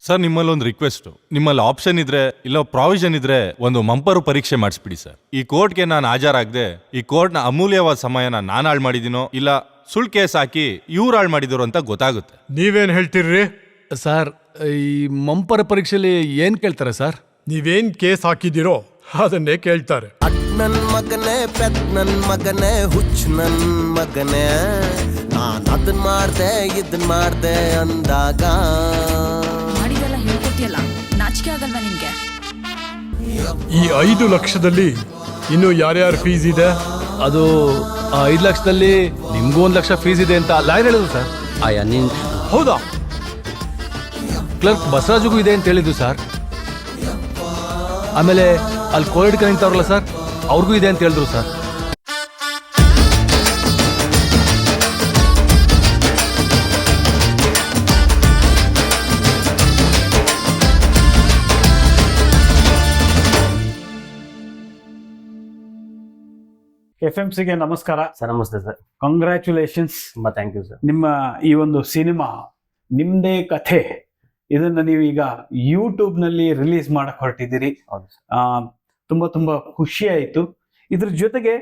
Sir ನಿಮ್ಮಲ್ಲಿ ಒಂದು request, ನಿಮ್ಮಲ್ಲಿ ಆಪ್ಷನ್ ಇದ್ರೆ ಇಲ್ಲ ಪ್ರಾವಿಷನ್ ಇದ್ರೆ ಒಂದು ಮಂಪರು ಪರೀಕ್ಷೆ ಮಾಡಿಸ್ಬಿಡಿ ಸರ್. ಈ ಕೋರ್ಟ್ಗೆ ನಾನು ಹಾಜರಾಗದೆ ಈ ಕೋರ್ಟ್ನ ಅಮೂಲ್ಯವಾದ ಸಮಯನ ನಾನು ಹಾಳು ಮಾಡಿದಿನೋ ಇಲ್ಲ ಸುಳ್ಳು ಕೇಸ್ ಹಾಕಿ ಇವ್ರು ಹಾಳು ಮಾಡಿದ್ರು ಅಂತ ಗೊತ್ತಾಗುತ್ತೆ. ನೀವೇನ್ ಹೇಳ್ತೀರ್ರಿ ಸರ್? ಈ ಮಂಪರ ಪರೀಕ್ಷೆಯಲ್ಲಿ ಏನ್ ಕೇಳ್ತಾರೆ ಸರ್? ನೀವೇನ್ ಕೇಸ್ ಹಾಕಿದಿರೋ ಅದನ್ನೇ ಕೇಳ್ತಾರೆ. ನನ್ ಮಗನೇ ಪೆತ್ ನನ್ ಮಗನೇ ಹುಚ್ಚ ನನ್ ಮಗನೇ, ನಾನ್ ಅದನ್ ಮಾಡ್ದೆ ಇದನ್ ಮಾಡ್ದೆ ಅಂದಾಗ ಮಾಡಿದೆಲ್ಲ ಹೇಳ್ಕೊತಿಯಲ್ಲ, ನಾಚಿಕೆ ಆಗಲ್ವಾ ನಿಮ್ಗೆ? ಈ 5 ಲಕ್ಷದಲ್ಲಿ ಇನ್ನು ಯಾರ್ಯಾರ ಫೀಸ್ ಇದೆ? ಅದು 5 ಲಕ್ಷದಲ್ಲಿ ನಿಮ್ಗೂ 1 ಲಕ್ಷ ಫೀಸ್ ಇದೆ ಅಂತ ಲಾಯರ್ ಹೇಳಿದ್ರು ಸರ್. ಹೌದಾ? ಕ್ಲರ್ಕ್ ಬಸವರಾಜುಗೂ ಇದೆ ಅಂತ ಹೇಳಿದ್ರು ಸರ್. ಆಮೇಲೆ ಅಲ್ಲಿ ಕೋವಿಡ್ ನಿಂತವ್ರಲ್ಲ ಸರ್, ಅವ್ರಿಗೂ ಇದೆ ಅಂತ ಹೇಳಿದ್ರು ಸರ್. FMCಗೆ ನಮಸ್ಕಾರ ಸರ್. ನಮಸ್ತೆ ಸರ್. ಕಂಗ್ರ್ಯಾಚುಲೇಷನ್ಸ್. ತುಂಬಾ ಥ್ಯಾಂಕ್ ಯು ಸರ್. ನಿಮ್ಮ ಈ ಒಂದು ಸಿನಿಮಾ ನಿಮ್ದೇ ಕಥೆ, ಇದನ್ನ ನೀವು ಈಗ ಯೂಟ್ಯೂಬ್ ನಲ್ಲಿ ರಿಲೀಸ್ ಮಾಡಕ್ ಹೊರಟಿದ್ದೀರಿ. ಹೌದು ಸರ್. ತುಂಬಾ ತುಂಬಾ ಖುಷಿ ಆಯ್ತು. ಇದ್ರ ಜೊತೆಗೆ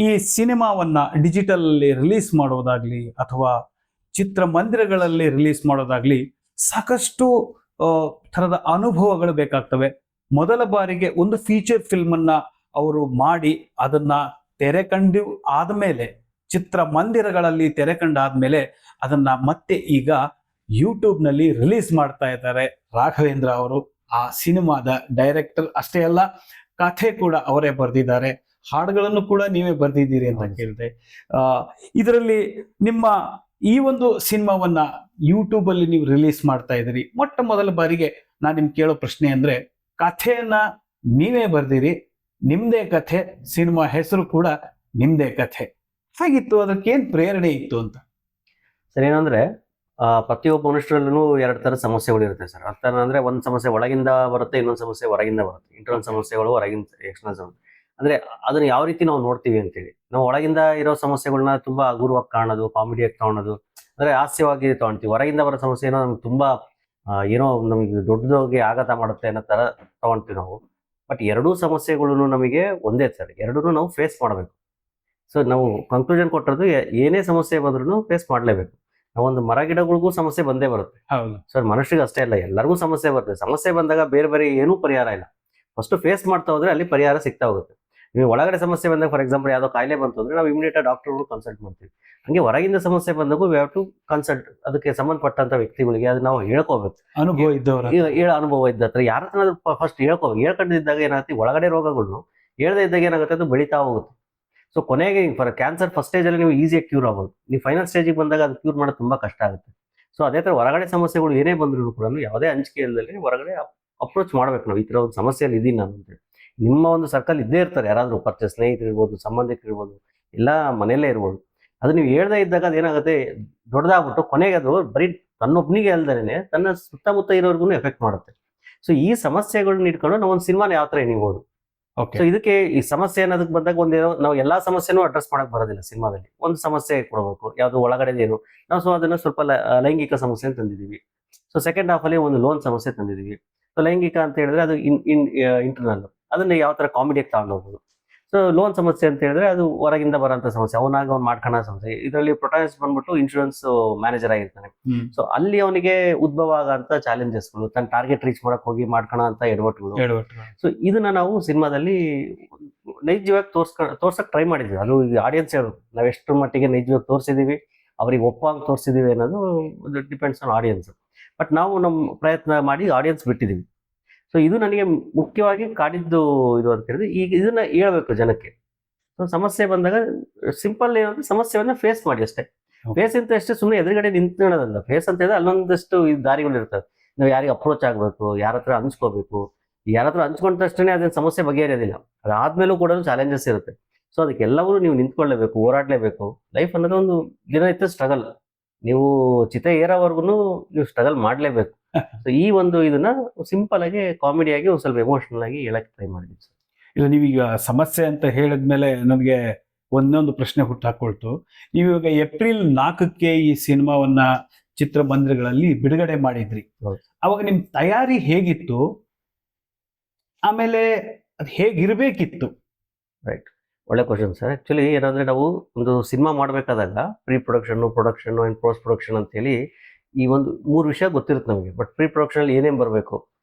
ಈ ಸಿನಿಮಾವನ್ನ ಡಿಜಿಟಲ್ ಅಲ್ಲಿ ರಿಲೀಸ್ ಮಾಡೋದಾಗ್ಲಿ ಅಥವಾ ಚಿತ್ರಮಂದಿರಗಳಲ್ಲಿ ರಿಲೀಸ್ ಮಾಡೋದಾಗ್ಲಿ ಸಾಕಷ್ಟು ಥರದ ಅನುಭವಗಳು ಬೇಕಾಗ್ತವೆ. ಮೊದಲ ಬಾರಿಗೆ ಒಂದು ಫೀಚರ್ ಫಿಲ್ಮ್ ಅನ್ನ ಅವರು ಮಾಡಿ ಅದನ್ನ ತೆರೆ ಕಂಡು ಆದ್ಮೇಲೆ, ಚಿತ್ರಮಂದಿರಗಳಲ್ಲಿ ತೆರೆ ಕಂಡಾದ್ಮೇಲೆ ಅದನ್ನ ಮತ್ತೆ ಈಗ ಯೂಟ್ಯೂಬ್ ನಲ್ಲಿ ರಿಲೀಸ್ ಮಾಡ್ತಾ ಇದ್ದಾರೆ ರಾಘವೇಂದ್ರ ಅವರು. ಆ ಸಿನಿಮಾದ ಡೈರೆಕ್ಟರ್ ಅಷ್ಟೇ ಅಲ್ಲ, ಕಥೆ ಕೂಡ ಅವರೇ ಬರೆದಿದ್ದಾರೆ, ಹಾಡುಗಳನ್ನು ಕೂಡ ನೀವೇ ಬರೆದಿದ್ದೀರಿ ಅಂತ ಕೇಳಿದೆ. ಇದರಲ್ಲಿ ನಿಮ್ಮ ಈ ಒಂದು ಸಿನಿಮಾವನ್ನ ಯೂಟ್ಯೂಬ್ ಅಲ್ಲಿ ನೀವು ರಿಲೀಸ್ ಮಾಡ್ತಾ ಇದ್ದೀರಿ. ಮೊಟ್ಟ ಮೊದಲ ಬಾರಿಗೆ ನಾನು ನಿಮ್ಗೆ ಕೇಳೋ ಪ್ರಶ್ನೆ ಅಂದ್ರೆ, ಕಥೆಯನ್ನ ನೀವೇ ಬರ್ದಿರಿ, ನಿಮ್ದೇ ಕಥೆ, ಸಿನಿಮಾ ಹೆಸರು ಕೂಡ ನಿಮ್ದೇ ಕಥೆ, ಹಾಗಿತ್ತು ಅದಕ್ಕೆ ಏನ್ ಪ್ರೇರಣೆ ಇತ್ತು ಅಂತ? ಸರ್, ಏನಂದ್ರೆ ಪ್ರತಿಯೊಬ್ಬ ಮನುಷ್ಯರಲ್ಲೂ 2 ಥರದ ಸಮಸ್ಯೆಗಳು ಇರುತ್ತೆ ಸರ್. ಅರ್ಥ ಅಂದ್ರೆ ಒಂದು ಸಮಸ್ಯೆ ಒಳಗಿಂದ ಬರುತ್ತೆ, ಇನ್ನೊಂದು ಸಮಸ್ಯೆ ಹೊರಗಿಂದ ಬರುತ್ತೆ. ಇಂಟರ್ನಲ್ ಸಮಸ್ಯೆಗಳು, ಹೊರಗಿನ ಎಕ್ಸ್ಟರ್ನಲ್ ಸಮಸ್ಯೆ. ಅಂದ್ರೆ ಅದನ್ನ ಯಾವ ರೀತಿ ನಾವು ನೋಡ್ತೀವಿ ಅಂತೇಳಿ, ನಾವು ಒಳಗಿಂದ ಇರೋ ಸಮಸ್ಯೆಗಳನ್ನ ತುಂಬಾ ಹಗುರವಾಗಿ ಕಾಣೋದು, ಕಾಮಿಡಿಯಾಗಿ ತಗೊಳೋದು, ಅಂದ್ರೆ ಹಾಸ್ಯವಾಗಿ ತಗೊಳ್ತೀವಿ. ಹೊರಗಿಂದ ಬರೋ ಸಮಸ್ಯೆ ಏನೋ ನಮ್ಗೆ ತುಂಬಾ ಏನೋ ನಮ್ಗೆ ದೊಡ್ಡದಾಗಿ ಆಘಾತ ಮಾಡುತ್ತೆ ಅನ್ನೋ ತರ ತಗೊಳ್ತೀವಿ ನಾವು. ಬಟ್ ಎರಡೂ ಸಮಸ್ಯೆಗಳು ನಮಗೆ ಒಂದೇ ಸರ್. ಎರಡೂ ನಾವು ಫೇಸ್ ಮಾಡಬೇಕು. ಸೊ ನಾವು ಕನ್ಕ್ಲೂಷನ್ ಕೊಟ್ಟಿರೋದು, ಏನೇ ಸಮಸ್ಯೆ ಬಂದ್ರೂ ಫೇಸ್ ಮಾಡಲೇಬೇಕು. ನಾವೊಂದು ಮರ ಗಿಡಗಳಿಗೂ ಸಮಸ್ಯೆ ಬಂದೇ ಬರುತ್ತೆ. ಹೌದು ಸರ್, ಮನುಷ್ಯರಿಗೆ ಅಷ್ಟೇ ಅಲ್ಲ, ಎಲ್ಲರಿಗೂ ಸಮಸ್ಯೆ ಬರುತ್ತೆ. ಸಮಸ್ಯೆ ಬಂದಾಗ ಬೇರೆ ಬೇರೆ ಏನೂ ಪರಿಹಾರ ಇಲ್ಲ. ಫಸ್ಟ್ ಫೇಸ್ ಮಾಡ್ತಾ ಹೋದ್ರೆ ಅಲ್ಲಿ ಪರಿಹಾರ ಸಿಗ್ತಾ ಹೋಗುತ್ತೆ. ನೀವು ಒಳಗಡೆ ಸಮಸ್ಯೆ ಬಂದಾಗ, ಫಾರ್ ಎಕ್ಸಾಂಪಲ್ ಯಾವುದೋ ಕಾಯಿಲೆ ಬಂತು ಅಂದ್ರೆ ನಾವು ಇಮಿಡಿಯೇಟ್ ಡಾಕ್ಟರ್ಗಳು ಕನ್ಸಲ್ಟ್ ಮಾಡ್ತೀವಿ. ಹಂಗೆ ಹೊರಗಿಂದ ಸಮಸ್ಯೆ ಬಂದಾಗೂ ವಿ ಹ್ಯಾವ್ ಟು ಕನ್ಸಲ್ಟ್ ಅದಕ್ಕೆ ಸಂಬಂಧಪಟ್ಟಂತ ವ್ಯಕ್ತಿಗಳಿಗೆ. ಅದು ನಾವು ಹೇಳ್ಕೋಬೇಕು. ಅನುಭವ ಇದ್ದವರು, ಅನುಭವ ಇದ್ದ ಹತ್ರ ಯಾರ ಹತ್ರ ಫಸ್ಟ್ ಹೇಳ್ಕೊಂಡಿದ್ದಾಗ ಏನಾಗುತ್ತೆ, ಒಳಗಡೆ ರೋಗಗಳನ್ನು ಹೇಳ್ದೇ ಇದ್ದಾಗ ಏನಾಗುತ್ತೆ, ಅದು ಬೆಳೀತಾ ಹೋಗುತ್ತೆ. ಸೊ ಕೊನೆಗೆ ಫಾರ್ ಕ್ಯಾನ್ಸರ್ ಫಸ್ಟ್ ಸ್ಟೇಜ್ ಅಲ್ಲಿ ನೀವು ಈಸಿಯಾಗಿ ಕ್ಯೂರ್ ಆಗ್ಬೋದು. ನೀವು ಫೈನಲ್ ಸ್ಟೇಜಿಗೆ ಬಂದಾಗ ಅದು ಕ್ಯೂರ್ ಮಾಡೋದು ತುಂಬಾ ಕಷ್ಟ ಆಗುತ್ತೆ. ಸೊ ಅದೇ ತರ ಹೊರಗಡೆ ಸಮಸ್ಯೆಗಳು ಏನೇ ಬಂದ್ರು ಕೂಡ ಯಾವುದೇ ಅಂಜಿಕೆ ಇಲ್ಲದೆ ಹೊರಗಡೆ ಅಪ್ರೋಚ್ ಮಾಡ್ಬೇಕು. ನಾವು ಈ ತರ ಒಂದು ಸಮಸ್ಯೆಯಲ್ಲಿ ಇದೀನಿ ನಾನು ಅಂತೇಳಿ. ನಿಮ್ಮ ಒಂದು ಸರ್ಕಲ್ ಇದ್ದೇ ಇರ್ತಾರೆ, ಯಾರಾದ್ರೂ ಪರಿಚಯ ಸ್ನೇಹಿತರು ಇರ್ಬೋದು, ಸಂಬಂಧಿಕರು ಇರ್ಬೋದು, ಇಲ್ಲ ಮನೆಯಲ್ಲೇ ಇರ್ಬೋದು. ಅದು ನೀವು ಹೇಳ್ದೇ ಇದ್ದಾಗ ಅದೇನಾಗುತ್ತೆ, ದೊಡ್ಡದಾಗ್ಬಿಟ್ಟು ಕೊನೆಗೆ ಅದು ಬರೀ ತನ್ನೊಬ್ಬನಿಗೆ ಅಲ್ದೇನೆ ತನ್ನ ಸುತ್ತಮುತ್ತ ಇರೋರ್ಗು ಎಫೆಕ್ಟ್ ಮಾಡುತ್ತೆ. ಸೊ ಈ ಸಮಸ್ಯೆಗಳನ್ನ ಇಟ್ಕೊಂಡು ನಾವು ಒಂದು ಸಿನಿಮಾನ ಯಾವ ತರ ಎಣಿಬೋದು. ಸೊ ಇದಕ್ಕೆ ಈ ಸಮಸ್ಯೆ ಅನ್ನೋದಕ್ಕೆ ಬಂದಾಗ ಒಂದೇನೋ, ನಾವು ಎಲ್ಲಾ ಸಮಸ್ಯೆನೂ ಅಡ್ರೆಸ್ ಮಾಡಕ್ ಬರೋದಿಲ್ಲ. ಸಿನಿಮಾದಲ್ಲಿ ಒಂದು ಸಮಸ್ಯೆ ಕೊಡಬೇಕು, ಯಾವ್ದು ಒಳಗಡೆದೇನು ನಾವು. ಸೊ ಅದನ್ನ ಸ್ವಲ್ಪ ಲೈಂಗಿಕ ಸಮಸ್ಯೆ ತಂದಿದೀವಿ. ಸೊ ಸೆಕೆಂಡ್ ಹಾಫ್ ಅಲ್ಲಿ ಒಂದು ಲೋನ್ ಸಮಸ್ಯೆ ತಂದಿದೀವಿ. ಸೊ ಲೈಂಗಿಕ ಅಂತ ಹೇಳಿದ್ರೆ ಅದು ಇಂಟರ್ನಲ್, ಅದನ್ನ ಯಾವ ತರ ಕಾಮಿಡಿಯಾಗಿ ತಗೊಂಡು ಹೋಗ್ಬೋದು. ಸೊ ಲೋನ್ ಸಮಸ್ಯೆ ಅಂತ ಹೇಳಿದ್ರೆ ಅದು ಹೊರಗಿಂದ ಬರೋಂಥ ಸಮಸ್ಯೆ, ಅವನಾಗ ಅವ್ನು ಮಾಡ್ಕೊಳ್ಳೋ ಸಮಸ್ಯೆ. ಇದರಲ್ಲಿ ಪ್ರೊಟಾಗನಿಸ್ಟ್ ಬಂದ್ಬಿಟ್ಟು ಇನ್ಶೂರೆನ್ಸ್ ಮ್ಯಾನೇಜರ್ ಆಗಿರ್ತಾನೆ. ಸೊ ಅಲ್ಲಿ ಅವನಿಗೆ ಉದ್ಭವ ಆಗಂತ ಚಾಲೆಂಜಸ್ಗಳು, ತನ್ನ ಟಾರ್ಗೆಟ್ ರೀಚ್ ಮಾಡಕ್ ಹೋಗಿ ಮಾಡ್ಕೊಳ್ಳೋ ಅಂತ ಎಡವಟ್ಟುಗಳು. ಸೊ ಇದನ್ನ ನಾವು ಸಿನಿಮಾದಲ್ಲಿ ನೈಜವಾಗಿ ತೋರ್ಸಕ್ ಟ್ರೈ ಮಾಡಿದ್ವಿ. ಅದು ಆಡಿಯನ್ಸ್ ಹೇಳೋದು, ನಾವ್ ಎಷ್ಟು ಮಟ್ಟಿಗೆ ನೈಜವಾಗಿ ತೋರಿಸಿದೀವಿ, ಅವ್ರಿಗೆ ಒಪ್ಪಂಗ್ ತೋರಿಸಿದೀವಿ ಅನ್ನೋದು ಡಿಪೆಂಡ್ಸ್ ಆನ್ ಆಡಿಯನ್ಸ್. ಬಟ್ ನಾವು ನಮ್ಮ ಪ್ರಯತ್ನ ಮಾಡಿ ಆಡಿಯನ್ಸ್ ಬಿಟ್ಟಿದೀವಿ. ಸೊ ಇದು ನನಗೆ ಮುಖ್ಯವಾಗಿ ಕಾಡಿದ್ದು ಇದು ಅಂತ ಹೇಳಿದ್ರೆ, ಈಗ ಇದನ್ನ ಹೇಳ್ಬೇಕು ಜನಕ್ಕೆ. ಸೊ ಸಮಸ್ಯೆ ಬಂದಾಗ ಸಿಂಪಲ್ ಏನಂದ್ರೆ, ಸಮಸ್ಯೆಯನ್ನ ಫೇಸ್ ಮಾಡಿ ಅಷ್ಟೇ. ಫೇಸ್ ಅಂತ ಅಷ್ಟೇ, ಸುಮ್ಮನೆ ಎದುರುಗಡೆ ನಿಂತ್ಕೊಳ್ಳೋದಲ್ಲ. ಫೇಸ್ ಅಂತ ಹೇಳಿದ್ರೆ ಅಲ್ಲೊಂದಷ್ಟು ದಾರಿಗಳು ಇರ್ತವೆ. ನಾವು ಯಾರಿಗೆ ಅಪ್ರೋಚ್ ಆಗ್ಬೇಕು, ಯಾರ ಹತ್ರ ಹಂಚ್ಕೋಬೇಕು. ಯಾರ ಹತ್ರ ಹಂಚ್ಕೊಂಡ ತಕ್ಷಣ ಅದೇನು ಸಮಸ್ಯೆ ಬಗೆಹರಿಯೋದಿಲ್ಲ. ಅದಾದ್ಮೇಲೂ ಕೂಡ ಚಾಲೆಂಜಸ್ ಇರುತ್ತೆ. ಸೊ ಅದಕ್ಕೆಲ್ಲವೂ ನೀವು ನಿಂತ್ಕೊಳ್ಳೇಬೇಕು, ಹೋರಾಡ್ಲೇಬೇಕು. ಲೈಫ್ ಅನ್ನೋದು ಒಂದು ದಿನನಿತ್ಯ ಸ್ಟ್ರಗಲ್. ನೀವು ಚಿತೆ ಏರೋವರೆಗೂ ನೀವು ಸ್ಟ್ರಗಲ್ ಮಾಡ್ಲೇಬೇಕು. ಸೊ ಈ ಒಂದು ಇದನ್ನ ಸಿಂಪಲ್ ಆಗಿ ಕಾಮಿಡಿಯಾಗಿ ಒಂದು ಸ್ವಲ್ಪ ಎಮೋಷನಲ್ ಆಗಿ ಹೇಳಕ್ ಟ್ರೈ ಮಾಡಿದ್ವಿ ಸರ್. ಇಲ್ಲ, ನೀವೀಗ ಸಮಸ್ಯೆ ಅಂತ ಹೇಳಿದ್ಮೇಲೆ ನನಗೆ ಒಂದೊಂದು ಪ್ರಶ್ನೆ ಹುಟ್ಟಾಕೊಳ್ತು. ನೀವೀಗ ಏಪ್ರಿಲ್ 4ಕ್ಕೆ ಈ ಸಿನಿಮಾವನ್ನ ಚಿತ್ರಮಂದಿರಗಳಲ್ಲಿ ಬಿಡುಗಡೆ ಮಾಡಿದ್ರಿ. ಹೌದು. ಅವಾಗ ನಿಮ್ ತಯಾರಿ ಹೇಗಿತ್ತು, ಆಮೇಲೆ ಅದು ಹೇಗಿರ್ಬೇಕಿತ್ತು? ಒಳ್ಳೆ ಕ್ವಶನ್ ಸರ್. ಆಕ್ಚುಲಿ ಏನಂದ್ರೆ ನಾವು ಒಂದು ಸಿನಿಮಾ ಮಾಡಬೇಕಾದಾಗ pre production and post production ಅಂತೇಳಿ ಈ ಒಂದು 3 ವಿಷಯ ಗೊತ್ತಿರುತ್ತೆ ನಮಗೆ. ಬಟ್ ಪ್ರೀ ಪ್ರೊಡಕ್ಷನ್ ಅಲ್ಲಿ ಏನೇನು ಬರಬೇಕು,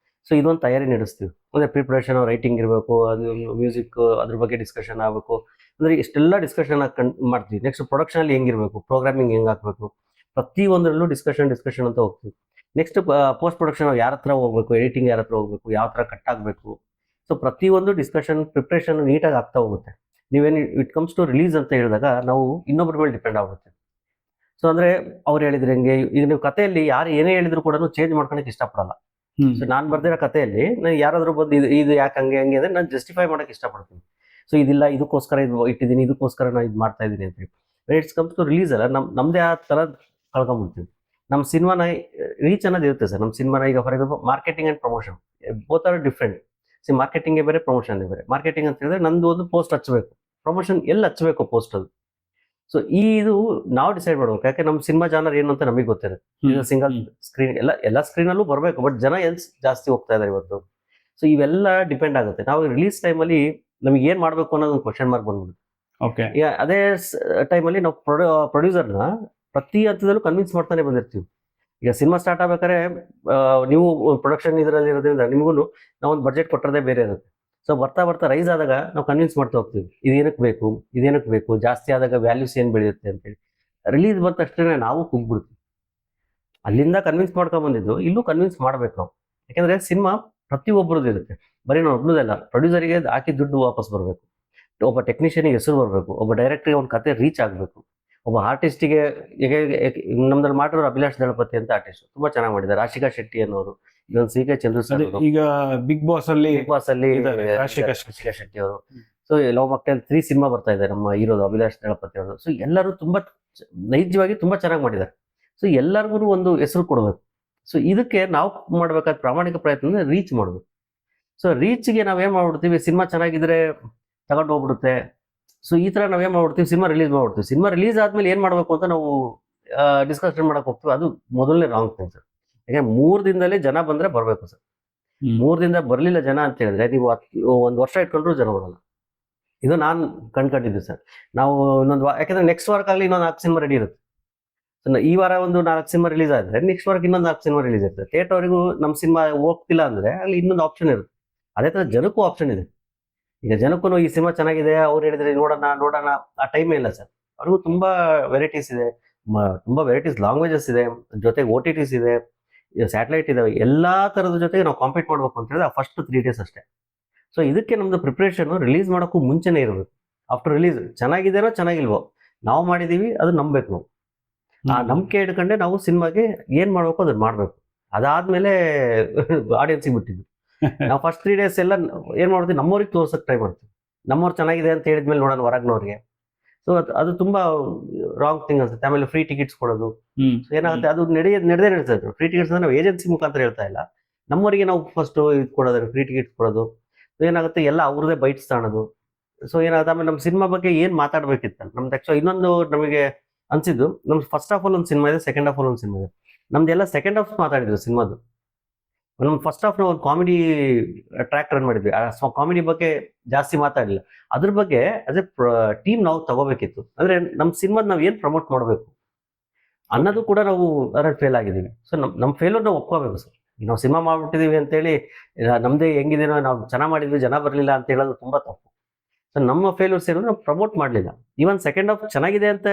ಸೊ ಇದೊಂದು ತಯಾರಿ ನಡೆಸ್ತೀವಿ. ಅಂದ್ರೆ ಪ್ರೀ ಪ್ರೊಡಕ್ಷನ್ ರೈಟಿಂಗ್ ಇರಬೇಕು, ಅದು ಮ್ಯೂಸಿಕ್ ಅದ್ರ ಬಗ್ಗೆ ಡಿಸ್ಕಷನ್ ಆಗಬೇಕು, ಅಂದ್ರೆ ಇಷ್ಟೆಲ್ಲ ಡಿಸ್ಕಷನ್ ಮಾಡ್ತೀವಿ. ನೆಕ್ಸ್ಟ್ ಪ್ರೊಡಕ್ಷನ್ ಅಲ್ಲಿ ಹೆಂಗಿರ್ಬೇಕು, ಪ್ರೋಗ್ರಾಮಿಂಗ್ ಹೆಂಗ್ ಹಾಕ್ಬೇಕು, ಪ್ರತಿಯೊಂದರಲ್ಲೂ ಡಿಸ್ಕಷನ್ ಅಂತ ಹೋಗ್ತೀವಿ. ನೆಕ್ಸ್ಟ್ ಪೋಸ್ಟ್ ಪ್ರೊಡಕ್ಷನ್ ಯಾರ ಹತ್ರ ಹೋಗ್ಬೇಕು, ಎಡಿಟಿಂಗ್ ಯಾರ ಹತ್ರ ಹೋಗ್ಬೇಕು, ಯಾವ ತರ ಕಟ್ ಆಗಬೇಕು, ಸೊ ಪ್ರತಿಯೊಂದು ಡಿಸ್ಕಷನ್ ಪ್ರಿಪ್ರೇಷನ್ ನೀಟಾಗಿ ಆಗ್ತಾ ಹೋಗುತ್ತೆ. ನೀವೇನು ಇಟ್ ಕಮ್ಸ್ ಟು ರಿಲೀಸ್ ಅಂತ ಹೇಳಿದಾಗ ನಾವು ಇನ್ನೊಬ್ಬರ ಮೇಲೆ ಡಿಪೆಂಡ್ ಆಗುತ್ತೆ. ಸೊ ಅಂದ್ರೆ ಅವ್ರು ಹೇಳಿದ್ರೆ ಹೆಂಗೆ, ಈಗ ನೀವು ಕಥೆಯಲ್ಲಿ ಯಾರು ಏನೇ ಹೇಳಿದ್ರು ಕೂಡ ಚೇಂಜ್ ಮಾಡ್ಕೊಳಕ್ಕೆ ಇಷ್ಟಪಡಲ್ಲ. ಸೊ ನಾನು ಬರ್ದಿರೋ ಕಥೆಯಲ್ಲಿ ನಾನು ಯಾರಾದ್ರೂ ಬಂದು ಇದು ಯಾಕೆ ಹಂಗೆ ಅಂದ್ರೆ ನಾನು ಜಸ್ಟಿಫೈ ಮಾಡಕ್ಕೆ ಇಷ್ಟಪಡ್ತೀನಿ. ಸೊ ಇದಿಲ್ಲ, ಇದಕ್ಕೋಸ್ಕರ ಇದು ಇಟ್ಟಿದ್ದೀನಿ, ಇದಕ್ಕೋಸ್ಕರ ನಾನು ಇದು ಮಾಡ್ತಾ ಇದ್ದೀನಿ ಅಂತ ಹೇಳಿ. ಇಟ್ಸ್ ಕಮ್ಸ್ ಟು ರಿಲೀಸ್ ಅಲ್ಲ, ನಮ್ದೇ ಆ ಥರ ಕಳ್ಕೊಂಡ್ಬಿಡ್ತೀವಿ. ನಮ್ಮ ಸಿನಿಮಾನ ರೀಚ್ ಅನ್ನೋದು ಇರುತ್ತೆ ಸರ್. ನಮ್ಮ ಸಿನಿಮಾನ ಈಗ for example marketing and promotion both are different. Marketing ಬೇರೆ, ಪ್ರಮೋಷನ್ ಬೇರೆ. ಮಾರ್ಕೆಟಿಂಗ್ ಅಂತ ಹೇಳಿದ್ರೆ ನಂದು ಒಂದು ಪೋಸ್ಟ್ ಹಚ್ಚಬೇಕು, ಪ್ರಮೋಷನ್ ಎಲ್ಲಿ ಹಚ್ಚಬೇಕು ಪೋಸ್ಟ್ ಅದು. ಸೊ ಇದು ನಾವು ಡಿಸೈಡ್ ಮಾಡ್ಬೇಕು. ಯಾಕೆ ನಮ್ಮ ಸಿನಿಮಾ ಜಾನರ್ ಏನು ಅಂತ ನಮಗೆ ಗೊತ್ತಿರುತ್ತೆ. ಸಿಂಗಲ್ ಸ್ಕ್ರೀನ್ ಎಲ್ಲ ಸ್ಕ್ರೀನಲ್ಲೂ ಬರಬೇಕು, ಬಟ್ ಜನ ಎಲ್ಲಿ ಜಾಸ್ತಿ ಹೋಗ್ತಾ ಇದ್ದಾರೆ ಇವತ್ತು. ಸೊ ಇವೆಲ್ಲ ಡಿಪೆಂಡ್ ಆಗುತ್ತೆ. ನಾವು ರಿಲೀಸ್ ಟೈಮಲ್ಲಿ ನಮ್ಗೆ ಏನ್ ಮಾಡ್ಬೇಕು ಅನ್ನೋದು ಒಂದು ಕ್ವಶನ್ ಮಾರ್ಕ್ ಬಂದ್ಬಿಡುತ್ತೆ. ಓಕೆ. ಅದೇ ಟೈಮಲ್ಲಿ ನಾವು ಪ್ರೊಡ್ಯೂಸರ್ನ ಪ್ರತಿ ಹಂತದಲ್ಲೂ ಕನ್ವಿನ್ಸ್ ಮಾಡ್ತಾನೆ ಬಂದಿರ್ತೀವಿ. ಈಗ ಸಿನಿಮಾ ಸ್ಟಾರ್ಟ್ ಆಗ್ಬೇಕಾದ್ರೆ ನೀವು ಪ್ರೊಡಕ್ಷನ್ ಇದರಲ್ಲಿ ಇರೋದ್ರಿಂದ ನಿಮಗೂ ನಾವು ಒಂದು ಬಡ್ಜೆಟ್ ಕೊಟ್ಟರೆ ಬೇರೆ ಇರುತ್ತೆ. ಸೊ ಬರ್ತಾ ರೈಸ್ ಆದಾಗ ನಾವು ಕನ್ವಿನ್ಸ್ ಮಾಡ್ತಾ ಹೋಗ್ತೀವಿ, ಇದೇನಕ್ಕೆ ಬೇಕು, ಜಾಸ್ತಿ ಆದಾಗ ವ್ಯಾಲ್ಯೂಸ್ ಏನು ಬೆಳೆಯುತ್ತೆ ಅಂತೇಳಿ. ರಿಲೀಸ್ ಬಂದ ತಕ್ಷಣ ನಾವು ಕುಗ್ಬಿಡ್ತೀವಿ. ಅಲ್ಲಿಂದ ಕನ್ವಿನ್ಸ್ ಮಾಡ್ಕೊಂಡ್ ಬಂದಿದ್ದು ಇಲ್ಲೂ ಕನ್ವಿನ್ಸ್ ಮಾಡ್ಬೇಕು ನಾವು. ಯಾಕಂದ್ರೆ ಸಿನಿಮಾ ಪ್ರತಿಯೊಬ್ಬರದ್ದು ಇರುತ್ತೆ, ಬರೀ ನಾವು ಒಬ್ಬರದಲ್ಲ. ಪ್ರೊಡ್ಯೂಸರಿಗೆ ಹಾಕಿದ ದುಡ್ಡು ವಾಪಸ್ ಬರಬೇಕು, ಒಬ್ಬ ಟೆಕ್ನಿಷಿಯನ್ಗೆ ಹೆಸರು ಬರಬೇಕು, ಒಬ್ಬ ಡೈರೆಕ್ಟರ್ಗೆ ಒಂದು ಕತೆ ರೀಚ್ ಆಗಬೇಕು, ಒಬ್ಬ ಆರ್ಟಿಸ್ಟಿಗೆ. ನಮ್ದಲ್ಲಿ ಮಾಡಿರೋ ಅಭಿಲಾಷ್ ದಳಪತಿ ಅಂತ ಆರ್ಟಿಸ್ಟ್ ತುಂಬಾ ಚೆನ್ನಾಗಿ ಮಾಡಿದ್ದಾರೆ. ರಾಶಿಕಾ ಶೆಟ್ಟಿ ಅನ್ನೋರು, ಇದೊಂದು ಸಿ ಕೆ ಚಂದ್ರು ಸರ್, ಈಗ ಬಿಗ್ ಬಾಸ್ ಅಲ್ಲಿ ರಾಶಿಕಾ ಶೆಟ್ಟಿ ಅವರು. ಸೊ ಲವ್ ಮಕ್ಕಳಲ್ಲಿ 3 ಸಿನಿಮಾ ಬರ್ತಾ ಇದೆ ನಮ್ಮ ಹೀರೋದು ಅಭಿಲಾಷ್ ದಳಪತಿ ಅವರು. ಸೊ ಎಲ್ಲರೂ ತುಂಬಾ ನೈಜವಾಗಿ ತುಂಬಾ ಚೆನ್ನಾಗಿ ಮಾಡಿದ್ದಾರೆ. ಸೊ ಎಲ್ಲರಿಗೂ ಒಂದು ಹೆಸರು ಕೊಡಬೇಕು. ಸೊ ಇದಕ್ಕೆ ನಾವು ಮಾಡ್ಬೇಕಾದ ಪ್ರಾಮಾಣಿಕ ಪ್ರಯತ್ನ ರೀಚ್ ಮಾಡ್ಬೇಕು. ಸೊ ರೀಚ್ಗೆ ನಾವೇನ್ ಮಾಡ್ಬಿಡ್ತೀವಿ, ಸಿನಿಮಾ ಚೆನ್ನಾಗಿದ್ರೆ ತಗೊಂಡು ಹೋಗ್ಬಿಡುತ್ತೆ. ಸೊ ಈ ತರ ನಾವೇನ್ ಮಾಡ್ಬಿಡ್ತೀವಿ, ಸಿನಿಮಾ ರಿಲೀಸ್ ಮಾಡ್ಬಿಡ್ತೀವಿ. ಸಿನಿಮಾ ರಿಲೀಸ್ ಆದ್ಮೇಲೆ ಏನ್ ಮಾಡ್ಬೇಕು ಅಂತ ನಾವು ಡಿಸ್ಕಷನ್ ಮಾಡಕ್ ಹೋಗ್ತೀವಿ. ಅದು ಮೊದಲನೇ ರಾಂಗ್ ಥಿಂಗ್ ಸರ್. ಯಾಕಂದ್ರೆ 3 ದಿನದಲ್ಲಿ ಜನ ಬಂದ್ರೆ ಬರ್ಬೇಕು ಸರ್. 3 ದಿನದ ಬರ್ಲಿಲ್ಲ ಜನ ಅಂತ ಹೇಳಿದ್ರೆ ನೀವು 1 ವರ್ಷ ಇಟ್ಕೊಂಡ್ರು ಜನ ಬರಲ್ಲ. ಇದು ನಾನು ಕಂಡ್ಕೊಂಡಿದ್ದು ಸರ್. ನಾವು ಇನ್ನೊಂದು ಯಾಕಂದ್ರೆ ನೆಕ್ಸ್ಟ್ ವಾರಕ್ಕಾಗಲಿ ಇನ್ನೊಂದು 4 ಸಿನಿಮಾ ರೆಡಿ ಇರುತ್ತೆ. ಈ ವಾರ ಒಂದು 4 ಸಿನಿಮಾ ರಿಲೀಸ್ ಆದ್ರೆ ನೆಕ್ಸ್ಟ್ ವಾರಕ್ಕೆ ಇನ್ನೊಂದು 4 ಸಿನಿಮಾ ರಿಲೀಸ್ ಇರುತ್ತೆ. ಥಿಯೇಟರ್ವರೆಗೂ ನಮ್ಮ ಸಿನಿಮಾ ಹೋಗ್ತಿಲ್ಲ ಅಂದ್ರೆ ಅಲ್ಲಿ ಇನ್ನೊಂದು ಆಪ್ಷನ್ ಇರುತ್ತೆ. ಅದೇ ತರ ಜನಕ್ಕೂ ಆಪ್ಷನ್ ಇದೆ. ಈಗ ಜನಕ್ಕೂ ಈ ಸಿನಿಮಾ ಚೆನ್ನಾಗಿದೆ, ಅವ್ರು ಹೇಳಿದ್ರೆ ನೋಡೋಣ ಆ ಟೈಮೇ ಇಲ್ಲ ಸರ್. ಅವ್ರಿಗೂ ತುಂಬಾ ವೆರೈಟೀಸ್ ಇದೆ, ತುಂಬಾ ವೆರೈಟೀಸ್ ಲ್ಯಾಂಗ್ವೇಜಸ್ ಇದೆ, ಜೊತೆಗೆ OTTs ಇದೆ, ಸ್ಯಾಟಲೈಟ್ ಇದಾವೆ. ಎಲ್ಲಾ ತರದ ಜೊತೆಗೆ ನಾವು ಕಾಂಪೀಟ್ ಮಾಡ್ಬೇಕು ಅಂತ ಹೇಳಿದ್ರೆ ಫಸ್ಟ್ 3 days ಅಷ್ಟೇ. ಸೊ ಇದಕ್ಕೆ ನಮ್ದು ಪ್ರಿಪ್ರೇಷನ್ ರಿಲೀಸ್ ಮಾಡೋಕ್ಕೂ ಮುಂಚೆನೇ ಇರಬೇಕು. ಆಫ್ಟರ್ ರಿಲೀಸ್ ಚೆನ್ನಾಗಿದೆನೋ ಚೆನ್ನಾಗಿಲ್ವೋ ನಾವು ಮಾಡಿದೀವಿ, ಅದು ನಂಬಬೇಕು. ನಾವು ಆ ನಂಬಿಕೆ ಇಟ್ಕೊಂಡೆ ನಾವು ಸಿನಿಮಾಗೆ ಏನ್ ಮಾಡ್ಬೇಕು ಅದನ್ನ ಮಾಡ್ಬೇಕು. ಅದಾದ್ಮೇಲೆ ಆಡಿಯನ್ಸಿಗೆ ಬಿಟ್ಟಿದ್ದು. ನಾವು ಫಸ್ಟ್ 3 days ಎಲ್ಲ ಏನ್ ಮಾಡ್ತೀವಿ, ನಮ್ಮವ್ರಿಗೆ ತೋರ್ಸಕ್ ಟ್ರೈ ಮಾಡ್ತೀವಿ. ನಮ್ಮವ್ರು ಚೆನ್ನಾಗಿದೆ ಅಂತ ಹೇಳಿದ್ಮೇಲೆ ನೋಡೋಣ ಹೊರಗ್ನವ್ರಿಗೆ. ಸೊ ಅದು ತುಂಬಾ ರಾಂಗ್ ಥಿಂಗ್ ಅನ್ಸುತ್ತೆ. ಆಮೇಲೆ ಫ್ರೀ ಟಿಕೆಟ್ಸ್ ಕೊಡೋದು. ಸೊ ಏನಾಗುತ್ತೆ, ಅದು ನಡೆದೇ ನಡೀತದೆ. ಫ್ರೀ ಟಿಕೆಟ್ಸ್ ಅಂದ್ರೆ ನಾವು ಏಜೆನ್ಸಿ ಮುಖಾಂತರ ಹೇಳ್ತಾ ಇಲ್ಲ, ನಮ್ಮವರಿಗೆ ನಾವು ಫಸ್ಟ್ ಇದು ಕೊಡೋದು, ಫ್ರೀ ಟಿಕೆಟ್ಸ್ ಕೊಡೋದು. ಏನಾಗುತ್ತೆ, ಎಲ್ಲ ಅವ್ರದೇ ಬೈಟ್ಸ್ ತಾಣೋದು. ಸೊ ಏನಾಗುತ್ತೆ, ಆಮೇಲೆ ನಮ್ಮ ಸಿನಿಮಾ ಬಗ್ಗೆ ಏನ್ ಮಾತಾಡ್ಬೇಕಿತ್ತು ನಮ್ದು. ಆಕ್ಚುಲಿ ಇನ್ನೊಂದು ನಮಗೆ ಅನ್ಸಿದ್ದು, ನಮ್ದು ಫಸ್ಟ್ ಹಾಫ್ ಅಲ್ಲಿ ಒಂದು ಸಿನಿಮಾ ಇದೆ, ಸೆಕೆಂಡ್ ಹಾಫ್ ಅಲ್ಲಿ ಒಂದು ಸಿನಿಮಾ ಇದೆ. ನಮ್ದೆಲ್ಲ ಸೆಕೆಂಡ್ ಹಾಫ್ ಮಾತಾಡಿದ್ರು ಸಿನಿಮಾದು. ನಮ್ಮ ಫಸ್ಟ್ ಹಾಫ್ ನಾವು ಒಂದು ಕಾಮಿಡಿ ಟ್ರ್ಯಾಕ್ ರನ್ ಮಾಡಿದ್ವಿ. ಆ ಕಾಮಿಡಿ ಬಗ್ಗೆ ಜಾಸ್ತಿ ಮಾತಾಡಲಿಲ್ಲ. ಅದ್ರ ಬಗ್ಗೆ ಆಸ್ ಎ ಟೀಮ್ ನಾವು ತಗೋಬೇಕಿತ್ತು. ಅಂದ್ರೆ ನಮ್ಮ ಸಿನಿಮಾದ್ ನಾವು ಏನ್ ಪ್ರಮೋಟ್ ಮಾಡಬೇಕು ಅನ್ನೋದು ಕೂಡ ನಾವು ಅದ್ರಲ್ಲಿ ಫೇಲ್ ಆಗಿದ್ದೀವಿ. ಸೊ ನಮ್ಮ ಫೇಲ್ಯೂರ್ ನಾವು ಒಪ್ಕೋಬೇಕು ಸರ್. ನಾವು ಸಿನಿಮಾ ಮಾಡ್ಬಿಟ್ಟಿದೀವಿ ಅಂತೇಳಿ ನಮ್ದೇ ಹೆಂಗಿದೇನೋ ನಾವು ಚೆನ್ನಾಗಿ ಮಾಡಿದ್ವಿ, ಜನ ಬರಲಿಲ್ಲ ಅಂತ ಹೇಳೋದು ತುಂಬಾ ತಪ್ಪು. ಸೊ ನಮ್ಮ ಫೇಲ್ಯೂರ್ಸ್ ಏನೋ ನಾವು ಪ್ರಮೋಟ್ ಮಾಡಲಿಲ್ಲ. ಈವನ್ ಸೆಕೆಂಡ್ ಹಾಫ್ ಚೆನ್ನಾಗಿದೆ ಅಂತ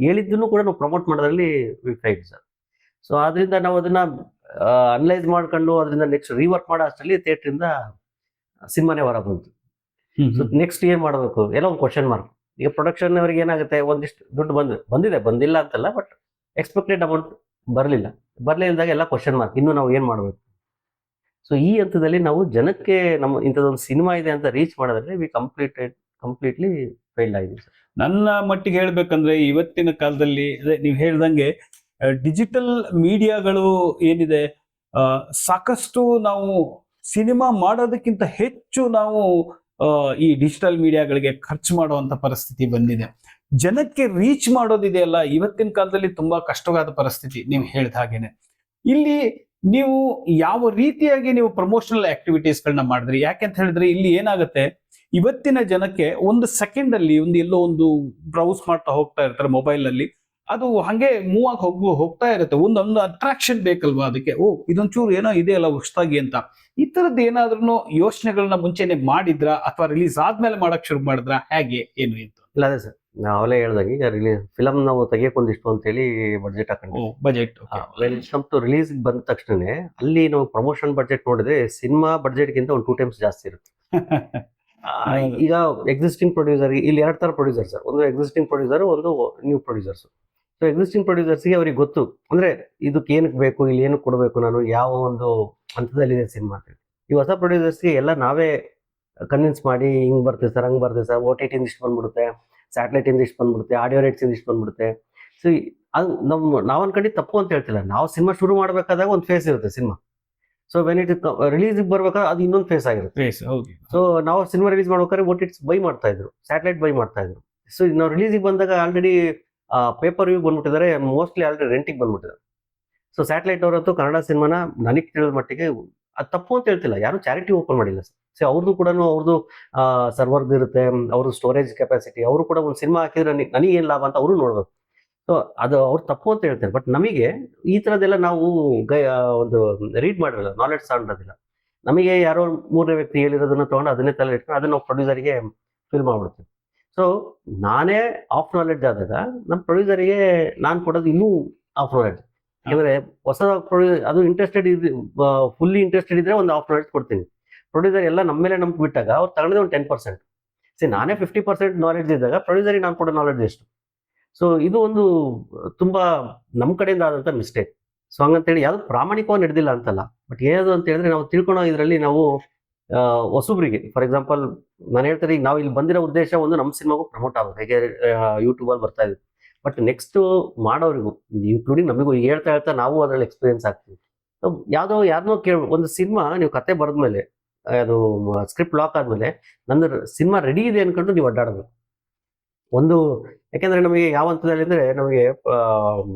ಹೇಳಿದ್ದನ್ನು ಕೂಡ ನಾವು ಪ್ರಮೋಟ್ ಮಾಡೋದ್ರಲ್ಲಿ ಫೈಟ್ ಸರ್. ಸೊ ಆದ್ರಿಂದ ನಾವು ಅದನ್ನ ಅನಲೈಸ್ ಮಾಡ್ಕೊಂಡು ಅದರಿಂದ ನೆಕ್ಸ್ಟ್ ರೀವರ್ಕ್ ಮಾಡೋ ಅಷ್ಟರಲ್ಲಿ ಥಿಯೇಟ್ರಿಂದ ಸಿನಿಮಾನೇ ಹೊರ ಬಂತು. ಸೊ ನೆಕ್ಸ್ಟ್ ಏನ್ ಮಾಡಬೇಕು ಎಲ್ಲ ಒಂದು ಕ್ವಶನ್ ಮಾರ್ಕ್. ಈಗ ಪ್ರೊಡಕ್ಷನ್ ಅವರಿಗೆ ಏನಾಗುತ್ತೆ, ಒಂದಿಷ್ಟು ದುಡ್ಡು ಬಂದಿಲ್ಲ ಅಂತಲ್ಲ, ಬಟ್ ಎಕ್ಸ್ಪೆಕ್ಟೆಡ್ ಅಮೌಂಟ್ ಬರ್ಲಿಲ್ಲದಾಗ ಎಲ್ಲ ಕ್ವಶನ್ ಮಾರ್ಕ್. ಇನ್ನು ನಾವು ಏನ್ ಮಾಡಬೇಕು. ಸೊ ಈ ಹಂತದಲ್ಲಿ ನಾವು ಜನಕ್ಕೆ ನಮ್ಮ ಇಂಥದ್ದೊಂದು ಸಿನಿಮಾ ಇದೆ ಅಂತ ರೀಚ್ ಮಾಡೋದ್ರಲ್ಲಿ ವಿ ಕಂಪ್ಲೀಟ್ಲಿ ಫೇಲ್ಡ್ ಆಗಿದೆ ಸರ್. ನನ್ನ ಮಟ್ಟಿಗೆ ಹೇಳ್ಬೇಕಂದ್ರೆ ಇವತ್ತಿನ ಕಾಲದಲ್ಲಿ ನೀವು ಹೇಳ್ದಂಗೆ ಡಿಜಿಟಲ್ ಮೀಡಿಯಾಗಳು ಏನಿದೆ, ಸಾಕಷ್ಟು ನಾವು ಸಿನಿಮಾ ಮಾಡೋದಕ್ಕಿಂತ ಹೆಚ್ಚು ನಾವು ಈ ಡಿಜಿಟಲ್ ಮೀಡಿಯಾಗಳಿಗೆ ಖರ್ಚು ಮಾಡುವಂತ ಪರಿಸ್ಥಿತಿ ಬಂದಿದೆ. ಜನಕ್ಕೆ ರೀಚ್ ಮಾಡೋದಿದೆಯಲ್ಲ, ಇವತ್ತಿನ ಕಾಲದಲ್ಲಿ ತುಂಬಾ ಕಷ್ಟವಾದ ಪರಿಸ್ಥಿತಿ. ನೀವು ಹೇಳಿದ ಹಾಗೇನೆ ಇಲ್ಲಿ ನೀವು ಯಾವ ರೀತಿಯಾಗಿ ನೀವು ಪ್ರಮೋಷನಲ್ ಆಕ್ಟಿವಿಟೀಸ್ಗಳನ್ನ ಮಾಡಿದ್ರಿ? ಯಾಕೆಂತ ಹೇಳಿದ್ರೆ ಇಲ್ಲಿ ಏನಾಗುತ್ತೆ, ಇವತ್ತಿನ ಜನಕ್ಕೆ ಒಂದು ಸೆಕೆಂಡ್ ಅಲ್ಲಿ ಎಲ್ಲೋ ಒಂದು ಬ್ರೌಸ್ ಮಾಡ್ತಾ ಹೋಗ್ತಾ ಇರ್ತಾರೆ ಮೊಬೈಲ್ ನಲ್ಲಿ, ಅದು ಹಂಗೆ ಮೂವ್ ಆಗಿ ಹೋಗ್ತಾ ಇರುತ್ತೆ. ಒಂದೊಂದು ಅಟ್ರಾಕ್ಷನ್ ಬೇಕಲ್ವಾ ಅದಕ್ಕೆ. ಓ, ಇದೊಂಚೂರು ಏನೋ ಇದೆಯಲ್ಲ ಹೊಸದಾಗಿ ಅಂತ. ಈ ತರದ್ದು ಏನಾದ್ರೂ ಯೋಚನೆಗಳನ್ನ ಮುಂಚೆನೆ ಮಾಡಿದ್ರ ಅಥವಾ ರಿಲೀಸ್ ಆದ್ಮೇಲೆ ಮಾಡಕ್ ಶುರು ಮಾಡಿದ್ರ, ಹೇಗೆ ಏನು ಅಂತ? ಇಲ್ಲ ಅದೇ ಸರ್, ನಾವಲ್ಲೇ ಹೇಳ್ದಂಗೆ ಈಗ ಫಿಲಮ್ ನಾವು ತೆಗಿಯೋಕೊಂದಿಷ್ಟು ಅಂತ ಹೇಳಿ ಬಡ್ಜೆಟ್ ಹಾಕೊಂಡು budget when it come to release ಬಂದ ತಕ್ಷಣನೇ ಅಲ್ಲಿ ನಾವು ಪ್ರಮೋಷನ್ ಬಡ್ಜೆಟ್ ನೋಡಿದ್ರೆ ಸಿನಿಮಾ ಬಡ್ಜೆಟ್ಗಿಂತ ಒಂದು 2 times ಜಾಸ್ತಿ ಇರುತ್ತೆ. ಈಗ ಎಕ್ಸಿಸ್ಟಿಂಗ್ ಪ್ರೊಡ್ಯೂಸರ್, ಇಲ್ಲಿ 2 ತರ ಪ್ರೊಡ್ಯೂಸರ್ ಸರ್, ಒಂದು ಎಕ್ಸಿಸ್ಟಿಂಗ್ ಪ್ರೊಡ್ಯೂಸರ್, ಒಂದು ನ್ಯೂ ಪ್ರೊಡ್ಯೂಸರ್ಸ್. ಸೊ ಎಕ್ಸಿಸ್ಟಿಂಗ್ ಪ್ರೊಡ್ಯೂಸರ್ಸ್ಗೆ ಅವ್ರಿಗೆ ಗೊತ್ತು ಅಂದ್ರೆ ಇದಕ್ಕೆ ಏನಕ್ಕೆ ಬೇಕು, ಇಲ್ಲಿ ಏನಕ್ಕೆ ಕೊಡಬೇಕು, ನಾನು ಯಾವ ಒಂದು ಹಂತದಲ್ಲಿದೆ ಸಿನಿಮಾ ಅಂತ. ಈ ಹೊಸ ಪ್ರೊಡ್ಯೂಸರ್ಸ್ಗೆ ಎಲ್ಲ ನಾವೇ ಕನ್ವಿನ್ಸ್ ಮಾಡಿ ಹಿಂಗ್ ಬರ್ತೀವಿ ಸರ್, ಹಂಗ್ ಬರ್ತೀವಿ ಸರ್, OTT ಇಂದ ಇಷ್ಟು ಬಂದ್ಬಿಡುತ್ತೆ, ಸ್ಯಾಟಲೈಟ್ ಇಂದ ಇಷ್ಟು ಬಂದ್ಬಿಡುತ್ತೆ, ಆಡಿಯೋ ರೈಟ್ಸ್ ಇಂದ ಇಷ್ಟು ಬಂದ್ಬಿಡುತ್ತೆ. ಸೊ ಅದು ನಾವು ಅನ್ಕೊಂಡು ತಪ್ಪು ಅಂತ ಹೇಳ್ತಿಲ್ಲ. ನಾವು ಸಿನಿಮಾ ಶುರು ಮಾಡಬೇಕಾದಾಗ ಒಂದು ಫೇಸ್ ಇರುತ್ತೆ cinema. So when it release ಬರ್ಬೇಕಾದ್ರೆ ಅದು ಇನ್ನೊಂದು ಫೇಸ್ ಆಗಿರುತ್ತೆ. ಸೊ ನಾವು ಸಿನಿಮಾ ರಿಲೀಸ್ ಮಾಡ್ಬೇಕಾದ್ರೆ OTT ಬೈ ಮಾಡ್ತಾ ಇದ್ರು, ಸ್ಯಾಟಲೈಟ್ ಬೈ ಮಾಡ್ತಾ ಇದ್ರು. ಸೊ ನಾವು ರಿಲೀಸಿಗೆ ಬಂದಾಗ ಆಲ್ರೆಡಿ ಪೇಪರ್ ವ್ಯೂ ಬಂದ್ಬಿಟ್ಟಿದ್ದಾರೆ, ಮೋಸ್ಟ್ಲಿ ಆಲ್ರೆಡಿ ರೆಂಟಿಗೆ ಬಂದ್ಬಿಟ್ಟಿದ್ದಾರೆ. ಸೊ ಸ್ಯಾಟಲೈಟ್ ಅವರಂತೂ ಕನ್ನಡ ಸಿನಿಮಾನ ನನಗೆ ತಿಳಿದ ಮಟ್ಟಿಗೆ ಅದು ತಪ್ಪು ಅಂತ ಹೇಳ್ತಿಲ್ಲ, ಯಾರು ಚಾರಿಟಿ ಓಪನ್ ಮಾಡಿಲ್ಲ ಸರ್. ಸೊ ಅವ್ರದ್ದು ಕೂಡ ಅವ್ರದ್ದು ಸರ್ವರ್ದು ಇರುತ್ತೆ, ಅವ್ರದ್ದು ಸ್ಟೋರೇಜ್ ಕೆಪಾಸಿಟಿ, ಅವರು ಕೂಡ ಒಂದು ಸಿನಿಮಾ ಹಾಕಿದ್ರೆ ನನಗೆ ಏನು ಲಾಭ ಅಂತ ಅವರು ನೋಡ್ಬೇಕು. ಸೊ ಅದು ಅವ್ರು ತಪ್ಪು ಅಂತ ಹೇಳ್ತಾರೆ. ಬಟ್ ನಮಗೆ ಈ ಥರದ್ದೆಲ್ಲ ನಾವು ಒಂದು ರೀಡ್ ಮಾಡಿರಲ್ಲ, ನಾಲೆಡ್ಜ್ ತಗೊಂಡಿರೋದಿಲ್ಲ. ನಮಗೆ ಯಾರೋ 3ನೇ ವ್ಯಕ್ತಿ ಹೇಳಿರೋದನ್ನ ತೊಗೊಂಡು ಅದನ್ನೇ ತಲೆ ಇಟ್ಕೊಂಡು ಅದನ್ನ ನಾವು ಪ್ರೊಡ್ಯೂಸರ್ಗೆ ಫಿಲ್ ಮಾಡ್ಬಿಡ್ತೀವಿ. ಸೊ ನಾನೇ ಆಫ್ ನಾಲೆಡ್ಜ್ ಆದಾಗ ನಮ್ಮ ಪ್ರೊಡ್ಯೂಸರಿಗೆ ನಾನು ಕೊಡೋದು ಇನ್ನೂ ಆಫ್ ನಾಲೆಡ್ಜ್. ಯಾಕಂದ್ರೆ ಹೊಸ ಅದು ಇಂಟ್ರೆಸ್ಟೆಡ್ ಫುಲ್ಲಿ ಇಂಟ್ರೆಸ್ಟೆಡ್ ಇದ್ರೆ ಒಂದು ಆಫ್ ನಾಲೆಡ್ಜ್ ಕೊಡ್ತೀನಿ. ಪ್ರೊಡ್ಯೂಸರ್ ಎಲ್ಲ ನಮ್ಮ ಮೇಲೆ ನಂಬಿಕೆ ಬಿಟ್ಟಾಗ ಅವ್ರು ತಗೊಂಡಿದೆ ಒಂದು 10%. ನಾನೇ 50% ನಾಲೆಡ್ಜ್ ಇದ್ದಾಗ ಪ್ರೊಡ್ಯೂಸರಿಗೆ ನಾನು ಕೊಡೋ ನಾಲೆಡ್ಜ್ ಎಷ್ಟು? ಸೊ ಇದು ಒಂದು ತುಂಬಾ ನಮ್ಮ ಕಡೆಯಿಂದ ಆದಂತ ಮಿಸ್ಟೇಕ್. ಸೊ ಹಂಗಂತೇಳಿ ಯಾವ್ದು ಪ್ರಾಮಾಣಿಕವಾಗಿ ನಡೆದಿಲ್ಲ ಅಂತಲ್ಲ, ಬಟ್ ಏನಾದ್ರು ಅಂತ ಹೇಳಿದ್ರೆ ನಾವು ತಿಳ್ಕೊಳೋ ಇದರಲ್ಲಿ ನಾವು ಹೊಸಬ್ರಿಗೆ, ಫಾರ್ ಎಕ್ಸಾಂಪಲ್ ನಾನು ಹೇಳ್ತಾರೆ, ಈಗ ನಾವು ಇಲ್ಲಿ ಬಂದಿರೋ ಉದ್ದೇಶ ಒಂದು ನಮ್ಮ ಸಿನಿಮಾಗೂ ಪ್ರಮೋಟ್ ಆಗೋದು, ಹೇಗೆ ಯೂಟ್ಯೂಬಲ್ಲಿ ಬರ್ತಾ ಇದ್ವಿ. ಬಟ್ ನೆಕ್ಸ್ಟ್ ಮಾಡೋರಿಗೂ ಇನ್ಕ್ಲೂಡಿಂಗ್ ನಮಗೂ ಹೇಳ್ತಾ ನಾವು ಅದರಲ್ಲಿ ಎಕ್ಸ್ಪೀರಿಯನ್ಸ್ ಆಗ್ತೀವಿ. ಯಾವ್ದೋ ಒಂದು ಸಿನಿಮಾ ನೀವು ಕತೆ ಬರೆದ್ಮೇಲೆ, ಅದು ಸ್ಕ್ರಿಪ್ಟ್ ಲಾಕ್ ಆದ್ಮೇಲೆ ನಂದು ಸಿನಿಮಾ ರೆಡಿ ಇದೆ ಅನ್ಕೊಂಡು ನೀವು ಅಡ್ಡಾಡಬೇಕು ಒಂದು. ಯಾಕೆಂದ್ರೆ ನಮಗೆ ಯಾವ ಹಂತದಲ್ಲಿ ಅಂದ್ರೆ ನಮಗೆ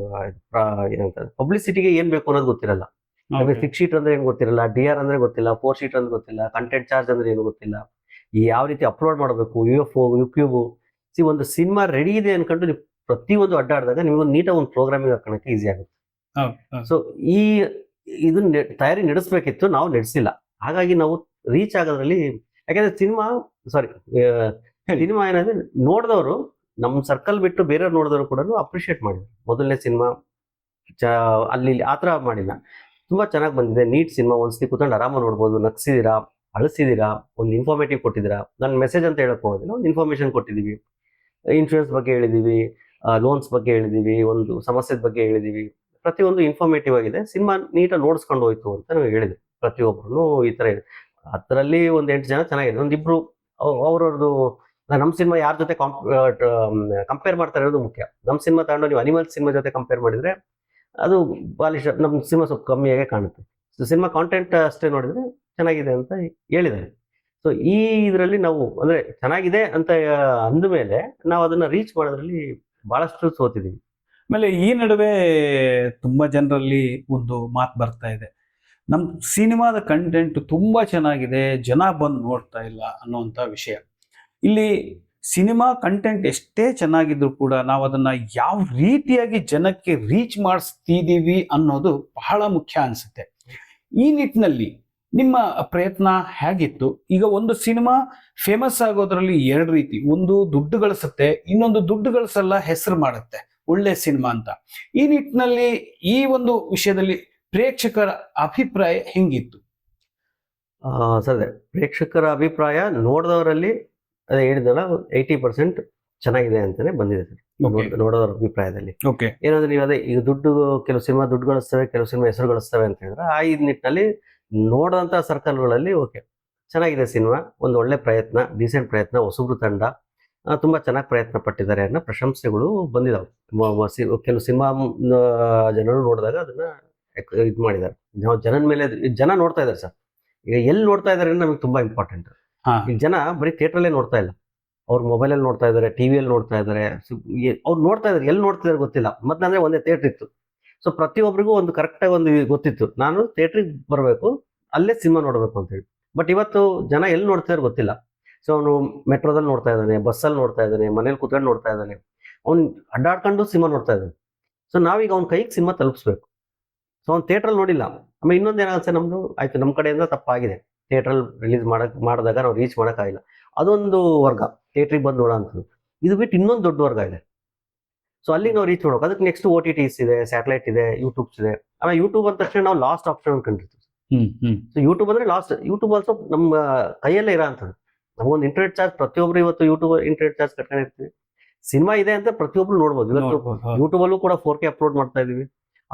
ಏನಂತ ಪಬ್ಲಿಸಿಟಿಗೆ ಏನ್ ಬೇಕು ಅನ್ನೋದು ಗೊತ್ತಿರಲ್ಲ. ನಮಗೆ 6 ಶೀಟ್ ಅಂದ್ರೆ ಏನು ಗೊತ್ತಿರಲ್ಲ, DR ಅಂದ್ರೆ ಗೊತ್ತಿಲ್ಲ, 4 ಶೀಟ್ ಅಂದ್ರೆ ಗೊತ್ತಿಲ್ಲ, ಕಂಟೆಂಟ್ ಚಾರ್ಜ್ ಅಂದ್ರೆ ಏನು ಗೊತ್ತಿಲ್ಲ, ಯಾವ ರೀತಿ ಅಪ್ಲೋಡ್ ಮಾಡಬೇಕು, UFO YouTube. ಒಂದು ಸಿನಿಮಾ ರೆಡಿ ಇದೆ ಅನ್ಕೊಂಡು ನೀವು ಪ್ರತಿಯೊಂದು ಅಡ್ಡಾಡಿದಾಗ ನಿಮಗೆ ನೀಟಾಗಿ ಒಂದು ಪ್ರೋಗ್ರಾಮಿಂಗ್ ಹಾಕೋಣಕ್ಕೆ ಈಸಿ ಆಗುತ್ತೆ. ಸೊ ಇದನ್ನ ತಯಾರಿ ನಡೆಸಬೇಕಿತ್ತು, ನಾವು ನಡೆಸಿಲ್ಲ. ಹಾಗಾಗಿ ನಾವು ರೀಚ್ ಆಗೋದ್ರಲ್ಲಿ, ಯಾಕಂದ್ರೆ ಸಿನಿಮಾ ಏನಂದ್ರೆ ನೋಡಿದವರು ನಮ್ಮ ಸರ್ಕಲ್ ಬಿಟ್ಟು ಬೇರೆಯವ್ರು ನೋಡಿದವರು ಕೂಡ ಅಪ್ರಿಷಿಯೇಟ್ ಮಾಡಿದ್ರು. ಮೊದಲನೇ ಸಿನಿಮಾ ಅಲ್ಲಿ ಆ ಥರ ಮಾಡಿಲ್ಲ, ತುಂಬಾ ಚೆನ್ನಾಗಿ ಬಂದಿದೆ, ನೀಟ್ ಸಿನಿಮಾ, ಒಂದ್ಸತಿ ಕೂತ್ಕೊಂಡು ಆರಾಮಾಗಿ ನೋಡ್ಬೋದು, ನಗ್ಸಿದ್ದೀರಾ, ಅಳಿಸಿದ್ದೀರಾ, ಒಂದು ಇನ್ಫಾರ್ಮೇಟಿವ್ ಕೊಟ್ಟಿದ್ದೀರಾ. ನಾನು ಮೆಸೇಜ್ ಅಂತ ಹೇಳಕ್ ಹೋಗೋದಿಲ್ಲ, ಒಂದು ಇನ್ಫಾರ್ಮೇಶನ್ ಕೊಟ್ಟಿದ್ದೀವಿ, ಇನ್ಶೂರೆನ್ಸ್ ಬಗ್ಗೆ ಹೇಳಿದೀವಿ, ಲೋನ್ಸ್ ಬಗ್ಗೆ ಹೇಳಿದೀವಿ, ಒಂದು ಸಮಸ್ಯೆ ಬಗ್ಗೆ ಹೇಳಿದೀವಿ, ಪ್ರತಿಯೊಂದು ಇನ್ಫಾರ್ಮೇಟಿವ್ ಆಗಿದೆ, ಸಿನಿಮಾ ನೀಟಾಗಿ ನೋಡ್ಸ್ಕೊಂಡು ಹೋಯ್ತು ಅಂತ ನಾವು ಹೇಳಿದ್ವಿ. ಪ್ರತಿಯೊಬ್ಬರು ಈ ಥರ ಇದೆ. ಅದರಲ್ಲಿ ಒಂದು 8 ಜನ ಚೆನ್ನಾಗಿದೆ, ಒಂದಿಬ್ರು ಅವ್ರವ್ರದ್ದು ನಮ್ಮ ಸಿನಿಮಾ ಯಾರ ಜೊತೆ ಕಂಪೇರ್ ಮಾಡ್ತಾ ಇರೋದು ಮುಖ್ಯ. ನಮ್ಮ ಸಿನಿಮಾ ತಗೊಂಡು ನೀವು ಅನಿಮಲ್ ಸಿನಿಮಾ ಜೊತೆ ಕಂಪೇರ್ ಮಾಡಿದ್ರೆ ಅದು ಪಾಲಿಶ್, ನಮ್ಮ ಸಿನಿಮಾ ಸ್ವಲ್ಪ ಕಮ್ಮಿಯಾಗೆ ಕಾಣುತ್ತೆ. ಸೊ ಸಿನಿಮಾ ಕಾಂಟೆಂಟ್ ಅಷ್ಟೇ ನೋಡಿದ್ರೆ ಚೆನ್ನಾಗಿದೆ ಅಂತ ಹೇಳಿದ್ದಾರೆ. ಸೊ ಈ ಇದರಲ್ಲಿ ನಾವು ಅಂದ್ರೆ ಚೆನ್ನಾಗಿದೆ ಅಂತ ಅಂದಮೇಲೆ ನಾವು ಅದನ್ನ ರೀಚ್ ಮಾಡೋದ್ರಲ್ಲಿ ಬಹಳಷ್ಟು ಸೋತಿದ್ದೀವಿ. ಆಮೇಲೆ ಈ ನಡುವೆ ತುಂಬಾ ಜನರಲ್ಲಿ ಒಂದು ಮಾತು ಬರ್ತಾ ಇದೆ, ನಮ್ಮ ಸಿನಿಮಾದ ಕಂಟೆಂಟ್ ತುಂಬಾ ಚೆನ್ನಾಗಿದೆ, ಜನ ಬಂದು ನೋಡ್ತಾ ಇಲ್ಲ ಅನ್ನೋಂಥ ವಿಷಯ. ಇಲ್ಲಿ ಸಿನಿಮಾ ಕಂಟೆಂಟ್ ಎಷ್ಟೇ ಚೆನ್ನಾಗಿದ್ರು ಕೂಡ ನಾವು ಅದನ್ನ ಯಾವ ರೀತಿಯಾಗಿ ಜನಕ್ಕೆ ರೀಚ್ ಮಾಡಿಸ್ತಿದೀವಿ ಅನ್ನೋದು ಬಹಳ ಮುಖ್ಯ ಅನ್ಸುತ್ತೆ. ಈ ನಿಟ್ಟಿನಲ್ಲಿ ನಿಮ್ಮ ಪ್ರಯತ್ನ ಹೇಗಿತ್ತು? ಈಗ ಒಂದು ಸಿನಿಮಾ ಫೇಮಸ್ ಆಗೋದ್ರಲ್ಲಿ 2 ರೀತಿ, ಒಂದು ದುಡ್ಡು ಗಳಿಸುತ್ತೆ, ಇನ್ನೊಂದು ದುಡ್ಡು ಗಳಿಸಲ್ಲ, ಹೆಸರು ಮಾಡುತ್ತೆ, ಒಳ್ಳೆ ಸಿನಿಮಾ ಅಂತ. ಈ ನಿಟ್ಟಿನಲ್ಲಿ ಈ ಒಂದು ವಿಷಯದಲ್ಲಿ ಪ್ರೇಕ್ಷಕರ ಅಭಿಪ್ರಾಯ ಹೆಂಗಿತ್ತು? ಸರಿ, ಪ್ರೇಕ್ಷಕರ ಅಭಿಪ್ರಾಯ ನೋಡಿದವರಲ್ಲಿ ಅದೇ ಹೇಳಿದ್ನಲ್ಲ 80% ಚೆನ್ನಾಗಿದೆ ಅಂತಾನೆ ಬಂದಿದೆ ಸರ್. ನೋಡೋದ್ರ ಅಭಿಪ್ರಾಯದಲ್ಲಿ ಏನಂದ್ರೆ ನೀವು ಅದೇ ಈಗ ದುಡ್ಡು, ಕೆಲವು ಸಿನಿಮಾ ದುಡ್ಡು ಗಳಿಸ್ತವೆ, ಕೆಲವು ಸಿನಿಮಾ ಹೆಸರು ಗಳಿಸ್ತವೆ ಅಂತ ಹೇಳಿದ್ರೆ ಆ ಈ ನಿಟ್ಟಿನಲ್ಲಿ ನೋಡೋಂಥ ಸರ್ಕಲ್ಗಳಲ್ಲಿ ಓಕೆ ಚೆನ್ನಾಗಿದೆ ಸಿನಿಮಾ, ಒಂದು ಒಳ್ಳೆ ಪ್ರಯತ್ನ, ಡೀಸೆಂಟ್ ಪ್ರಯತ್ನ, ಹೊಸಬ್ರು ತಂಡ ತುಂಬಾ ಚೆನ್ನಾಗಿ ಪ್ರಯತ್ನ ಪಟ್ಟಿದ್ದಾರೆ ಅನ್ನೋ ಪ್ರಶಂಸೆಗಳು ಬಂದಿದಾವೆ. ಕೆಲವು ಸಿನಿಮಾ ಜನರು ನೋಡಿದಾಗ ಅದನ್ನ ಇದು ಮಾಡಿದ್ದಾರೆ. ನಾವು ಜನನ ಮೇಲೆ ಜನ ನೋಡ್ತಾ ಇದ್ದಾರೆ ಸರ್. ಈಗ ಎಲ್ಲಿ ನೋಡ್ತಾ ಇದ್ದಾರೆ ನಮಗೆ ತುಂಬಾ ಇಂಪಾರ್ಟೆಂಟ್. ಈಗ ಜನ ಬರೀ ಥಿಯೇಟ್ರಲ್ಲೇ ನೋಡ್ತಾ ಇಲ್ಲ, ಅವ್ರು ಮೊಬೈಲಲ್ಲಿ ನೋಡ್ತಾ ಇದ್ದಾರೆ, ಟಿವಿಯಲ್ಲಿ ನೋಡ್ತಾ ಇದ್ದಾರೆ. ಅವ್ರು ನೋಡ್ತಾ ಇದ್ದಾರೆ, ಎಲ್ಲಿ ನೋಡ್ತಿದ್ದಾರೆ ಗೊತ್ತಿಲ್ಲ. ಮೊದಲಂದ್ರೆ ಒಂದೇ ಥಿಯೇಟ್ರ್ ಇತ್ತು. ಸೊ ಪ್ರತಿಯೊಬ್ಬರಿಗೂ ಒಂದು ಕರೆಕ್ಟಾಗಿ ಒಂದು ಗೊತ್ತಿತ್ತು, ನಾನು ಥಿಯೇಟ್ರಿಗೆ ಬರಬೇಕು, ಅಲ್ಲೇ ಸಿನಿಮಾ ನೋಡಬೇಕು ಅಂತೇಳಿ. ಬಟ್ ಇವತ್ತು ಜನ ಎಲ್ಲಿ ನೋಡ್ತಿದ್ದಾರೆ ಗೊತ್ತಿಲ್ಲ. ಸೊ ಅವನು ಮೆಟ್ರೋದಲ್ಲಿ ನೋಡ್ತಾ ಇದ್ದಾನೆ, ಬಸ್ಸಲ್ಲಿ ನೋಡ್ತಾ ಇದ್ದಾನೆ, ಮನೇಲಿ ಕೂತ್ಕೊಂಡು ನೋಡ್ತಾ ಇದ್ದಾನೆ, ಅವ್ನು ಅಡ್ಡಾಡ್ಕೊಂಡು ಸಿನಿಮಾ ನೋಡ್ತಾ ಇದ್ದಾನೆ. ಸೊ ನಾವೀಗ ಅವ್ನ ಕೈಗೆ ಸಿನಿಮಾ ತಲುಪಿಸ್ಬೇಕು. ಸೊ ಅವ್ನು ಥಿಯೇಟ್ರಲ್ಲಿ ನೋಡಿಲ್ಲ. ಆಮೇಲೆ ಇನ್ನೊಂದು ಏನಾಗುತ್ತೆ, ನಮ್ಮದು ಆಯ್ತು, ನಮ್ಮ ಕಡೆಯಿಂದ ತಪ್ಪಾಗಿದೆ, ಥಿಯೇಟ್ರಲ್ಲಿ ರಿಲೀಸ್ ಮಾಡಿದಾಗ ನಾವು ರೀಚ್ ಮಾಡೋಕ್ಕಾಗಿಲ್ಲ. ಅದೊಂದು ವರ್ಗ ಥಿಯೇಟ್ರಿಗೆ ಬಂದು ನೋಡೋ ಅಂಥದ್ದು. ಇದು ಬಿಟ್ಟು ಇನ್ನೊಂದು ದೊಡ್ಡ ವರ್ಗ ಇದೆ. ಸೊ ಅಲ್ಲಿ ನಾವು ರೀಚ್ ಮಾಡೋಕೆ ಅದಕ್ಕೆ ನೆಕ್ಸ್ಟ್ OTTs ಇದೆ, ಸ್ಯಾಟಲೈಟ್ ಇದೆ, ಯೂಟ್ಯೂಬ್ಸ್ ಇದೆ. ಆಮೇಲೆ ಯೂಟ್ಯೂಬ್ ಅಂದ ತಕ್ಷಣ ನಾವು ಲಾಸ್ಟ್ ಆಪ್ಷನ್ ಅನ್ಕೊಂಡಿರ್ತೀವಿ. ಸೊ ಯೂಟ್ಯೂಬ್ ಅಂದ್ರೆ ಲಾಸ್ಟ್. ಯೂಟ್ಯೂಬ್ ಆಲ್ಸೋ ನಮ್ಮ ಕೈಯಲ್ಲೇ ಇರೋ ಅಂಥದ್ದು. ನಮಗೊಂದು ಇಂಟರ್ನೆಟ್ ಚಾರ್ಜ್ ಪ್ರತಿಯೊಬ್ಬರು ಇವತ್ತು ಯೂಟ್ಯೂಬ್ ಇಂಟರ್ನೆಟ್ ಚಾರ್ಜ್ ಕಟ್ಕೊಂಡಿರ್ತೀವಿ. ಸಿನಿಮಾ ಇದೆ ಅಂತ ಪ್ರತಿಯೊಬ್ರು ನೋಡ್ಬೋದು. ಇವತ್ತು ಯೂಟ್ಯೂಬ್ ಅಲ್ಲೂ ಕೂಡ 4K ಅಪ್ಲೋಡ್ ಮಾಡ್ತಾ ಇದೀವಿ.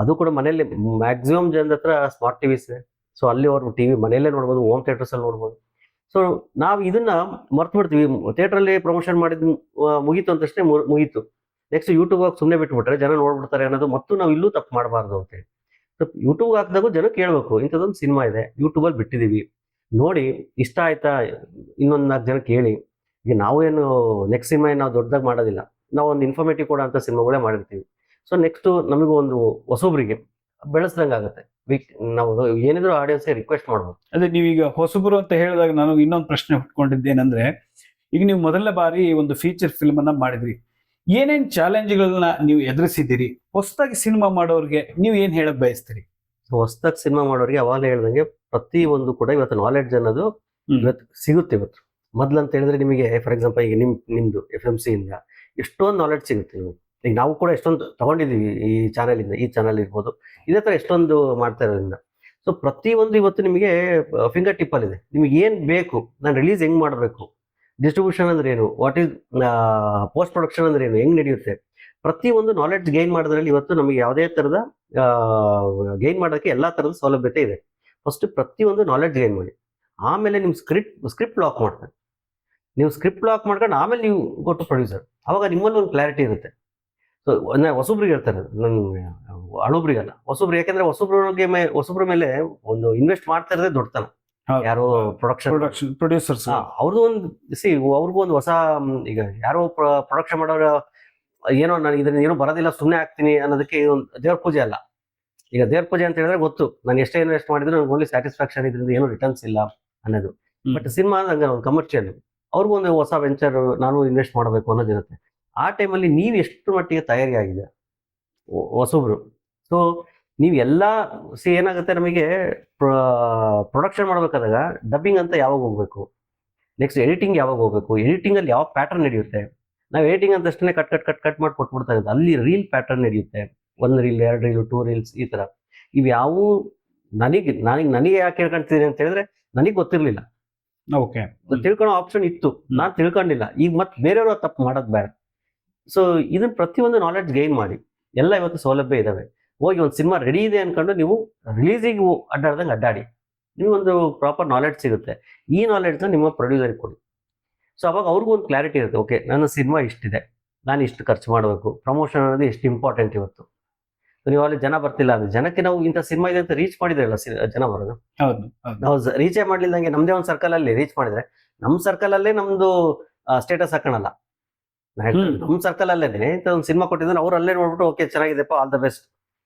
ಅದು ಕೂಡ ಮನೆಯಲ್ಲಿ ಮ್ಯಾಕ್ಸಿಮಮ್ ಜನದ ಹತ್ರ ಸ್ಮಾರ್ಟ್ ಟಿವಿಸ್ ಇದೆ. ಸೊ ಅಲ್ಲಿ ಅವ್ರು ಟಿವಿ ಮನೆಯಲ್ಲೇ ನೋಡ್ಬೋದು, ಹೋಮ್ ಥಿಯೇಟರ್ಸ್ ಅಲ್ಲಿ ನೋಡ್ಬೋದು. ಸೊ ನಾವು ಇದನ್ನ ಮರ್ತು ಬಿಡ್ತೀವಿ. ಥಿಯೇಟ್ರಲ್ಲಿ ಪ್ರಮೋಷನ್ ಮಾಡಿದ್ ಮುಗೀತು ಅಂತಷ್ಟೇ ಮುಗೀತು. ನೆಕ್ಸ್ಟ್ ಯೂಟ್ಯೂಬ್ ಹಾಕಿ ಸುಮ್ಮನೆ ಬಿಟ್ಬಿಟ್ರೆ ಜನ ನೋಡ್ಬಿಡ್ತಾರೆ ಅನ್ನೋದು. ಮತ್ತು ನಾವು ಇಲ್ಲೂ ತಪ್ಪು ಮಾಡಬಾರ್ದು ಅಂತೇಳಿ ಸೊ ಯೂಟ್ಯೂಬ್ ಹಾಕಿದಾಗ ಜನಕ್ಕೆ ಹೇಳ್ಬೇಕು, ಇಂಥದ್ದೊಂದು ಸಿನಿಮಾ ಇದೆ, ಯೂಟ್ಯೂಬಲ್ಲಿ ಬಿಟ್ಟಿದ್ದೀವಿ, ನೋಡಿ, ಇಷ್ಟ ಆಯ್ತಾ, ಇನ್ನೊಂದು 4 ಜನಕ್ಕೆ ಹೇಳಿ. ಈಗ ನಾವೇನು ನೆಕ್ಸ್ಟ್ ಸಿನಿಮಾ ನಾವು ದೊಡ್ಡದಾಗಿ ಮಾಡೋದಿಲ್ಲ, ನಾವು ಒಂದು ಇನ್ಫಾರ್ಮೇಟಿವ್ ಕೊಡೋ ಅಂಥ ಸಿನಿಮಾಗಳೇ ಮಾಡಿರ್ತೀವಿ. ಸೊ ನೆಕ್ಸ್ಟು ನಮಗೂ ಒಂದು ಹೊಸೊಬ್ರಿಗೆ ಬೆಳೆಸ್ದಂಗೆ ಆಗುತ್ತೆ. ನಾವು ಏನಿದ್ರು ಆಡಿಯನ್ಸ್ಗೆ ರಿಕ್ವೆಸ್ಟ್ ಮಾಡ್ಬೋದು. ಅದೇ ನೀವೀಗ ಹೊಸಬರು ಅಂತ ಹೇಳಿದಾಗ ನಾನು ಇನ್ನೊಂದು ಪ್ರಶ್ನೆ ಹುಟ್ಕೊಂಡಿದ್ದೇನೆಂದ್ರೆ, ಈಗ ನೀವು ಮೊದಲನೇ ಬಾರಿ ಒಂದು ಫೀಚರ್ ಫಿಲ್ಮ್ ಅನ್ನ ಮಾಡಿದ್ರಿ, ಏನೇನ್ ಚಾಲೆಂಜ್ಗಳನ್ನ ನೀವು ಎದುರಿಸಿದ್ದೀರಿ? ಹೊಸದಾಗಿ ಸಿನಿಮಾ ಮಾಡೋರಿಗೆ ನೀವು ಏನ್ ಹೇಳಕ್ ಬಯಸ್ತೀರಿ? ಸೊ ಹೊಸದಾಗಿ ಸಿನಿಮಾ ಮಾಡೋರಿಗೆ ಅವಾಗಲೇ ಹೇಳ್ದಂಗೆ ಪ್ರತಿ ಒಂದು ಕೂಡ ಇವತ್ತು ನಾಲೆಡ್ಜ್ ಅನ್ನೋದು ಇವತ್ತು ಸಿಗುತ್ತೆ. ಇವತ್ತು ಮೊದ್ಲು ಅಂತ ಹೇಳಿದ್ರೆ ನಿಮಗೆ ಫಾರ್ ಎಕ್ಸಾಂಪಲ್ ಈಗ ನಿಮ್ದು FMC ಇಂದ ಎಷ್ಟೊಂದು ನಾಲೆಡ್ಜ್ ಸಿಗುತ್ತೆ. ನಿಮಗೆ ಈಗ ನಾವು ಕೂಡ ಎಷ್ಟೊಂದು ತಗೊಂಡಿದ್ದೀವಿ ಈ ಚಾನಲಿಂದ. ಈ ಚಾನಲ್ ಇರ್ಬೋದು, ಇದೇ ಥರ ಎಷ್ಟೊಂದು ಮಾಡ್ತಾ ಇರೋದ್ರಿಂದ. ಸೊ ಪ್ರತಿಯೊಂದು ಇವತ್ತು ನಿಮಗೆ ಫಿಂಗರ್ ಟಿಪ್ಪಲ್ಲಿದೆ. ನಿಮಗೆ ಏನು ಬೇಕು, ನಾನು ರಿಲೀಸ್ ಹೆಂಗೆ ಮಾಡಬೇಕು, ಡಿಸ್ಟ್ರಿಬ್ಯೂಷನ್ ಅಂದ್ರೆ ಏನು, ವಾಟ್ ಈಸ್ ಪೋಸ್ಟ್ ಪ್ರೊಡಕ್ಷನ್ ಅಂದ್ರೆ ಏನು, ಹೆಂಗೆ ನಡೆಯುತ್ತೆ, ಪ್ರತಿಯೊಂದು ನಾಲೆಡ್ಜ್ ಗೈನ್ ಮಾಡೋದ್ರಲ್ಲಿ ಇವತ್ತು ನಮಗೆ ಯಾವುದೇ ಥರದ ಗೈನ್ ಮಾಡೋಕ್ಕೆ ಎಲ್ಲ ಥರದ ಸೌಲಭ್ಯತೆ ಇದೆ. ಫಸ್ಟ್ ಪ್ರತಿಯೊಂದು ನಾಲೆಡ್ಜ್ ಗೈನ್ ಮಾಡಿ, ಆಮೇಲೆ ನಿಮ್ಮ ಸ್ಕ್ರಿಪ್ಟ್ ಲಾಕ್ ಮಾಡ್ತಾರೆ. ನೀವು ಸ್ಕ್ರಿಪ್ಟ್ ಲಾಕ್ ಮಾಡ್ಕೊಂಡು ಆಮೇಲೆ ನೀವು ಕೊಟ್ಟು ಪ್ರೊಡ್ಯೂಸರ್, ಅವಾಗ ನಿಮ್ಮಲ್ಲಿ ಒಂದು ಕ್ಲಾರಿಟಿ ಇರುತ್ತೆ. ಸೊ ಹೊಸಬ್ರಿಗೆ ಹೇಳ್ತಾರೆ, ನನ್ನ ಹಳಬ್ರಿಗಲ್ಲ, ಹೊಸಬ್ರು. ಯಾಕಂದ್ರೆ ಹೊಸಬ್ರ ಮೇಲೆ ಒಂದು ಇನ್ವೆಸ್ಟ್ ಮಾಡ್ತಾ ಇರೋದೇ ದೊಡ್ಡತನ. ಯಾರೋ ಪ್ರೊಡಕ್ಷನ್ ಪ್ರೊಡ್ಯೂಸರ್ಸ್ ಅವ್ರದ್ದು ಒಂದು ಅವ್ರಿಗೂ ಒಂದು ಹೊಸ, ಈಗ ಯಾರೋ ಪ್ರೊಡಕ್ಷನ್ ಮಾಡೋರು ಏನೋ ನಾನು ಇದನ್ನ ಏನೋ ಬರೋದಿಲ್ಲ ಸುಮ್ಮನೆ ಆಗ್ತೀನಿ ಅನ್ನೋದಕ್ಕೆ ಒಂದು ದೇವ್ರ ಪೂಜೆ ಅಲ್ಲ. ಈಗ ದೇವ್ರ ಪೂಜೆ ಅಂತ ಹೇಳಿದ್ರೆ ಗೊತ್ತು, ನಾನು ಎಷ್ಟೇ ಇನ್ವೆಸ್ಟ್ ಮಾಡಿದ್ರು ನನಗೆ ಓನ್ಲಿ ಸ್ಯಾಟಿಸ್ಫ್ಯಾಕ್ಷನ್, ಇದರಿಂದ ಏನೋ ರಿಟರ್ನ್ಸ್ ಇಲ್ಲ ಅನ್ನೋದು. ಬಟ್ ಸಿನಿಮಾ ಹಂಗ ಒಂದು ಕಮರ್ಷಿಯಲ್, ಅವ್ರಿಗೂ ಒಂದು ಹೊಸ ವೆಂಚರ್, ನಾನು ಇನ್ವೆಸ್ಟ್ ಮಾಡಬೇಕು ಅನ್ನೋದಿರುತ್ತೆ. ಆ ಟೈಮಲ್ಲಿ ನೀವು ಎಷ್ಟು ಮಟ್ಟಿಗೆ ತಯಾರಿ ಆಗಿದೆ ಹೊಸಬ್ರು. ಸೊ ನೀವು ಎಲ್ಲ ಏನಾಗುತ್ತೆ, ನಮಗೆ ಪ್ರೊಡಕ್ಷನ್ ಮಾಡಬೇಕಾದಾಗ ಡಬ್ಬಿಂಗ್ ಅಂತ ಯಾವಾಗ ಹೋಗ್ಬೇಕು, ನೆಕ್ಸ್ಟ್ ಎಡಿಟಿಂಗ್ ಯಾವಾಗ ಹೋಗ್ಬೇಕು, ಎಡಿಟಿಂಗಲ್ಲಿ ಯಾವ ಪ್ಯಾಟರ್ನ್ ನಡೆಯುತ್ತೆ. ನಾವು ಎಡಿಟಿಂಗ್ ಅಂತ ಅಷ್ಟೇ ಕಟ್ ಮಾಡಿ ಕೊಟ್ಬಿಡ್ತಾ ಇರೋದು. ಅಲ್ಲಿ ರೀಲ್ ಪ್ಯಾಟರ್ನ್ ನಡೆಯುತ್ತೆ, 1 ರೀಲ್ 2 ರೀಲ್ 2 ರೀಲ್ಸ್ ಈ ಥರ. ಇವು ಯಾವೂ ನನಗೆ ಯಾಕೆ ಹೇಳ್ಕೊಂತೀನಿ ಅಂತ ಹೇಳಿದ್ರೆ ನನಗೆ ಗೊತ್ತಿರಲಿಲ್ಲ. ಓಕೆ, ತಿಳ್ಕೊಳ್ಳೋ ಆಪ್ಷನ್ ಇತ್ತು, ನಾನು ತಿಳ್ಕೊಂಡಿಲ್ಲ. ಈಗ ಮತ್ತೆ ಬೇರೆಯವರು ತಪ್ಪು ಮಾಡೋದು ಬೇಡ. ಸೊ ಇದನ್ನ ಪ್ರತಿಯೊಂದು ನಾಲೆಡ್ಜ್ ಗೈನ್ ಮಾಡಿ. ಎಲ್ಲ ಇವತ್ತು ಸೌಲಭ್ಯ ಇದಾವೆ. ಹೋಗಿ ಒಂದು ಸಿನಿಮಾ ರೆಡಿ ಇದೆ ಅನ್ಕೊಂಡು ನೀವು ರಿಲೀಸಿಗೆ ಅಡ್ಡಾಡ್ದಂಗೆ ಅಡ್ಡಾಡಿ, ನಿಮಗೊಂದು ಪ್ರಾಪರ್ ನಾಲೆಡ್ಜ್ ಸಿಗುತ್ತೆ. ಈ ನಾಲೆಡ್ಜ್ನ ನಿಮ್ಮ ಪ್ರೊಡ್ಯೂಸರ್ಗೆ ಕೊಡಿ. ಸೊ ಅವಾಗ ಅವ್ರಿಗೂ ಒಂದು ಕ್ಲಾರಿಟಿ ಇರುತ್ತೆ, ಓಕೆ ನನ್ನ ಸಿನಿಮಾ ಇಷ್ಟಿದೆ, ನಾನು ಇಷ್ಟು ಖರ್ಚು ಮಾಡಬೇಕು, ಪ್ರಮೋಷನ್ ಅನ್ನೋದು ಎಷ್ಟು ಇಂಪಾರ್ಟೆಂಟ್ ಇವತ್ತು. ನೀವು ಅಲ್ಲಿ ಜನ ಬರ್ತಿಲ್ಲ ಅಂದ್ರೆ ಜನಕ್ಕೆ ನಾವು ಇಂಥ ಸಿನಿಮಾ ಇದೆ ಅಂತ ರೀಚ್ ಮಾಡಿದ್ರಲ್ಲ ಜನ ಬರೋದು. ನಾವು ರೀಚೇ ಮಾಡ್ಲಿಲ್ಲಂಗೆ ನಮ್ದೇ ಒಂದು ಸರ್ಕಲ್ ಅಲ್ಲಿ ರೀಚ್ ಮಾಡಿದ್ರೆ, ನಮ್ಮ ಸರ್ಕಲ್ ಅಲ್ಲೇ ನಮ್ದು ಸ್ಟೇಟಸ್ ಹಾಕೋಣಲ್ಲ. ನಮ್ಮ ಸರ್ಕಲ್ ಅಲ್ಲೇನೆ ಇಂಥ ಒಂದು ಸಿನಿಮಾ ಕೊಟ್ಟಿದ್ರೆ ಅವ್ರು ಅಲ್ಲೇ ನೋಡ್ಬಿಟ್ಟು ಓಕೆ ಚೆನ್ನಾಗಿದೆಪ್ಪ, ಆಲ್ ದ ಬೆಸ್ಟ್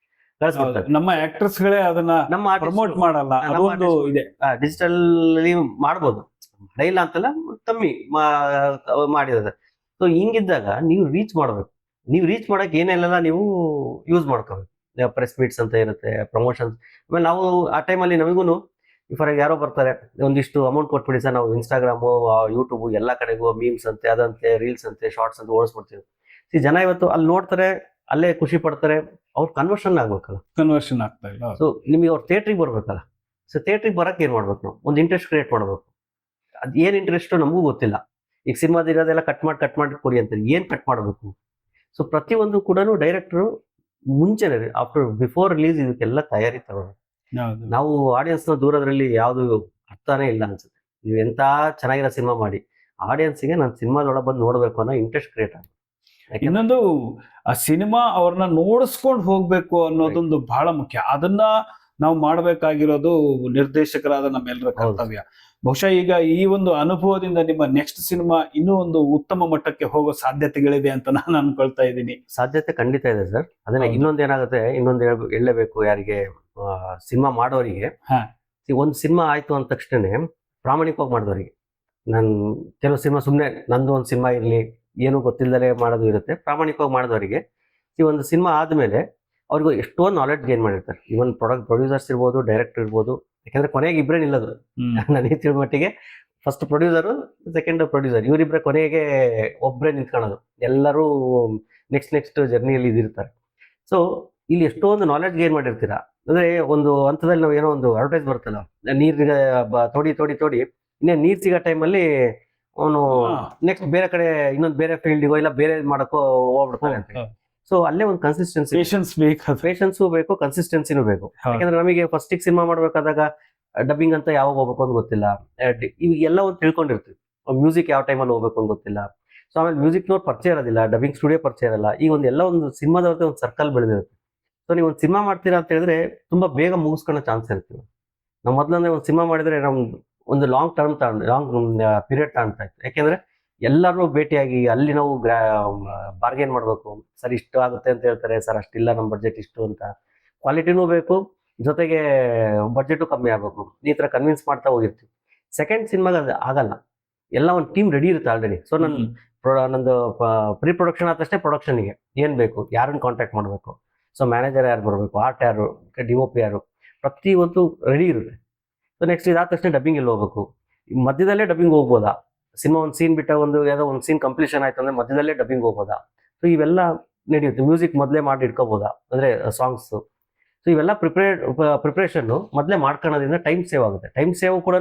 ಕಳಿಸ್ಬಿಡ್ತಾರೆ. ನಮ್ಮ ಆಕ್ಟರ್ಸ್ ಗಳೇ ಅದನ್ನ ನಮ್ಮ ಪ್ರಮೋಟ್ ಮಾಡಲ್ಲ. ಅದೊಂದು ಇದೆ, ಡಿಜಿಟಲ್ ಮಾಡ್ಬೋದು, ಇಲ್ಲ ಅಂತಲ್ಲ, ಕಮ್ಮಿ ಮಾಡಿರೋದು. ಸೊ ಹಿಂಗಿದ್ದಾಗ ನೀವು ರೀಚ್ ಮಾಡ್ಬೇಕು. ನೀವು ರೀಚ್ ಮಾಡಕ್ ಏನೆಲ್ಲ ನೀವು ಯೂಸ್ ಮಾಡ್ಕೋಬೇಕು. ಪ್ರೆಸ್ ಮೀಟ್ಸ್ ಅಂತ ಇರುತ್ತೆ, ಪ್ರಮೋಷನ್ಸ್. ಆಮೇಲೆ ನಾವು ಆ ಟೈಮಲ್ಲಿ ನಮಗೂ ಫಾರ್ ಯಾರೋ ಬರ್ತಾರೆ, ಒಂದಿಷ್ಟು ಅಮೌಂಟ್ ಕೊಟ್ಬಿಡಿ ಸರ್, ನಾವು ಇನ್ಸ್ಟಾಗ್ರಾಮು, ಯೂಟ್ಯೂಬು ಎಲ್ಲ ಕಡೆಗೂ ಮೀಮ್ಸ್ ಅಂತೆ, ಅದಂತೆ, ರೀಲ್ಸ್ ಅಂತೆ, ಶಾರ್ಟ್ಸ್ ಅಂತ ಓಡಿಸ್ಬಿಡ್ತೀವಿ. ಜನ ಇವತ್ತು ಅಲ್ಲಿ ನೋಡ್ತಾರೆ, ಅಲ್ಲೇ ಖುಷಿ ಪಡ್ತಾರೆ. ಅವ್ರು ಕನ್ವರ್ಷನ್ ಆಗ್ಬೇಕಲ್ಲ, ಕನ್ವರ್ಷನ್ ಆಗ್ತಾ ಇಲ್ಲ. ಸೊ ನಿಮಗೆ ಅವ್ರು ಥಿಯೇಟ್ರಿಗೆ ಬರ್ಬೇಕಲ್ಲ. ಸೊ ಥಿಯೇಟ್ರಿಗೆ ಬರಕ್ಕೆ ಏನ್ ಮಾಡ್ಬೇಕು, ನಾವು ಒಂದು ಇಂಟ್ರೆಸ್ಟ್ ಕ್ರಿಯೇಟ್ ಮಾಡ್ಬೇಕು. ಅದ್ ಏನ್ ಇಂಟ್ರೆಸ್ಟ್ ನಮಗೂ ಗೊತ್ತಿಲ್ಲ. ಈಗ ಸಿನಿಮಾದ ಇರೋದೆಲ್ಲ ಕಟ್ ಮಾಡಿ ಕೊಡಿ ಅಂತಾರೆ, ಏನ್ ಕಟ್ ಮಾಡಬೇಕು. ಸೊ ಪ್ರತಿಯೊಂದು ಕೂಡ ಡೈರೆಕ್ಟರು ಮುಂಚೆನೆ ಬಿಫೋರ್ ರಿಲೀಸ್ ಇದಕ್ಕೆಲ್ಲ ತಯಾರಿ ತಗೋಬೇಕು. ನಾವು ಆಡಿಯನ್ಸ್ನ ದೂರದ್ರಲ್ಲಿ ಯಾವುದು ಅರ್ಥನೇ ಇಲ್ಲ ಅನ್ಸುತ್ತೆ. ನೀವು ಎಂತ ಚೆನ್ನಾಗಿರೋ ಸಿನಿಮಾ ಮಾಡಿ ಆಡಿಯನ್ಸ್ಗೆ ನಾನು ಸಿನಿಮಾದೊಳಗೆ ಬಂದು ನೋಡ್ಬೇಕು ಅನ್ನೋ ಇಂಟ್ರೆಸ್ಟ್ ಕ್ರಿಯೇಟ್ ಆಗುತ್ತೆ. ಇನ್ನೊಂದು, ಆ ಸಿನಿಮಾ ಅವ್ರನ್ನ ನೋಡಿಸ್ಕೊಂಡು ಹೋಗ್ಬೇಕು ಅನ್ನೋದೊಂದು ಬಹಳ ಮುಖ್ಯ. ಅದನ್ನ ನಾವು ಮಾಡ್ಬೇಕಾಗಿರೋದು ನಿರ್ದೇಶಕರಾದ ನಮ್ಮೆಲ್ಲರ ಕರ್ತವ್ಯ. ಬಹುಶಃ ಈಗ ಈ ಒಂದು ಅನುಭವದಿಂದ ನಿಮ್ಮ ನೆಕ್ಸ್ಟ್ ಸಿನಿಮಾ ಇನ್ನೂ ಒಂದು ಉತ್ತಮ ಮಟ್ಟಕ್ಕೆ ಹೋಗೋ ಸಾಧ್ಯತೆಗಳಿದೆ ಅಂತ ನಾನು ಅನ್ಕೊಳ್ತಾ ಇದ್ದೀನಿ. ಸಾಧ್ಯತೆ ಖಂಡಿತ ಇದೆ ಸರ್. ಅದನ್ನ ಹೌದು. ಇನ್ನೊಂದು ಏನಾಗುತ್ತೆ, ಇನ್ನೊಂದು ಹೇಳಲೇಬೇಕು ಯಾರಿಗೆ ಸಿನಿಮಾ ಮಾಡೋರಿಗೆ. ಹಾ. ಒಂದು ಸಿನಿಮಾ ಆಯ್ತು ಅಂದ ತಕ್ಷಣ ಪ್ರಾಮಾಣಿಕವಾಗಿ ಮಾಡಿದವರಿಗೆ, ನಾನು ಕೆಲವು ಸಿನಿಮಾ ಸುಮ್ಮನೆ ನಂದು ಒಂದು ಸಿನಿಮಾ ಇರಲಿ ಏನು ಗೊತ್ತಿಲ್ಲದೆ ಮಾಡೋದು ಇರುತ್ತೆ. ಪ್ರಾಮಾಣಿಕವಾಗಿ ಮಾಡಿದವರಿಗೆ ಈ ಒಂದು ಸಿನಿಮಾ ಆದಮೇಲೆ ಅವ್ರಿಗೂ ಎಷ್ಟೊಂದು ನಾಲೆಡ್ಜ್ ಗೇನ್ ಮಾಡಿರ್ತಾರೆ. ಇವನ್ ಪ್ರೊಡ್ಯೂಸರ್ಸ್ ಇರ್ಬೋದು, ಡೈರೆಕ್ಟರ್ ಇರ್ಬೋದು. ಯಾಕಂದ್ರೆ ಕೊನೆಗೆ ಇಬ್ಬರೇ ನಿಲ್ಲೋದು ನನಗೆ ತಿಳಿದ ಮಟ್ಟಿಗೆ. ಫಸ್ಟ್ ಪ್ರೊಡ್ಯೂಸರು, ಸೆಕೆಂಡ್ ಪ್ರೊಡ್ಯೂಸರ್, ಇವರಿಬ್ಬರೇ ಕೊನೆಗೆ ಒಬ್ಬರೇ ನಿಂತ್ಕೊಳ್ಳೋದು. ಎಲ್ಲರೂ ನೆಕ್ಸ್ಟ್ ಜರ್ನಿಯಲ್ಲಿ ಇದಿರ್ತಾರೆ. ಸೊ ಇಲ್ಲಿ ಎಷ್ಟೊಂದು ನಾಲೆಡ್ಜ್ ಗೇನ್ ಮಾಡಿರ್ತೀರಾ. ಅಂದ್ರೆ ಒಂದು ಹಂತದಲ್ಲಿ ನಾವು ಏನೋ ಒಂದು ಅಡ್ವರ್ಟೈಸ್ ಬರುತ್ತಲ್ಲ, ನೀರಿಗೆ ತೋಡಿ ಇನ್ನೇ ನೀರ್ ಸಿಗೋ ಟೈಮಲ್ಲಿ ಅವನು ನೆಕ್ಸ್ಟ್ ಬೇರೆ ಕಡೆ ಇನ್ನೊಂದು ಬೇರೆ ಫೀಲ್ಡಿಗೋ ಇಲ್ಲ ಬೇರೆ ಮಾಡಕ್ಕೋ ಹೋಗ್ಬಿಡ್ತಾನೆ ಅಂತ. ಸೊ ಅಲ್ಲೇ ಒಂದು ಕನ್ಸಿಸ್ಟೆನ್ಸಿ, ಪೇಷನ್ಸು ಬೇಕು, ಕನ್ಸಿಸ್ಟೆನ್ಸಿನೂ ಬೇಕು. ಯಾಕಂದ್ರೆ ನಮಗೆ ಫಸ್ಟ್ ಸಿನಿಮಾ ಮಾಡ್ಬೇಕಾದಾಗ ಡಬ್ಬಿಂಗ್ ಅಂತ ಯಾವಾಗ ಹೋಗ್ಬೇಕು ಅಂತ ಗೊತ್ತಿಲ್ಲ. ಇವೆಲ್ಲ ಒಂದು ತಿಳ್ಕೊಂಡಿರ್ತೀವಿ. ಮ್ಯೂಸಿಕ್ ಯಾವ ಟೈಮಲ್ಲಿ ಹೋಗ್ಬೇಕು ಅಂತ ಗೊತ್ತಿಲ್ಲ. ಸೊ ಆಮೇಲೆ ಮ್ಯೂಸಿಕ್ ನೋಟ್ ಪರಿಚಯ ಇರೋದಿಲ್ಲ, ಡಬ್ಬಿಂಗ್ ಸ್ಟುಡಿಯೋ ಪರಿಚಯ ಇರಲ್ಲ. ಈಗ ಎಲ್ಲ ಒಂದು ಸಿನಿಮಾದವ್ರಿಗೆ ಒಂದು ಸರ್ಕಲ್ ಬೆಳೆದಿರುತ್ತೆ. ಸೊ ನೀವು ಒಂದು ಸಿನಿಮಾ ಮಾಡ್ತೀರಾ ಅಂತ ಹೇಳಿದ್ರೆ ತುಂಬಾ ಬೇಗ ಮುಗಿಸ್ಕೊಳ್ಳೋ ಚಾನ್ಸ್ ಇರ್ತೀವಿ. ನಾವು ಮೊದಲಂದ್ರೆ ಒಂದು ಸಿನಿಮಾ ಮಾಡಿದ್ರೆ ನಮ್ ಒಂದು ಲಾಂಗ್ ಪೀರಿಯಡ್ ತಗೊಂತಾ ಇತ್ತು. ಯಾಕೆಂದ್ರೆ ಎಲ್ಲರೂ ಭೇಟಿಯಾಗಿ ಅಲ್ಲಿ ನಾವು ಬಾರ್ಗೇನ್ ಮಾಡ್ಬೇಕು. ಸರ್ ಇಷ್ಟು ಆಗುತ್ತೆ ಅಂತ ಹೇಳ್ತಾರೆ, ಸರ್ ಅಷ್ಟಿಲ್ಲ ನಮ್ಮ ಬಡ್ಜೆಟ್ ಇಷ್ಟು ಅಂತ. ಕ್ವಾಲಿಟಿನೂ ಬೇಕು, ಜೊತೆಗೆ ಬಡ್ಜೆಟು ಕಮ್ಮಿ ಆಗ್ಬೇಕು. ಈ ತರ ಕನ್ವಿನ್ಸ್ ಮಾಡ್ತಾ ಹೋಗಿರ್ತೀವಿ. ಸೆಕೆಂಡ್ ಸಿನಿಮಾಗ ಅದು ಆಗಲ್ಲ. ಎಲ್ಲ ಒಂದು ಟೀಮ್ ರೆಡಿ ಇರುತ್ತೆ ಆಲ್ರೆಡಿ. ಸೊ ನಂದು ಪ್ರೀ ಪ್ರೊಡಕ್ಷನ್ ಆದ ತಕ್ಷಣ ಪ್ರೊಡಕ್ಷನ್ಗೆ ಏನ್ ಬೇಕು, ಯಾರನ್ನ ಕಾಂಟ್ಯಾಕ್ಟ್ ಮಾಡಬೇಕು, ಸೊ ಮ್ಯಾನೇಜರ್ ಯಾರು ಬರಬೇಕು, ಆರ್ಟ್ ಯಾರು, DOP ಯಾರು, ಪ್ರತಿಯೊಂದು ರೆಡಿ ಇರುತ್ತೆ. ಸೊ ನೆಕ್ಸ್ಟ್ ಇದಾದ ತಕ್ಷಣ ಡಬ್ಬಿಂಗ್ ಎಲ್ಲಿ ಹೋಗ್ಬೇಕು, ಮಧ್ಯದಲ್ಲೇ ಡಬ್ಬಿಂಗ್ ಹೋಗ್ಬೋದಾ, ಸಿನಿಮಾ ಒಂದು ಸೀನ್ ಬಿಟ್ಟ ಯಾವುದೋ ಒಂದು ಸೀನ್ ಕಂಪ್ಲೀಷನ್ ಆಯ್ತು ಅಂದ್ರೆ ಮಧ್ಯದಲ್ಲೇ ಡಬ್ಬಿಂಗ್ ಹೋಗ್ಬೋದಾ. ಸೊ ಇವೆಲ್ಲ ನಡೆಯುತ್ತೆ. ಮ್ಯೂಸಿಕ್ ಮೊದಲೇ ಮಾಡಿ ಇಟ್ಕೋಬೋದಾ, ಅಂದ್ರೆ ಸಾಂಗ್ಸ್. ಸೊ ಇವೆಲ್ಲ ಪ್ರಿಪ್ರೇಷನ್ ಮೊದಲೇ ಮಾಡ್ಕೊಳ್ಳೋದ್ರಿಂದ ಟೈಮ್ ಸೇವ್ ಆಗುತ್ತೆ. ಟೈಮ್ ಸೇವ್ ಕೂಡ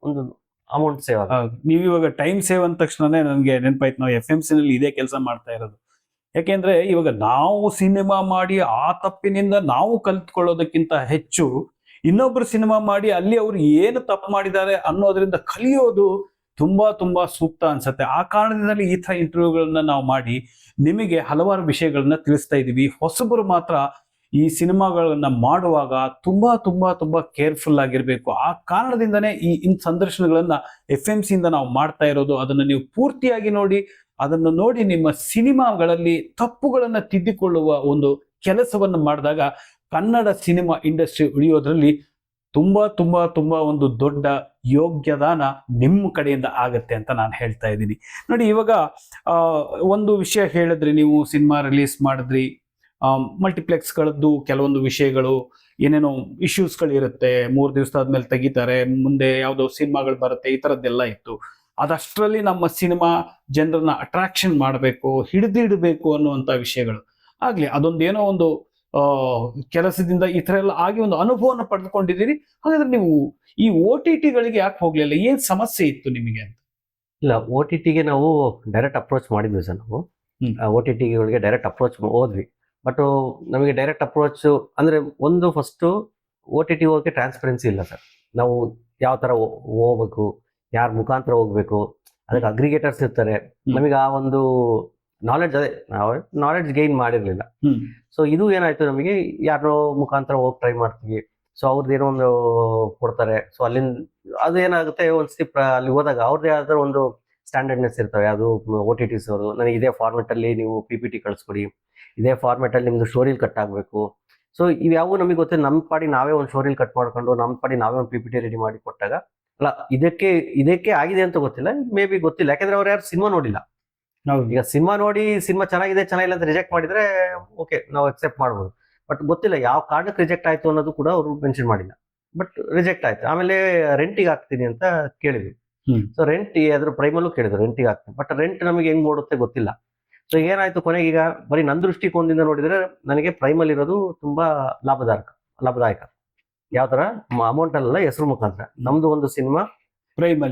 ಒಂದು ಅಮೌಂಟ್ ಸೇವ್ ಆಗುತ್ತೆ. ನೀವು ಇವಾಗ ಟೈಮ್ ಸೇವ್ ಅಂದ ತಕ್ಷಣನೇ ನನಗೆ ನೆನಪಾಯ್ತು, ನಾವು FMC ನಲ್ಲಿ ಇದೇ ಕೆಲಸ ಮಾಡ್ತಾ ಇರೋದು. ಯಾಕೆಂದ್ರೆ ಇವಾಗ ನಾವು ಸಿನಿಮಾ ಮಾಡಿ ಆ ತಪ್ಪಿನಿಂದ ನಾವು ಕಲ್ತ್ಕೊಳ್ಳೋದಕ್ಕಿಂತ ಹೆಚ್ಚು ಇನ್ನೊಬ್ರು ಸಿನಿಮಾ ಮಾಡಿ ಅಲ್ಲಿ ಅವ್ರು ಏನು ತಪ್ಪು ಮಾಡಿದ್ದಾರೆ ಅನ್ನೋದ್ರಿಂದ ಕಲಿಯೋದು ತುಂಬಾ ತುಂಬಾ ಸೂಕ್ತ ಅನ್ಸುತ್ತೆ. ಆ ಕಾರಣದಿಂದಲೇ ಈ ತರ ಇಂಟರ್ವ್ಯೂಗಳನ್ನ ನಾವು ಮಾಡಿ ನಿಮಗೆ ಹಲವಾರು ವಿಷಯಗಳನ್ನ ತಿಳಿಸ್ತಾ ಇದೀವಿ. ಹೊಸಬರು ಮಾತ್ರ ಈ ಸಿನಿಮಾಗಳನ್ನ ಮಾಡುವಾಗ ತುಂಬಾ ತುಂಬಾ ತುಂಬಾ ಕೇರ್ಫುಲ್ ಆಗಿರ್ಬೇಕು. ಆ ಕಾರಣದಿಂದನೇ ಈ ಸಂದರ್ಶನಗಳನ್ನ FMC ಇಂದ ನಾವು ಮಾಡ್ತಾ ಇರೋದು. ಅದನ್ನ ನೀವು ಪೂರ್ತಿಯಾಗಿ ನೋಡಿ, ಅದನ್ನು ನೋಡಿ ನಿಮ್ಮ ಸಿನಿಮಾಗಳಲ್ಲಿ ತಪ್ಪುಗಳನ್ನ ತಿದ್ದಿಕೊಳ್ಳುವ ಒಂದು ಕೆಲಸವನ್ನು ಮಾಡಿದಾಗ ಕನ್ನಡ ಸಿನಿಮಾ ಇಂಡಸ್ಟ್ರಿ ಉಳಿಯೋದ್ರಲ್ಲಿ ತುಂಬಾ ತುಂಬಾ ತುಂಬಾ ಒಂದು ದೊಡ್ಡ ಯೋಗ್ಯದಾನ ನಿಮ್ಮ ಕಡೆಯಿಂದ ಆಗತ್ತೆ ಅಂತ ನಾನು ಹೇಳ್ತಾ ಇದ್ದೀನಿ. ನೋಡಿ, ಇವಾಗ ಒಂದು ವಿಷಯ ಹೇಳಿದ್ರಿ, ನೀವು ಸಿನಿಮಾ ರಿಲೀಸ್ ಮಾಡಿದ್ರಿ, ಮಲ್ಟಿಪ್ಲೆಕ್ಸ್ಗಳದ್ದು ಕೆಲವೊಂದು ವಿಷಯಗಳು ಏನೇನೋ ಇಶ್ಯೂಸ್ಗಳು ಇರುತ್ತೆ, 3 ದಿವಸದಾದ್ಮೇಲೆ ತೆಗಿತಾರೆ, ಮುಂದೆ ಯಾವುದೋ ಸಿನಿಮಾಗಳು ಬರುತ್ತೆ, ಈ ಥರದ್ದೆಲ್ಲ ಇತ್ತು. ಅದಷ್ಟರಲ್ಲಿ ನಮ್ಮ ಸಿನಿಮಾ ಜನರನ್ನ ಅಟ್ರಾಕ್ಷನ್ ಮಾಡಬೇಕು, ಹಿಡಿದಿಡಬೇಕು ಅನ್ನುವಂಥ ವಿಷಯಗಳು ಆಗ್ಲಿ. ಅದೊಂದೇನೋ ಒಂದು ಕೆಲಸದಿಂದ ಈ ಥರ ಎಲ್ಲ ಆಗಿ ಒಂದು ಅನುಭವನ ಪಡೆದುಕೊಂಡಿದ್ದೀರಿ. ಹಾಗಾದ್ರೆ ನೀವು ಈ OTTಗಳಿಗೆ ಯಾಕೆ ಹೋಗ್ಲಿಲ್ಲ? ಏನ್ ಸಮಸ್ಯೆ ಇತ್ತು ನಿಮಗೆ ಅಂತ? ಇಲ್ಲ, OTTಗೆ ನಾವು ಡೈರೆಕ್ಟ್ ಅಪ್ರೋಚ್ ಮಾಡಿದ್ವಿ ಸರ್. ನಾವು OTTಗಳಿಗೆ ಡೈರೆಕ್ಟ್ ಅಪ್ರೋಚ್ ಹೋದ್ವಿ. ಬಟ್ ನಮಗೆ ಡೈರೆಕ್ಟ್ ಅಪ್ರೋಚ್ ಅಂದ್ರೆ ಒಂದು ಫಸ್ಟ್ OTT ಹೋಗಕ್ಕೆ ಟ್ರಾನ್ಸ್ಪರೆನ್ಸಿ ಇಲ್ಲ ಸರ್. ನಾವು ಯಾವ ತರ ಹೋಗ್ಬೇಕು, ಯಾರ ಮುಖಾಂತರ ಹೋಗ್ಬೇಕು, ಅದಕ್ಕೆ ಅಗ್ರಿಗೇಟರ್ಸ್ ಇರ್ತಾರೆ. ನಮಗೆ ಆ ಒಂದು ನಾಲೆಡ್ಜ್, ಅದೇ ನಾವು ನಾಲೆಡ್ಜ್ ಗೈನ್ ಮಾಡಿರ್ಲಿಲ್ಲ. ಸೊ ಇದು ಏನಾಯ್ತು, ನಮಗೆ ಯಾರೋ ಮುಖಾಂತರ ಹೋಗಿ ಟ್ರೈ ಮಾಡ್ತೀವಿ. ಸೊ ಅವ್ರದ್ದು ಏನೋ ಒಂದು ಕೊಡ್ತಾರೆ. ಸೊ ಅಲ್ಲಿಂದ ಅದು ಏನಾಗುತ್ತೆ, ಒಂದ್ಸತಿ ಅಲ್ಲಿ ಹೋದಾಗ ಅವ್ರದ್ದೇ ಆದ ಒಂದು ಸ್ಟ್ಯಾಂಡರ್ಡ್ನೆಸ್ ಇರ್ತವೆ. ಅದು OTTs ಅವರು ನನಗೆ ಇದೇ ಫಾರ್ಮೆಟ್ ಅಲ್ಲಿ ನೀವು PPT ಕಳಿಸ್ಕೊಡಿ, ಇದೇ ಫಾರ್ಮೆಟ್ ಅಲ್ಲಿ ನಿಮ್ದು ಸ್ಟೋರಿಲ್ ಕಟ್ ಆಗಬೇಕು. ಸೊ ಇವ್ಯಾವು ನಮಗೆ ಗೊತ್ತಿಲ್ಲ. ನಮ್ಮ ಪಾಡಿ ನಾವೇ ಒಂದು ಸ್ಟೋರಿಲ್ ಕಟ್ ಮಾಡ್ಕೊಂಡು ನಮ್ಮ ಪಾಡಿ ನಾವೇ ಒಂದು PPT ರೆಡಿ ಮಾಡಿ ಕೊಟ್ಟಾಗ ಅಲ್ಲ, ಇದಕ್ಕೆ ಆಗಿದೆ ಅಂತ ಗೊತ್ತಿಲ್ಲ, ಮೇ ಬಿ ಗೊತ್ತಿಲ್ಲ. ಯಾಕಂದ್ರೆ ಅವ್ರು ಯಾರು ಸಿನಿಮಾ ನೋಡಿಲ್ಲ. ಈಗ ಸಿನಿಮಾ ನೋಡಿ ಸಿನಿಮಾ ಚೆನ್ನಾಗಿಲ್ಲ ಅಂತ ರಿಜೆಕ್ಟ್ ಮಾಡಿದ್ರೆ ಓಕೆ, ನಾವು ಅಕ್ಸೆಪ್ಟ್ ಮಾಡ್ಬೋದು. ಬಟ್ ಗೊತ್ತಿಲ್ಲ ಯಾವ ಕಾರಣಕ್ಕೆ ರಿಜೆಕ್ಟ್ ಆಯ್ತು ಅನ್ನೋದು ಕೂಡ ಅವರು ಮೆನ್ಷನ್ ಮಾಡಿಲ್ಲ. ಬಟ್ ರಿಜೆಕ್ಟ್ ಆಯ್ತು. ಆಮೇಲೆ ರೆಂಟಿಗೆ ಹಾಕ್ತೀನಿ ಅಂತ ಕೇಳಿದ್ವಿ. ಸೊ ರೆಂಟ್ ಅದ್ರ ಪ್ರೈಮಲ್ಲೂ ಕೇಳಿದ್ರು, ರೆಂಟಿಗೆ ಹಾಕ್ತೀನಿ. ಬಟ್ ರೆಂಟ್ ನಮಗೆ ಹೆಂಗ್ ಓಡುತ್ತೆ ಗೊತ್ತಿಲ್ಲ. ಸೊ ಏನಾಯ್ತು, ಕೊನೆಗೆ ಈಗ ಬರೀ ನನ್ನ ದೃಷ್ಟಿಕೋನದಿಂದ ನೋಡಿದ್ರೆ ನನಗೆ ಪ್ರೈಮಲ್ಲಿ ಇರೋದು ತುಂಬಾ ಲಾಭದಾಯಕ. ಯಾವ ತರ ಅಮೌಂಟ್ ಅಲ್ಲ, ಹೆಸರು ಮುಖಾಂತರ. ನಮ್ದು ಒಂದು ಸಿನಿಮಾ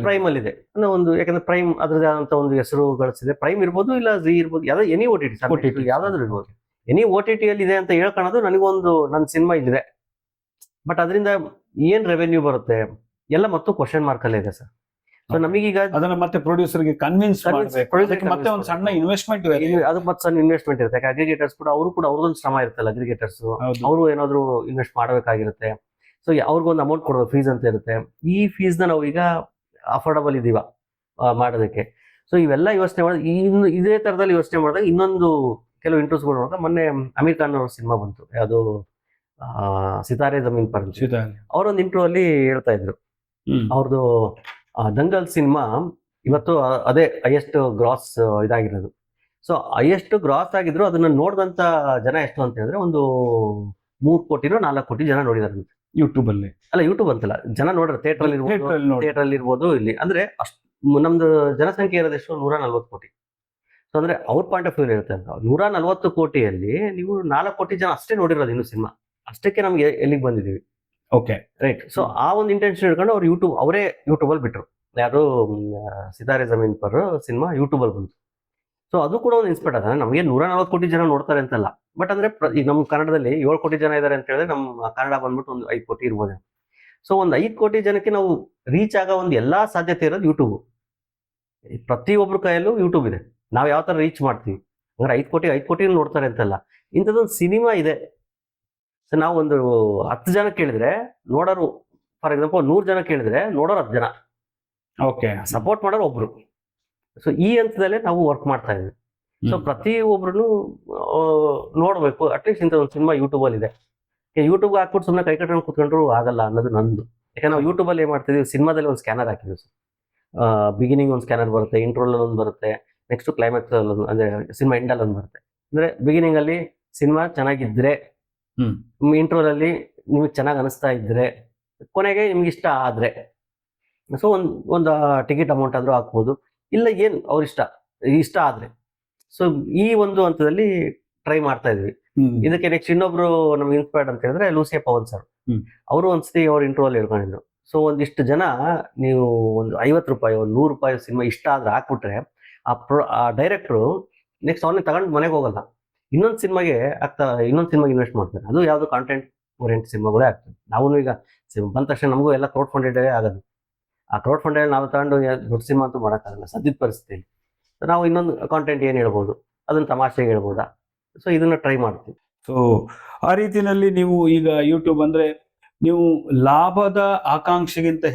ಪ್ರೈಮಲ್ ಇದೆ ಅನ್ನೋ ಒಂದು, ಯಾಕಂದ್ರೆ ಪ್ರೈಮ್ ಅದ್ರದ್ದು ಆದಂತ ಒಂದು ಹೆಸರು ಗಳಿಸಿದೆ. ಪ್ರೈಮ್ ಇರ್ಬೋದು, ಇಲ್ಲ ಜಿ ಇರ್ಬೋದು, ಯಾವ್ದೋ ಎನಿ OTT ಯಾವ್ದಾದ್ರು ಇರ್ಬೋದು. ಎನಿ OTT ಅಲ್ಲಿ ಇದೆ ಅಂತ ಹೇಳ್ಕೊಳ್ಳೋದು ನನಗೊಂದು ನನ್ನ ಸಿನಿಮಾ ಇಲ್ಲಿದೆ. ಬಟ್ ಅದರಿಂದ ಏನ್ ರೆವೆನ್ಯೂ ಬರುತ್ತೆ ಎಲ್ಲ ಮತ್ತು ಕ್ವಶನ್ ಮಾರ್ಕ್ ಅಲ್ಲೇ ಇದೆ ಸರ್. ಸೊ ನಮಗೀಗ ಅದನ್ನ ಮತ್ತೆ ಪ್ರೊಡ್ಯೂಸರ್ಗೆ ಕನ್ವಿನ್ಸ್ ಮಾಡಬೇಕು, ಮತ್ತೆ ಒಂದು ಸಣ್ಣ ಇನ್ವೆಸ್ಟ್ಮೆಂಟ್, ಅದು ಮತ್ತೆ ಸಣ್ಣ ಇನ್ವೆಸ್ಟ್ಮೆಂಟ್ ಇರುತ್ತೆ. ಯಾಕೆ ಅಗ್ರಿಗೇಟರ್ಸ್ ಕೂಡ ಅವರು ಕೂಡ ಅವ್ರದೊಂದು ಶ್ರಮ ಇರುತ್ತಲ್ಲ. ಅಗ್ರಿಗೇಟರ್ಸ್ ಅವರು ಏನಾದ್ರು ಇನ್ವೆಸ್ಟ್ ಮಾಡಬೇಕಾಗಿರುತ್ತೆ. ಸೊ ಅವ್ರಿಗೊಂದು ಅಮೌಂಟ್ ಕೊಡೋದು, ಫೀಸ್ ಅಂತ ಇರುತ್ತೆ. ಈ ಫೀಸ್ ನ ನಾವು ಈಗ ಅಫೋರ್ಡಬಲ್ ಇದೀವ ಮಾಡೋದಕ್ಕೆ. ಸೊ ಇವೆಲ್ಲ ಯೋಚನೆ ಮಾಡಿ ಇನ್ನು ಇದೇ ತರದಲ್ಲಿ ಯೋಚನೆ ಮಾಡಿದಾಗ ಇನ್ನೊಂದು ಕೆಲವು ಇಂಟ್ರೆಸ್ಟ್ಗಳು ನೋಡಿದಾಗ ಮೊನ್ನೆ ಅಮೀರ್ ಖಾನ್ ಅವ್ರ ಸಿನಿಮಾ ಬಂತು, ಯಾವುದು ಸಿತಾರೆ ಜಮೀನ್ ಪರ್ ಅಂತ. ಅವರೊಂದು ಇಂಟ್ರೋ ಅಲ್ಲಿ ಹೇಳ್ತಾ ಇದ್ರು ಅವ್ರದ್ದು ದಂಗಲ್ ಸಿನಿಮಾ ಇವತ್ತು ಅದೇ ಹೈಯೆಸ್ಟ್ ಗ್ರಾಸ್ ಇದಾಗಿರೋದು. ಸೊ ಹೈಯೆಸ್ಟ್ ಗ್ರಾಸ್ ಆಗಿದ್ರು ಅದನ್ನ ನೋಡಿದಂತ ಜನ ಎಷ್ಟು ಅಂತ ಹೇಳಿದ್ರೆ ಒಂದು 3 ಕೋಟಿನೋ 4 ಕೋಟಿ ಜನ ನೋಡಿದಾರೆ ಯೂಟ್ಯೂಬ್ ಅಲ್ಲಿ. ಅಲ್ಲ ಯೂಟ್ಯೂಬ್ ಅಂತಲ್ಲ, ಜನ ನೋಡ್ರೆ ಥಿಯೇಟರ್ ಅಲ್ಲಿ ಇರ್ಬೋದು ಇಲ್ಲಿ. ಅಂದ್ರೆ ಅಷ್ಟು ನಮ್ದು ಜನಸಂಖ್ಯೆ ಇರೋದೆಷ್ಟು 140 ಕೋಟಿ. ಸೊ ಅಂದ್ರೆ ಅವ್ರ ಪಾಯಿಂಟ್ ಆಫ್ ವ್ಯೂ ಇರುತ್ತೆ ಅಂತ 140 ಕೋಟಿಯಲ್ಲಿ ನೀವು 4 ಕೋಟಿ ಜನ ಅಷ್ಟೇ ನೋಡಿರೋದು ಇನ್ನು ಸಿನಿಮಾ. ಅಷ್ಟಕ್ಕೆ ನಮ್ಗೆ ಎಲ್ಲಿಗೆ ಬಂದಿದೀವಿ. Okay right. ಸೊ ಆ ಒಂದು ಇಂಟೆನ್ಷನ್ ಇಟ್ಕೊಂಡು ಅವ್ರು ಅವರೇ ಯೂಟ್ಯೂಬ್ ಅಲ್ಲಿ ಬಿಟ್ರು. ಯಾರು ಸಿತಾರೆ ಜಮೀನ್ ಪರ್ ಸಿನಿಮಾ ಯೂಟ್ಯೂಬ್ ಅಲ್ಲಿ ಬಂತು. ಸೊ ಅದು ಕೂಡ ಒಂದು ಇನ್ಸ್ಪೈರ್ ಆದ. ನಮಗೆ 140 ಕೋಟಿ ಜನ ನೋಡ್ತಾರೆ ಅಂತಲ್ಲ, ಬಟ್ ಅಂದ್ರೆ ಈಗ ನಮ್ಮ ಕನ್ನಡದಲ್ಲಿ 7 ಕೋಟಿ ಜನ ಇದ್ದಾರೆ ಅಂತ ಹೇಳಿದ್ರೆ ನಮ್ಮ ಕನ್ನಡ ಬಂದ್ಬಿಟ್ಟು ಒಂದು 5 ಕೋಟಿ ಇರ್ಬೋದು. ಸೊ ಒಂದು 5 ಕೋಟಿ ಜನಕ್ಕೆ ನಾವು ರೀಚ್ ಆಗೋ ಒಂದು ಎಲ್ಲಾ ಸಾಧ್ಯತೆ ಇರೋದು ಯೂಟ್ಯೂಬ್. ಪ್ರತಿಯೊಬ್ಬರ ಕೈಯಲ್ಲೂ ಯೂಟ್ಯೂಬ್ ಇದೆ. ನಾವು ಯಾವ ತರ ರೀಚ್ ಮಾಡ್ತೀವಿ ಅಂದ್ರೆ 5 ಕೋಟಿ ನೋಡ್ತಾರೆ ಅಂತಲ್ಲ, ಇಂಥದ್ದೊಂದು ಸಿನಿಮಾ ಇದೆ. ಸೊ ನಾವು ಒಂದು 10 ಜನ ಕೇಳಿದ್ರೆ ನೋಡೋರು, ಫಾರ್ ಎಕ್ಸಾಂಪಲ್ 100 ಜನ ಕೇಳಿದ್ರೆ ನೋಡೋರು 10 ಜನ, ಓಕೆ, ಸಪೋರ್ಟ್ ಮಾಡೋರು ಒಬ್ರು. ಸೊ ಈ ಹಂತದಲ್ಲೇ ನಾವು ವರ್ಕ್ ಮಾಡ್ತಾ ಇದ್ವಿ. ಸೊ ಪ್ರತಿಯೊಬ್ರು ನೋಡ್ಬೇಕು, ಅಟ್ಲೀಸ್ಟ್ ಇಂಥ ಒಂದು ಸಿನಿಮಾ ಯೂಟ್ಯೂಬ್ ಅಲ್ಲಿ ಇದೆ. ಯೂಟ್ಯೂಬ್ ಹಾಕ್ಬಿಟ್ಟು ಸುಮ್ಮನೆ ಕೈ ಕಟ್ಕೊಂಡು ಕುತ್ಕೊಂಡ್ರು ಆಗಲ್ಲ ಅನ್ನೋದು ನಂದು. ಯಾಕಂದ್ರೆ ನಾವು ಯೂಟ್ಯೂಬ್ ಅಲ್ಲಿ ಏನ್ ಮಾಡ್ತಿದ್ವಿ, ಸಿನಿಮಾದಲ್ಲಿ ಒಂದು ಸ್ಕ್ಯಾನರ್ ಹಾಕಿದ್ವಿ. ಬಿಗಿನಿಂಗ್ ಒಂದು ಸ್ಕ್ಯಾನರ್ ಬರುತ್ತೆ, ಇಂಟ್ರೋಲ್ ಒಂದು ಬರುತ್ತೆ, ನೆಕ್ಸ್ಟ್ ಕ್ಲೈಮ್ಯಾಕ್ಸ್ ಅಂದ್ರೆ ಸಿನಿಮಾ ಎಂಡಲ್ಲಿ ಒಂದು ಬರುತ್ತೆ. ಅಂದ್ರೆ ಬಿಗಿನಿಂಗ್ ಅಲ್ಲಿ ಸಿನಿಮಾ ಚೆನ್ನಾಗಿದ್ರೆ, ಇಂಟ್ರೋಲ್ ಅಲ್ಲಿ ನಿಮಗೆ ಚೆನ್ನಾಗಿ ಅನಿಸ್ತಾ ಇದ್ರೆ, ಕೊನೆಗೆ ನಿಮ್ಗೆ ಇಷ್ಟ ಆದ್ರೆ ಸೊ ಒಂದು ಟಿಕೆಟ್ ಅಮೌಂಟ್ ಆದ್ರೂ ಹಾಕ್ಬೋದು, ಇಲ್ಲ ಏನ್ ಅವ್ರ ಇಷ್ಟ ಆದ್ರೆ. ಸೊ ಈ ಒಂದು ಹಂತದಲ್ಲಿ ಟ್ರೈ ಮಾಡ್ತಾ ಇದ್ವಿ. ಇದಕ್ಕೆ ನೆಕ್ಸ್ಟ್ ಇನ್ನೊಬ್ರು ನಮ್ಗೆ ಇನ್ಸ್ಪೈರ್ಡ್ ಅಂತ ಹೇಳಿದ್ರೆ ಲೂಸಿಯಾ ಪವನ್ ಸರ್. ಅವರು ಒಂದ್ಸತಿ ಅವ್ರ ಇಂಟ್ರೋಲ್ ಹೇಳ್ಕೊಂಡಿದ್ರು. ಸೊ ಒಂದಿಷ್ಟು ಜನ ನೀವು ಒಂದು 50 ರೂಪಾಯಿ, ಒಂದು 100 ರೂಪಾಯಿ ಸಿನಿಮಾ ಇಷ್ಟ ಆದ್ರೆ ಹಾಕ್ಬಿಟ್ರೆ ಆ ಡೈರೆಕ್ಟ್ರು ನೆಕ್ಸ್ಟ್ ಅವನ್ನೇ ತಗೊಂಡು ಮನೆಗೆ ಹೋಗಲ್ಲ, ಇನ್ನೊಂದು ಸಿನಿಮಾಗೆ ಇನ್ವೆಸ್ಟ್ ಮಾಡ್ತಾರೆ. ಅದು ಯಾವ್ದು ಕಾಂಟೆಂಟ್ ಓರಿಯೆಂಟ್ ಸಿನಿಮಾಗಳೇ ಆಗ್ತದೆ. ನಾವು ಈಗ ಬಂದ ತಕ್ಷಣ ನಮಗೂ ಎಲ್ಲ ಕ್ರೌಡ್ ಫಂಡೆಡ್ ಆಗೋದು. ಆ ಕ್ರೌಡ್ ಫಂಡೆಡ್ ನಾವು ತಗೊಂಡು ದೊಡ್ಡ ಸಿನಿಮಾ ಅಂತೂ ಮಾಡೋಕ್ಕಾಗಲ್ಲ ಸದ್ಯದ ಪರಿಸ್ಥಿತಿಯಲ್ಲಿ. ನಾವು ಇನ್ನೊಂದು ಕಾಂಟೆಂಟ್ ಏನು ಹೇಳ್ಬೋದು, ಅದನ್ನ ತಮಾಷೆಗೆ ಹೇಳ್ಬೋದಾ. ಸೊ ಇದನ್ನ ಟ್ರೈ ಮಾಡ್ತೀವಿ. ಸೊ ಆ ರೀತಿಯಲ್ಲಿ ನೀವು ಈಗ ಯೂಟ್ಯೂಬ್ ಅಂದ್ರೆ ನೀವು ಲಾಭದ ಆಕಾಂಕ್ಷೆಗಿಂತ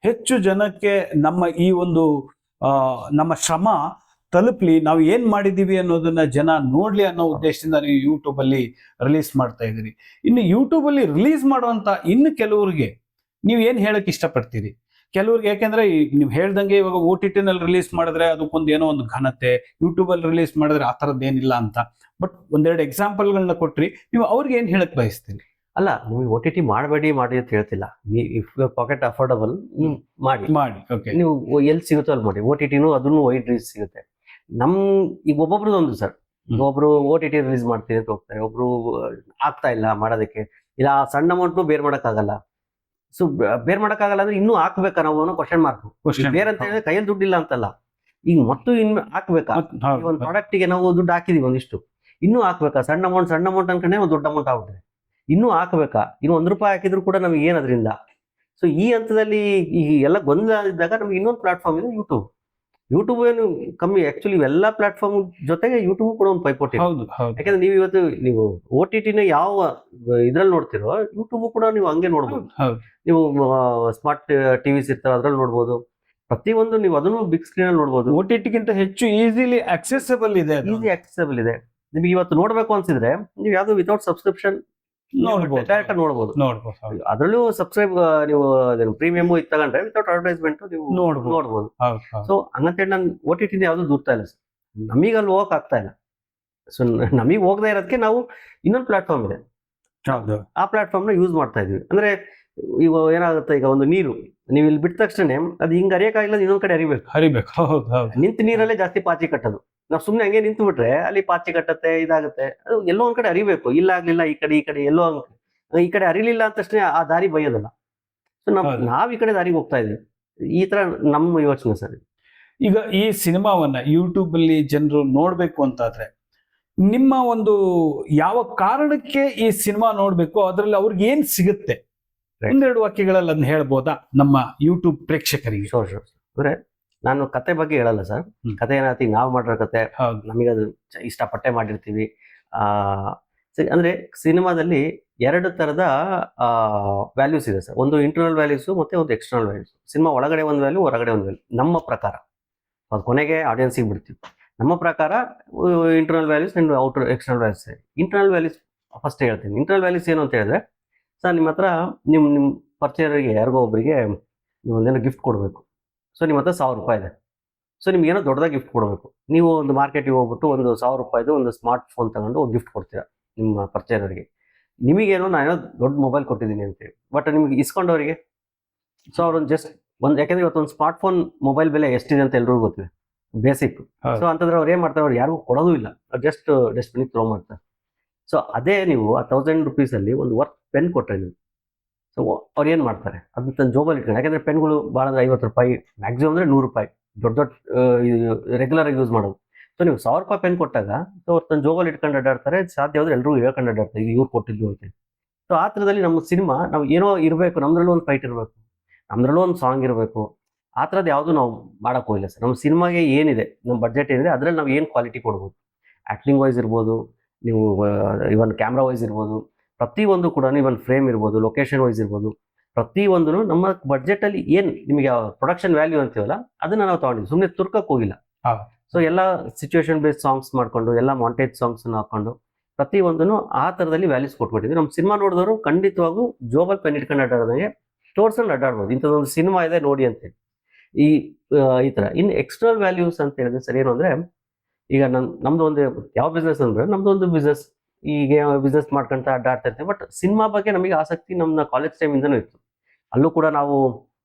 ಹೆಚ್ಚು ಜನಕ್ಕೆ ನಮ್ಮ ಈ ಒಂದು ನಮ್ಮ ಶ್ರಮ ತಲುಪಲಿ, ನಾವು ಏನ್ ಮಾಡಿದೀವಿ ಅನ್ನೋದನ್ನ ಜನ ನೋಡ್ಲಿ ಅನ್ನೋ ಉದ್ದೇಶದಿಂದ ನೀವು ಯೂಟ್ಯೂಬ್ ಅಲ್ಲಿ ರಿಲೀಸ್ ಮಾಡ್ತಾ ಇದ್ದೀರಿ. ಇನ್ನು ಯೂಟ್ಯೂಬ್ ಅಲ್ಲಿ ರಿಲೀಸ್ ಮಾಡುವಂತ ಇನ್ನು ಕೆಲವ್ರಿಗೆ ನೀವು ಏನ್ ಹೇಳಕ್ ಇಷ್ಟಪಡ್ತೀರಿ? ಕೆಲವ್ರಿಗೆ ಯಾಕೆಂದ್ರೆ ನೀವು ಹೇಳ್ದಂಗೆ ಇವಾಗ OTT ನಲ್ಲಿ ರಿಲೀಸ್ ಮಾಡಿದ್ರೆ ಅದಕ್ಕೊಂದು ಏನೋ ಒಂದು ಘನತೆ, ಯೂಟ್ಯೂಬ್ ಅಲ್ಲಿ ರಿಲೀಸ್ ಮಾಡಿದ್ರೆ ಆ ಥರದ್ದು ಏನಿಲ್ಲ ಅಂತ. ಬಟ್ ಒಂದೆರಡು ಎಕ್ಸಾಂಪಲ್ಗಳನ್ನ ಕೊಟ್ರಿ, ನೀವು ಅವ್ರಿಗೆ ಏನ್ ಹೇಳಕ್ ಬಯಸ್ತೀರಿ? ಅಲ್ಲ, ನಿಮಗೆ OTT ಮಾಡಬೇಡಿ ಅಂತ ಹೇಳ್ತಿಲ್ಲ. ಇಫ್ ಪಾಕೆಟ್ ಅಫೋರ್ಡಬಲ್ ಮಾಡಿ. ಓಕೆ, ನೀವು ಎಲ್ಲಿ ಸಿಗುತ್ತೋ ಅಲ್ಲಿ ಮಾಡಿ. OTTನೂ ಅದನ್ನು ವೈಡ್ ರೀಚ್ ಸಿಗುತ್ತೆ. ಈಗ ಒಬ್ಬೊಬ್ರದ್ದು ಒಂದು ಸರ್, ಒಬ್ರು OTT ರಿಲೀಸ್ ಮಾಡ್ತೀನಿ ಅಂತ ಹೋಗ್ತಾರೆ, ಒಬ್ರು ಆಗ್ತಾ ಇಲ್ಲ ಮಾಡೋದಕ್ಕೆ, ಇಲ್ಲ ಸಣ್ಣ ಅಮೌಂಟ್ನು ಬೇರ್ ಮಾಡೋಕ್ಕಾಗಲ್ಲ. ಸೊ ಬೇರ್ ಮಾಡೋಕ್ಕಾಗಲ್ಲ ಅಂದ್ರೆ ಇನ್ನೂ ಹಾಕ್ಬೇಕಾ ನಾವು ಅನ್ನೋ ಕ್ವಶನ್ ಮಾರ್ಕ್. ಬೇರೆ ಅಂತ ಹೇಳಿದ್ರೆ ಕೈಯಲ್ಲಿ ದುಡ್ಡಿಲ್ಲ ಅಂತಲ್ಲ, ಈಗ ಮತ್ತು ಇನ್ನು ಹಾಕ್ಬೇಕಾ? ಒಂದು ಪ್ರಾಡಕ್ಟಿಗೆ ನಾವು ದುಡ್ಡು ಹಾಕಿದೀವಿ ಒಂದಿಷ್ಟು, ಇನ್ನೂ ಹಾಕ್ಬೇಕಾ? ಸಣ್ಣ ಅಮೌಂಟ್ ಅನ್ಕೊಂಡೆ ಒಂದು ದೊಡ್ಡ ಅಮೌಂಟ್ ಆಗ್ಬಿಟ್ರೆ ಇನ್ನೂ ಹಾಕ್ಬೇಕಾ? ಇನ್ನು 1 ರೂಪಾಯಿ ಹಾಕಿದ್ರು ಕೂಡ ನಮ್ಗೆ ಏನ್ ಅದರಿಂದ? ಸೊ ಈ ಹಂತದಲ್ಲಿ ಈ ಎಲ್ಲ ಗೊಂದಲ ಇದ್ದಾಗ ನಮ್ಗೆ ಇನ್ನೊಂದು ಪ್ಲಾಟ್ಫಾರ್ಮ್ ಇದೆ ಯೂಟ್ಯೂಬ್ ಏನು ಕಮ್ಮಿ. ಆಕ್ಚುಲಿ ಇವೆಲ್ಲ ಪ್ಲಾಟ್ಫಾರ್ಮ್ ಜೊತೆಗೆ ಯೂಟ್ಯೂಬ್ ಕೂಡ ಒಂದು ಪೈಪೋಟಿ. ಯಾಕಂದ್ರೆ ನೀವು ಇವತ್ತು ನೀವು OTTನ ಯಾವ ಇದ್ರಲ್ಲಿ ನೋಡ್ತಿರೋ, ಯೂಟ್ಯೂಬ್ ಕೂಡ ನೀವು ಹಂಗೆ ನೋಡ್ಬೋದು. ನೀವು ಸ್ಮಾರ್ಟ್ ಟಿವಿಸ್ ಇರ್ತಾವೆ ಅದ್ರಲ್ಲಿ ನೋಡ್ಬೋದು. ಪ್ರತಿಯೊಂದು ನೀವು ಅದನ್ನು ಬಿಗ್ ಸ್ಕ್ರೀನ್ ಅಲ್ಲಿ ನೋಡ್ಬೋದು. OTTಗಿಂತ ಹೆಚ್ಚು ಈಸಿಲಿ ಆಕ್ಸೆಸಬಲ್ ಇದೆ. ನಿಮ್ಗೆ ಇವತ್ತು ನೋಡ್ಬೇಕು ಅನ್ಸಿದ್ರೆ ನೀವು ಯಾವ್ದು ವಿತೌಟ್ ಸಬ್ಸ್ಕ್ರಿಪ್ಷನ್ ಡೈರೆಕ್ಟ್ ನೋಡ್ಬೋದು. ಅದ್ರಲ್ಲೂ ಸಬ್ಸ್ಕ್ರೈಬ್ ನೀವು ಪ್ರೀಮಿಯಮ್ ತಗೊಂಡ್ರೆ ವಿತೌಟ್ ಅಡ್ವರ್ಟೈಸ್ಮೆಂಟ್ ನೀವು ನೋಡ್ಬೋದು. ಸೊ ಹಂಗಂತೇಳಿ ನಾನು OTT ಯಾವ್ದು ದೂರ್ತಾ ಇಲ್ಲ ಸರ್, ನಮೀಗ ಅಲ್ಲಿ ಹೋಗಕ್ ಆಗ್ತಾ ಇಲ್ಲ. ಸೊ ನಮಗ್ ಹೋಗದೆ ಇರೋದಕ್ಕೆ ನಾವು ಇನ್ನೊಂದು ಪ್ಲಾಟ್ಫಾರ್ಮ್ ಇದೆ, ಆ ಪ್ಲಾಟ್ಫಾರ್ಮ್ ನ ಯೂಸ್ ಮಾಡ್ತಾ ಇದೀವಿ. ಅಂದ್ರೆ ಈಗ ಏನಾಗುತ್ತೆ, ಈಗ ಒಂದು ನೀರು ನೀವು ಇಲ್ಲಿ ಬಿಟ್ಟ ತಕ್ಷಣ ಅದು ಹಿಂಗ್ ಹರಿಯಕ್ಕಾಗಿಲ್ಲ, ಇನ್ನೊಂದ್ ಕಡೆ ಹರಿಬೇಕು. ನಿಂತ ನೀರಲ್ಲೇ ಜಾಸ್ತಿ ಪಾಚಿ ಕಟ್ಟೋದು. ನಾವು ಸುಮ್ನೆ ಹಂಗೆ ನಿಂತು ಬಿಟ್ರೆ ಅಲ್ಲಿ ಪಾಚಿ ಕಟ್ಟತ್ತೆ, ಇದಾಗುತ್ತೆ. ಅದು ಎಲ್ಲೋ ಒಂದ್ ಕಡೆ ಹರಿಬೇಕು. ಇಲ್ಲ ಆಗ್ಲಿಲ್ಲ ಈ ಕಡೆ ಎಲ್ಲೋ ಈ ಕಡೆ ಹರಿಲಿಲ್ಲ ಅಂತ ತಕ್ಷಣ ಆ ದಾರಿ ಬೈಯೋದಲ್ಲ. ಸೊ ನಾವ್ ಈ ಕಡೆ ದಾರಿಗೆ ಹೋಗ್ತಾ ಇದೀವಿ. ಈ ತರ ನಮ್ಮ ಯೋಚನೆ ಸರ್. ಈಗ ಈ ಸಿನಿಮಾವನ್ನ ಯೂಟ್ಯೂಬ್ ಅಲ್ಲಿ ಜನರು ನೋಡ್ಬೇಕು ಅಂತಾದ್ರೆ ನಿಮ್ಮ ಒಂದು ಯಾವ ಕಾರಣಕ್ಕೆ ಈ ಸಿನಿಮಾ ನೋಡ್ಬೇಕು, ಅದ್ರಲ್ಲಿ ಅವ್ರಿಗೆ ಏನ್ ಸಿಗುತ್ತೆ, ಒಂದೆರಡು ವಾಕ್ಯಗಳಲ್ಲಿ ಅದನ್ನ ಹೇಳ್ಬೋದಾ ನಮ್ಮ ಯೂಟ್ಯೂಬ್ ಪ್ರೇಕ್ಷಕರಿಗೆ? ಶೋರ್. ಅಂದ್ರೆ ನಾನು ಕತೆ ಬಗ್ಗೆ ಹೇಳಲ್ಲ ಸರ್. ಕತೆ ಏನಾಗ್ತಿ ನಾವು ಮಾಡಿರೋ ಕತೆ ನಮಗದು ಇಷ್ಟಪಟ್ಟೆ ಮಾಡಿರ್ತೀವಿ. ಸರಿ, ಅಂದ್ರೆ ಸಿನಿಮಾದಲ್ಲಿ 2 ತರದ ವ್ಯಾಲ್ಯೂಸ್ ಇದೆ ಸರ್. ಒಂದು ಇಂಟರ್ನಲ್ ವ್ಯಾಲ್ಯೂಸ್ ಮತ್ತೆ ಒಂದು ಎಕ್ಸ್ಟರ್ನಲ್ ವ್ಯಾಲ್ಯೂಸ್. ಸಿನಿಮಾ ಒಳಗಡೆ ಒಂದು ವ್ಯಾಲ್ಯೂ, ಹೊರಗಡೆ ಒಂದು ವ್ಯಾಲ್ಯೂ. ನಮ್ಮ ಪ್ರಕಾರ ಅದು ಕೊನೆಗೆ ಆಡಿಯನ್ಸಿಗೆ ಬಿಡ್ತೀವಿ. ನಮ್ಮ ಪ್ರಕಾರ internal values and outer external values. Internal values first ಹೇಳ್ತೀನಿ. ಇಂಟರ್ನಲ್ ವ್ಯಾಲ್ಯೂಸ್ ಏನು ಅಂತ ಹೇಳಿದ್ರೆ, ಸರ್ ನಿಮ್ಮ ಹತ್ರ ನಿಮ್ಮ ಪರಿಚಯರಿಗೆ ಯಾರಿಗೋ ಒಬ್ಬರಿಗೆ ನೀವು ಒಂದೇನೋ ಗಿಫ್ಟ್ ಕೊಡಬೇಕು. ಸೊ ನಿಮ್ಮ ಹತ್ರ 1000 ರೂಪಾಯಿ ಇದೆ. ಸೊ ನಿಮ್ಗೆ ಏನೋ ದೊಡ್ಡದಾಗಿ ಗಿಫ್ಟ್ ಕೊಡಬೇಕು. ನೀವು ಒಂದು ಮಾರ್ಕೆಟಿಗೆ ಹೋಗ್ಬಿಟ್ಟು ಒಂದು 1000 ರೂಪಾಯಿದು ಒಂದು ಸ್ಮಾರ್ಟ್ ಫೋನ್ ತಗೊಂಡು ಒಂದು ಗಿಫ್ಟ್ ಕೊಡ್ತೀರಾ ನಿಮ್ಮ ಪರಿಚಯದವರಿಗೆ. ನಿಮಗೇನೋ ನಾನೇನೋ ದೊಡ್ಡ ಮೊಬೈಲ್ ಕೊಟ್ಟಿದ್ದೀನಿ ಅಂತೇಳಿ, ಬಟ್ ನಿಮ್ಗೆ ಇಸ್ಕೊಂಡವರಿಗೆ ಸೊ ಅವ್ರೊಂದು ಜಸ್ಟ್ ಒಂದು, ಯಾಕೆಂದ್ರೆ ಇವತ್ತೊಂದು ಸ್ಮಾರ್ಟ್ ಫೋನ್ ಮೊಬೈಲ್ ಬೆಲೆ ಎಷ್ಟಿದೆ ಅಂತ ಎಲ್ರಿಗೂ ಗೊತ್ತಿದೆ, ಬೇಸಿಕ್. ಹೌದು. ಸೊ ಅಂತಂದ್ರೆ ಅವ್ರು ಏನ್ ಮಾಡ್ತಾರೆ, ಅವ್ರು ಯಾರಿಗೂ ಕೊಡೋದು ಇಲ್ಲ, ಜಸ್ಟ್ ಡಸ್ಟ್ಬಿನ್ ಥ್ರೋ ಮಾಡ್ತಾರೆ. ಸೊ ಅದೇ ನೀವು ಆ 1000 ರುಪೀಸಲ್ಲಿ ಒಂದು ವರ್ಕ್ ಪೆನ್ ಕೊಟ್ಟರೆ ನೀವು, ಸೊ ಅವ್ರು ಏನು ಮಾಡ್ತಾರೆ, ಅದನ್ನ ತನ್ನ ಜೋಬಲ್ಲಿ ಇಟ್ಕೊಂಡು, ಯಾಕಂದ್ರೆ ಪೆನ್ಗಳು ಭಾಳ ಅಂದ್ರೆ 50 ರೂಪಾಯಿ, ಮ್ಯಾಕ್ಸಿಮಮ್ ಅಂದರೆ 100 ರೂಪಾಯಿ, ದೊಡ್ಡ ರೆಗ್ಯುಲರ್ ಆಗಿ ಯೂಸ್ ಮಾಡೋದು. ಸೊ ನೀವು 1000 ರೂಪಾಯಿ ಪೆನ್ ಕೊಟ್ಟಾಗ ಸೊ ಅವ್ರು ತನ್ನ ಜೋಬಲ್ಲಿ ಇಟ್ಕೊಂಡು ಅಡ್ಡಾಡ್ತಾರೆ. ಸಾಧ್ಯ ಹೋದ್ರೆ ಎಲ್ಲರೂ ಹೇಳ್ಕೊಂಡು ಅಡ್ಡಾಡ್ತಾರೆ, ಇದು ಇವ್ರು ಕೊಟ್ಟಿದ್ದು ಅಂತೇಳಿ. ಸೊ ಆ ಥರದಲ್ಲಿ ನಮ್ಮ ಸಿನಿಮಾ ನಾವು ಏನೋ ಇರಬೇಕು, ನಮ್ದ್ರಲ್ಲೂ ಒಂದು ಫೈಟ್ ಇರಬೇಕು, ನಮ್ದ್ರಲ್ಲೂ ಒಂದು ಸಾಂಗ್ ಇರಬೇಕು. ಆ ಥರದ್ದು ಯಾವುದು ನಾವು ಮಾಡೋಕೆ ಹೋಗಿಲ್ಲ ಸರ್. ನಮ್ಮ ಸಿನಿಮಾಗೆ ಏನಿದೆ, ನಮ್ಮ ಬಡ್ಜೆಟ್ ಏನಿದೆ ಅದರಲ್ಲಿ ನಾವು ಏನು ಕ್ವಾಲಿಟಿ ಕೊಡ್ಬೋದು, ಆ್ಯಕ್ಟಿಂಗ್ ವೈಸ್ ಇರ್ಬೋದು, ನೀವು ಇವನ್ ಕ್ಯಾಮ್ರಾ ವೈಸ್ ಇರ್ಬೋದು, ಪ್ರತಿಯೊಂದು ಕೂಡ ಇವನ್ ಫ್ರೇಮ್ ಇರ್ಬೋದು, ಲೊಕೇಶನ್ ವೈಸ್ ಇರ್ಬೋದು, ಪ್ರತಿಯೊಂದೂ ನಮ್ಮ ಬಡ್ಜೆಟಲ್ಲಿ ಏನು ನಿಮಗೆ ಪ್ರೊಡಕ್ಷನ್ ವ್ಯಾಲ್ಯೂ ಅಂತೀವಲ್ಲ ಅದನ್ನು ನಾವು ತೊಗೊಂಡಿದ್ವಿ. ಸುಮ್ಮನೆ ತುರ್ಕಕ್ಕೆ ಹೋಗಿಲ್ಲ. ಸೊ ಎಲ್ಲ ಸಿಚುವೇಶನ್ ಬೇಸ್ಡ್ ಸಾಂಗ್ಸ್ ಮಾಡ್ಕೊಂಡು, ಎಲ್ಲ ಮಾಂಟೇಜ್ ಸಾಂಗ್ಸನ್ನು ಹಾಕೊಂಡು ಪ್ರತಿಯೊಂದನ್ನು ಆ ಥರದಲ್ಲಿ ವ್ಯಾಲ್ಯೂಸ್ ಕೊಟ್ಬಿಟ್ಟಿದ್ವಿ. ನಮ್ಮ ಸಿನಿಮಾ ನೋಡಿದವರು ಖಂಡಿತವಾಗೂ ಜೋಬಲ್ ಪೆನ್ ಇಟ್ಕೊಂಡು ಅಡ್ಡಾಡ್ದಂಗೆ ತೋರ್ಸ್ಕೊಂಡು ಅಡ್ಡಾಡ್ಬೋದು, ಇಂಥದ್ದೊಂದು ಸಿನಿಮಾ ಇದೆ ನೋಡಿ ಅಂತೇಳಿ. ಈ ಥರ. ಇನ್ನು ಎಕ್ಸ್ಟರ್ನಲ್ ವ್ಯಾಲ್ಯೂಸ್ ಅಂತ ಹೇಳಿದ್ರೆ ಸರ್ ಏನು ಅಂದರೆ, ಈಗ ನಮ್ದು ಒಂದು ಯಾವ ಬಿಸ್ನೆಸ್ ಅಂದರೆ, ನಮ್ದು ಒಂದು ಬಿಸ್ನೆಸ್, ಈಗ ಬಿಸ್ನೆಸ್ ಮಾಡ್ಕೊಂತ ಅಡ್ಡಾಡ್ತಾ ಇರ್ತೀವಿ. ಬಟ್ ಸಿನಿಮಾ ಬಗ್ಗೆ ನಮಗೆ ಆಸಕ್ತಿ ನಮ್ಮ ಕಾಲೇಜ್ ಟೈಮಿಂದನೂ ಇತ್ತು. ಅಲ್ಲೂ ಕೂಡ ನಾವು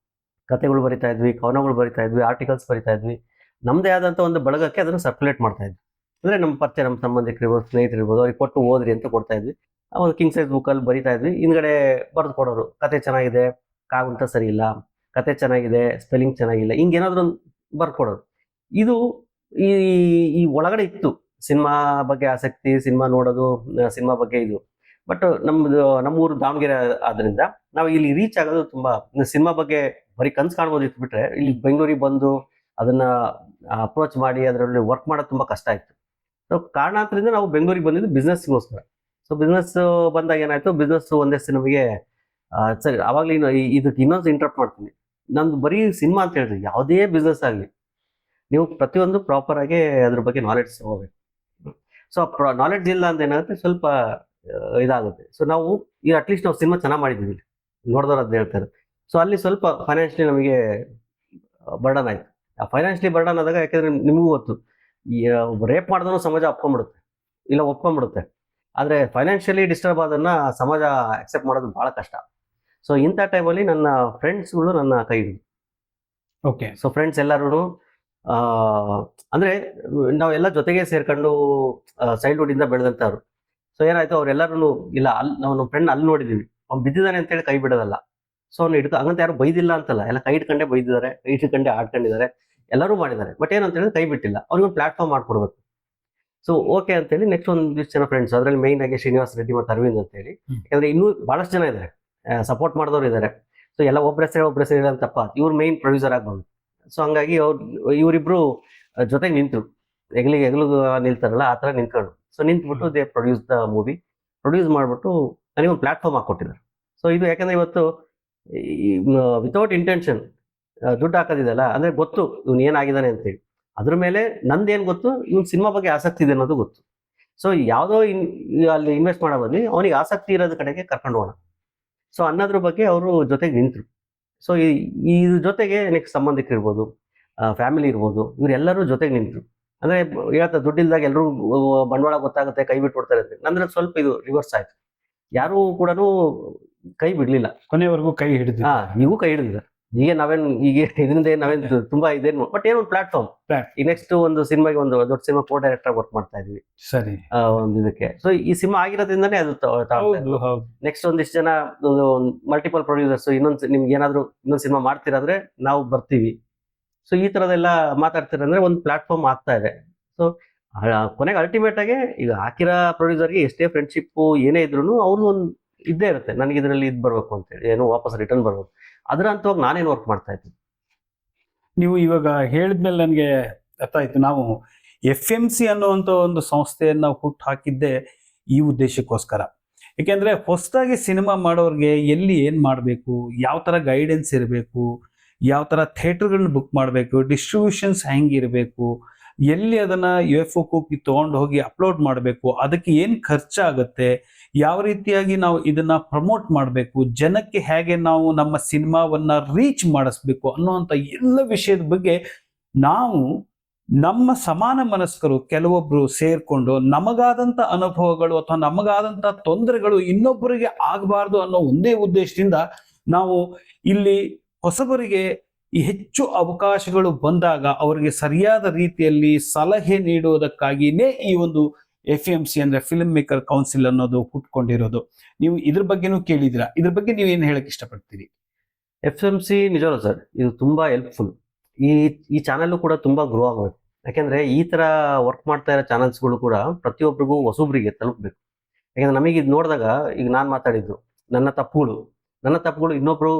ಕತೆಗಳು ಬರಿತಾ ಇದ್ವಿ, ಕವನಗಳು ಬರಿತಾ ಇದ್ವಿ, ಆರ್ಟಿಕಲ್ಸ್ ಬರಿತಾ ಇದ್ವಿ. ನಮ್ಮದೇ ಆದಂಥ ಒಂದು ಬಳಗಕ್ಕೆ ಅದನ್ನು ಸರ್ಕ್ಯುಲೇಟ್ ಮಾಡ್ತಾ ಇದ್ವಿ. ಅಂದರೆ ನಮ್ಮ ಪರಿಚಯ, ನಮ್ಮ ಸಂಬಂಧಿಕರಿರ್ಬೋದು, ಸ್ನೇಹಿತರಿರ್ಬೋದು, ಅವ್ರಿಗೆ ಕೊಟ್ಟು ಓದ್ರಿ ಅಂತ ಕೊಡ್ತಾ ಇದ್ವಿ. ಒಂದು ಕಿಂಗ್ ಸೈಜ್ ಬುಕ್ಕಲ್ಲಿ ಬರಿತಾ ಇದ್ವಿ. ಹಿಂದ್ಗಡೆ ಬರೆದು ಕೊಡೋರು, ಕತೆ ಚೆನ್ನಾಗಿದೆ, ಕಾಗುಂಟ ಸರಿ ಇಲ್ಲ, ಕತೆ ಚೆನ್ನಾಗಿದೆ, ಸ್ಪೆಲ್ಲಿಂಗ್ ಚೆನ್ನಾಗಿಲ್ಲ, ಹಿಂಗೇನಾದ್ರೂ ಒಂದು ಬರ್ಕೊಡೋರು. ಇದು ಈ ಒಳಗಡೆ ಇತ್ತು ಸಿನಿಮಾ ಬಗ್ಗೆ ಆಸಕ್ತಿ, ಸಿನಿಮಾ ನೋಡೋದು, ಸಿನಿಮಾ ಬಗ್ಗೆ ಇದು. ಬಟ್ ನಮ್ಮೂರು ದಾವಣಗೆರೆ ಆದ್ರಿಂದ ನಾವು ಇಲ್ಲಿ ರೀಚ್ ಆಗೋದು ತುಂಬಾ, ಸಿನಿಮಾ ಬಗ್ಗೆ ಬರೀ ಕನ್ಸು ಕಾಣ್ಬೋದಿತ್ತು ಬಿಟ್ರೆ, ಇಲ್ಲಿ ಬೆಂಗಳೂರಿಗೆ ಬಂದು ಅದನ್ನ ಅಪ್ರೋಚ್ ಮಾಡಿ ಅದರಲ್ಲಿ ವರ್ಕ್ ಮಾಡೋದು ತುಂಬಾ ಕಷ್ಟ ಆಯ್ತು. ಸೊ ಕಾರಣಾಂತರದಿಂದ ನಾವು ಬೆಂಗಳೂರಿಗೆ ಬಂದಿದ್ದು ಬಿಸ್ನೆಸ್ಗೋಸ್ಕರ. ಸೊ ಬಿಸ್ನೆಸ್ ಬಂದಾಗ ಏನಾಯ್ತು, ಬಿಸ್ನೆಸ್ ಒಂದೇ ನಮಗೆ ಸರಿ. ಅವಾಗಲೇ ಇದಕ್ಕೆ ಇನ್ನೊಂದು ಇಂಟ್ರಪ್ಟ್ ಮಾಡ್ತೀನಿ. ನಂದು ಬರೀ ಸಿನಿಮಾ ಅಂತ ಹೇಳಿದ್ರೆ ಯಾವುದೇ ಬಿಸ್ನೆಸ್ ಆಗಲಿ, ನೀವು ಪ್ರತಿಯೊಂದು ಪ್ರಾಪರ್ ಆಗಿ ಅದ್ರ ಬಗ್ಗೆ ನಾಲೆಡ್ಜ್ ತಗೋಬೇಕು. ಸೊ ನಾಲೆಡ್ಜ್ ಇಲ್ಲ ಅಂತ ಏನಾಗುತ್ತೆ, ಸ್ವಲ್ಪ ಇದಾಗುತ್ತೆ. ಸೊ ನಾವು ಈಗ ಅಟ್ಲೀಸ್ಟ್ ನಾವು ಸಿನಿಮಾ ಚೆನ್ನಾಗಿ ಮಾಡಿದ್ದೀವಿ, ನೋಡಿದವ್ರು ಅದು ಹೇಳ್ತಾರೆ. ಸೊ ಅಲ್ಲಿ ಸ್ವಲ್ಪ ಫೈನಾನ್ಷಿಯಲಿ ನಮಗೆ ಬರ್ಡನ್ ಆಯ್ತು. ಆ ಫೈನಾನ್ಷಿಯಲಿ ಬರ್ಡನ್ ಆದಾಗ, ಯಾಕೆಂದ್ರೆ ನಿಮಗೂ ಗೊತ್ತು, ರೇಪ್ ಮಾಡಿದ್ರು ಸಮಾಜ ಒಪ್ಕೊಂಡ್ಬಿಡುತ್ತೆ, ಇಲ್ಲ ಒಪ್ಕೊಂಡ್ಬಿಡುತ್ತೆ. ಆದರೆ ಫೈನಾನ್ಷಿಯಲಿ ಡಿಸ್ಟರ್ಬ್ ಆದನ್ನ ಸಮಾಜ ಅಕ್ಸೆಪ್ಟ್ ಮಾಡೋದು ಭಾಳ ಕಷ್ಟ. ಸೊ ಇಂಥ ಟೈಮಲ್ಲಿ ನನ್ನ ಫ್ರೆಂಡ್ಸ್ಗಳು ನನ್ನ ಕೈ ಹಿಡಿದ್ರು. ಓಕೆ. ಸೊ ಫ್ರೆಂಡ್ಸ್ ಎಲ್ಲರೂ ಅಂದರೆ ನಾವೆಲ್ಲ ಜೊತೆಗೆ ಸೇರ್ಕೊಂಡು ಚೈಲ್ಡ್ಹುಡ್ಡಿಂದ ಬೆಳೆದಂಥವ್ರು. ಸೊ ಏನಾಯ್ತು, ಅವರೆಲ್ಲರೂ ಇಲ್ಲ, ಅಲ್ಲಿ ನಾವು ಫ್ರೆಂಡ್ ಅಲ್ಲಿ ನೋಡಿದ್ದೀವಿ, ಅವ್ನು ಬಿದ್ದಿದ್ದಾನೆ ಅಂತೇಳಿ ಕೈ ಬಿಡೋದಲ್ಲ. ಸೊ ಅವ್ನು ಹಂಗಂತ ಯಾರು ಬೈದಿಲ್ಲ ಅಂತಲ್ಲ, ಎಲ್ಲ ಕೈ ಇಟ್ಕೊಂಡೇ ಬೈದಿದ್ದಾರೆ, ಕೈ ಇಟ್ಕೊಂಡೇ ಆಡ್ಕೊಂಡಿದ್ದಾರೆ, ಎಲ್ಲರೂ ಮಾಡಿದ್ದಾರೆ. ಬಟ್ ಏನಂತ ಹೇಳಿದ್ರೆ ಕೈ ಬಿಟ್ಟಿಲ್ಲ, ಅವ್ರಿಗೊಂದು ಪ್ಲಾಟ್ಫಾರ್ಮ್ ಮಾಡ್ಕೊಡ್ಬೇಕು. ಸೊ ಓಕೆ ಅಂತೇಳಿ ನೆಕ್ಸ್ಟ್ ಒಂದಿಷ್ಟು ಜನ ಫ್ರೆಂಡ್ಸ್, ಅದರಲ್ಲಿ ಮೇಯ್ನ್ ಆಗಿ ಶ್ರೀನಿವಾಸ್ ರೆಡ್ಡಿ ಮತ್ತು ಅರವಿಂದ್ ಅಂತೇಳಿ, ಯಾಕಂದ್ರೆ ಇನ್ನೂ ಭಾಳಷ್ಟು ಜನ ಇದ್ದಾರೆ, ಸಪೋರ್ಟ್ ಮಾಡಿದವರು ಇದ್ದಾರೆ. ಸೊ ಎಲ್ಲ ಒಬ್ಬರ ಹೆಸರು ಅಂತಪ್ಪ, ಇವ್ರು ಮೇಯ್ನ್ ಪ್ರೊಡ್ಯೂಸರ್ ಆಗಿ ಬಂದು. ಸೊ ಹಂಗಾಗಿ ಇವರಿಬ್ರು ಜೊತೆಗೆ ನಿಂತರು, ಎಗ್ಲು ನಿಲ್ತಾರಲ್ಲ ಆ ಥರ ನಿಂತ್ಕೊಂಡು. ಸೊ ನಿಂತ್ಬಿಟ್ಟು they produce the movie, produce ಮಾಡಿಬಿಟ್ಟು ನನಗೊಂದು ಪ್ಲಾಟ್ಫಾರ್ಮ್ ಹಾಕೊಟ್ಟಿದ್ದಾರೆ. ಸೊ ಇದು ಯಾಕಂದ್ರೆ ಇವತ್ತು ವಿತೌಟ್ ಇಂಟೆನ್ಷನ್ ದುಡ್ಡು ಹಾಕೋದಿದೆಯಲ್ಲ, ಅಂದರೆ ಗೊತ್ತು ಇವ್ನು ಏನಾಗಿದ್ದಾನೆ ಅಂತೇಳಿ, ಅದ್ರ ಮೇಲೆ ನಂದೇನು ಗೊತ್ತು, ಇವ್ನು ಸಿನಿಮಾ ಬಗ್ಗೆ ಆಸಕ್ತಿ ಇದೆ ಅನ್ನೋದು ಗೊತ್ತು. ಸೊ ಯಾವುದೋ ಅಲ್ಲಿ ಇನ್ವೆಸ್ಟ್ ಮಾಡೋ ಬದಲಿ ಅವನಿಗೆ ಆಸಕ್ತಿ ಇರೋದ ಕಡೆಗೆ ಕರ್ಕೊಂಡು ಹೋಗೋಣ ಸೊ ಅನ್ನೋದ್ರ ಬಗ್ಗೆ ಅವರು ಜೊತೆಗೆ ನಿಂತರು. ಸೊ ಇದ್ರ ಜೊತೆಗೆ ನೆಕ್ಸ್ಟ್ ಸಂಬಂಧಿಕರಿರ್ಬೋದು, ಫ್ಯಾಮಿಲಿ ಇರ್ಬೋದು, ಇವರೆಲ್ಲರೂ ಜೊತೆಗೆ ನಿಂತರು. ಅಂದರೆ ಹೇಳ್ತಾ ದುಡ್ಡಿಲ್ದಾಗ ಎಲ್ಲರೂ ಬಂಡವಾಳ ಗೊತ್ತಾಗುತ್ತೆ, ಕೈ ಬಿಟ್ಬಿಡ್ತಾರೆ ಅಂತ. ನಂದ್ರೆ ಸ್ವಲ್ಪ ಇದು ರಿವರ್ಸ್ ಆಯ್ತು, ಯಾರೂ ಕೂಡ ಕೈ ಬಿಡ್ಲಿಲ್ಲ, ಕೊನೆವರೆಗೂ ಕೈ ಹಿಡಿದು. ನೀವು ಕೈ ಹಿಡಿದಿದ್ದಾರೆ. ಈಗ ಇದರಿಂದ ನಾವೇನ್ ತುಂಬಾ ಇದೇನು, ಬಟ್ ಏನೋ ಒಂದು ಪ್ಲಾಟ್ಫಾರ್ಮ್. ಈ ನೆಕ್ಸ್ಟ್ ಒಂದು ಸಿನಿಮಾಗೆ ಒಂದು ದೊಡ್ಡ ಸಿನಿಮಾ ಕೋ ಡೈರೆಕ್ಟರ್ ವರ್ಕ್ ಮಾಡ್ತಾ ಇದ್ವಿ, ಸರಿ, ಒಂದು ಇದಕ್ಕೆ. ಸೊ ಈ ಸಿನಿಮಾ ಆಗಿರೋದ್ರಿಂದಾನೇ ಅದು ನೆಕ್ಸ್ಟ್ ಒಂದಿಷ್ಟು ಜನ ಮಲ್ಟಿಪಲ್ ಪ್ರೊಡ್ಯೂಸರ್ಸ್, ನಿಮ್ಗೆ ಏನಾದ್ರು ಇನ್ನೊಂದು ಸಿನಿಮಾ ಮಾಡ್ತಿರಾದ್ರೆ ನಾವು ಬರ್ತೀವಿ. ಸೊ ಈ ತರದೆಲ್ಲ ಮಾತಾಡ್ತಿರಂದ್ರೆ ಒಂದು ಪ್ಲಾಟ್ಫಾರ್ಮ್ ಆಗ್ತಾ ಇದೆ. ಸೊ ಕೊನೆಗೆ ಅಲ್ಟಿಮೇಟ್ ಆಗಿ ಈಗ ಹಾಕಿರೋ ಪ್ರೊಡ್ಯೂಸರ್ಗೆ ಎಷ್ಟೇ ಫ್ರೆಂಡ್ಶಿಪ್ ಏನೇ ಇದ್ರು ಅವ್ರು ಒಂದು ಇದ್ದೇ ಇರುತ್ತೆ, ನನಗೆ ಇದರಲ್ಲಿ ಇದು ಬರ್ಬೇಕು ಅಂತೇಳಿ, ಏನೋ ವಾಪಸ್ ರಿಟರ್ನ್ ಬರ್ಬೇಕು. ಅದ್ರ ಅಂತವಾಗಿ ನಾನೇನು ವರ್ಕ್ ಮಾಡ್ತಾ ಇದ್ದೀನಿ. ನೀವು ಇವಾಗ ಹೇಳಿದ್ಮೇಲೆ ನನಗೆ ಅರ್ಥ ಆಯ್ತು. ನಾವು FMC ಅನ್ನುವಂಥ ಒಂದು ಸಂಸ್ಥೆಯನ್ನು ಹುಟ್ಟು ಹಾಕಿದ್ದೆ ಈ ಉದ್ದೇಶಕ್ಕೋಸ್ಕರ. ಏಕೆಂದರೆ ಹೊಸದಾಗಿ ಸಿನಿಮಾ ಮಾಡೋರಿಗೆ ಎಲ್ಲಿ ಏನು ಮಾಡಬೇಕು, ಯಾವ ಥರ ಗೈಡೆನ್ಸ್ ಇರಬೇಕು, ಯಾವ ಥರ ಥಿಯೇಟ್ರ್ಗಳನ್ನ ಬುಕ್ ಮಾಡಬೇಕು, ಡಿಸ್ಟ್ರಿಬ್ಯೂಷನ್ಸ್ ಹೆಂಗಿರಬೇಕು, ಎಲ್ಲಿ ಅದನ್ನು UFO ಕಾಪಿ ತೊಗೊಂಡು ಹೋಗಿ ಅಪ್ಲೋಡ್ ಮಾಡಬೇಕು, ಅದಕ್ಕೆ ಏನು ಖರ್ಚಾಗುತ್ತೆ, ಯಾವ ರೀತಿಯಾಗಿ ನಾವು ಇದನ್ನು ಪ್ರಮೋಟ್ ಮಾಡಬೇಕು, ಜನಕ್ಕೆ ಹೇಗೆ ನಾವು ನಮ್ಮ ಸಿನಿಮಾವನ್ನು ರೀಚ್ ಮಾಡಿಸ್ಬೇಕು ಅನ್ನುವಂಥ ಎಲ್ಲ ವಿಷಯದ ಬಗ್ಗೆ ನಾವು ನಮ್ಮ ಸಮಾನ ಮನಸ್ಕರು ಕೆಲವೊಬ್ರು ಸೇರ್ಕೊಂಡು ನಮಗಾದಂಥ ಅನುಭವಗಳು ಅಥವಾ ನಮಗಾದಂಥ ತೊಂದರೆಗಳು ಇನ್ನೊಬ್ಬರಿಗೆ ಆಗಬಾರ್ದು ಅನ್ನೋ ಒಂದೇ ಉದ್ದೇಶದಿಂದ ನಾವು ಇಲ್ಲಿ ಹೊಸಬರಿಗೆ ಈ ಹೆಚ್ಚು ಅವಕಾಶಗಳು ಬಂದಾಗ ಅವರಿಗೆ ಸರಿಯಾದ ರೀತಿಯಲ್ಲಿ ಸಲಹೆ ನೀಡುವುದಕ್ಕಾಗಿಯೇ ಈ ಒಂದು FMC ಅಂದ್ರೆ ಫಿಲ್ಮ್ ಮೇಕರ್ ಕೌನ್ಸಿಲ್ ಅನ್ನೋದು ಹುಟ್ಕೊಂಡಿರೋದು. ನೀವು ಇದ್ರ ಬಗ್ಗೆನೂ ಕೇಳಿದಿರಾ, ಇದ್ರ ಬಗ್ಗೆ ನೀವು ಏನು ಹೇಳಕ್ ಇಷ್ಟಪಡ್ತೀರಿ? FMC ನಿಜವಲ್ಲ ಸರ್, ಇದು ತುಂಬಾ ಹೆಲ್ಪ್ಫುಲ್. ಈ ಚಾನಲ್ ಕೂಡ ತುಂಬಾ ಗ್ರೋ ಆಗಬೇಕು. ಯಾಕೆಂದ್ರೆ ಈ ತರ ವರ್ಕ್ ಮಾಡ್ತಾ ಇರೋ ಚಾನಲ್ಸ್ಗಳು ಕೂಡ ಪ್ರತಿಯೊಬ್ಬರಿಗೂ ಹೊಸೊಬ್ರಿಗೆ ತಲುಪಬೇಕು. ಯಾಕಂದ್ರೆ ನಮಗೆ ಇದು ನೋಡಿದಾಗ, ಈಗ ನಾನು ಮಾತಾಡಿದ್ದು ನನ್ನ ತಪ್ಪುಗಳು ಇನ್ನೊಬ್ರು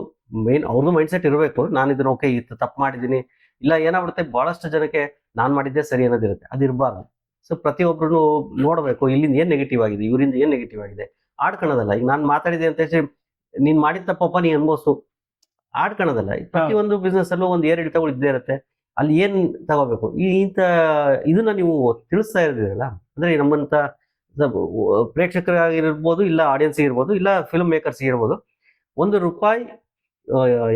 ಅವ್ರದ್ದು ಮೈಂಡ್ ಸೆಟ್ ಇರಬೇಕು. ನಾನು ಇದನ್ನ ಓಕೆ ತಪ್ಪು ಮಾಡಿದ್ದೀನಿ, ಇಲ್ಲ ಏನಾಗ್ಬಿಡುತ್ತೆ ಬಹಳಷ್ಟು ಜನಕ್ಕೆ ನಾನು ಮಾಡಿದ್ದೆ ಸರಿ ಅನ್ನೋದಿರುತ್ತೆ, ಅದು ಇರಬಾರ್ದು. ಸೊ ಪ್ರತಿಯೊಬ್ರು ನೋಡಬೇಕು ಇಲ್ಲಿಂದ ಏನ್ ನೆಗೆಟಿವ್ ಆಗಿದೆ, ಇವರಿಂದ ಏನ್ ನೆಗೆಟಿವ್ ಆಗಿದೆ. ಆಡ್ಕೊಳ್ಳೋದಲ್ಲ, ಈಗ ನಾನು ಮಾತಾಡಿದೆ ಅಂತ ಹೇಳಿ ನೀನ್ ಮಾಡಿದ ತಪ್ಪಪ್ಪ ನೀ ಅನ್ಭವಿಸು, ಆಡ್ಕೊಳ್ಳೋದಲ್ಲ. ಪ್ರತಿಯೊಂದು ಬಿಸ್ನೆಸ್ ಅಲ್ಲೂ ಒಂದು ಏರಿಳಿತಗಳು ಇದ್ದೇ ಇರುತ್ತೆ. ಅಲ್ಲಿ ಏನ್ ತಗೋಬೇಕು ಇದನ್ನ ನೀವು ತಿಳಿಸ್ತಾ ಇರ್ತೀರಲ್ಲ, ಅಂದ್ರೆ ನಮ್ಮಂತ ಪ್ರೇಕ್ಷಕರಾಗಿರ್ಬೋದು, ಇಲ್ಲ ಆಡಿಯನ್ಸ್ ಇರ್ಬೋದು, ಇಲ್ಲ ಫಿಲ್ಮ್ ಮೇಕರ್ಸ್ ಇರ್ಬೋದು, ₹1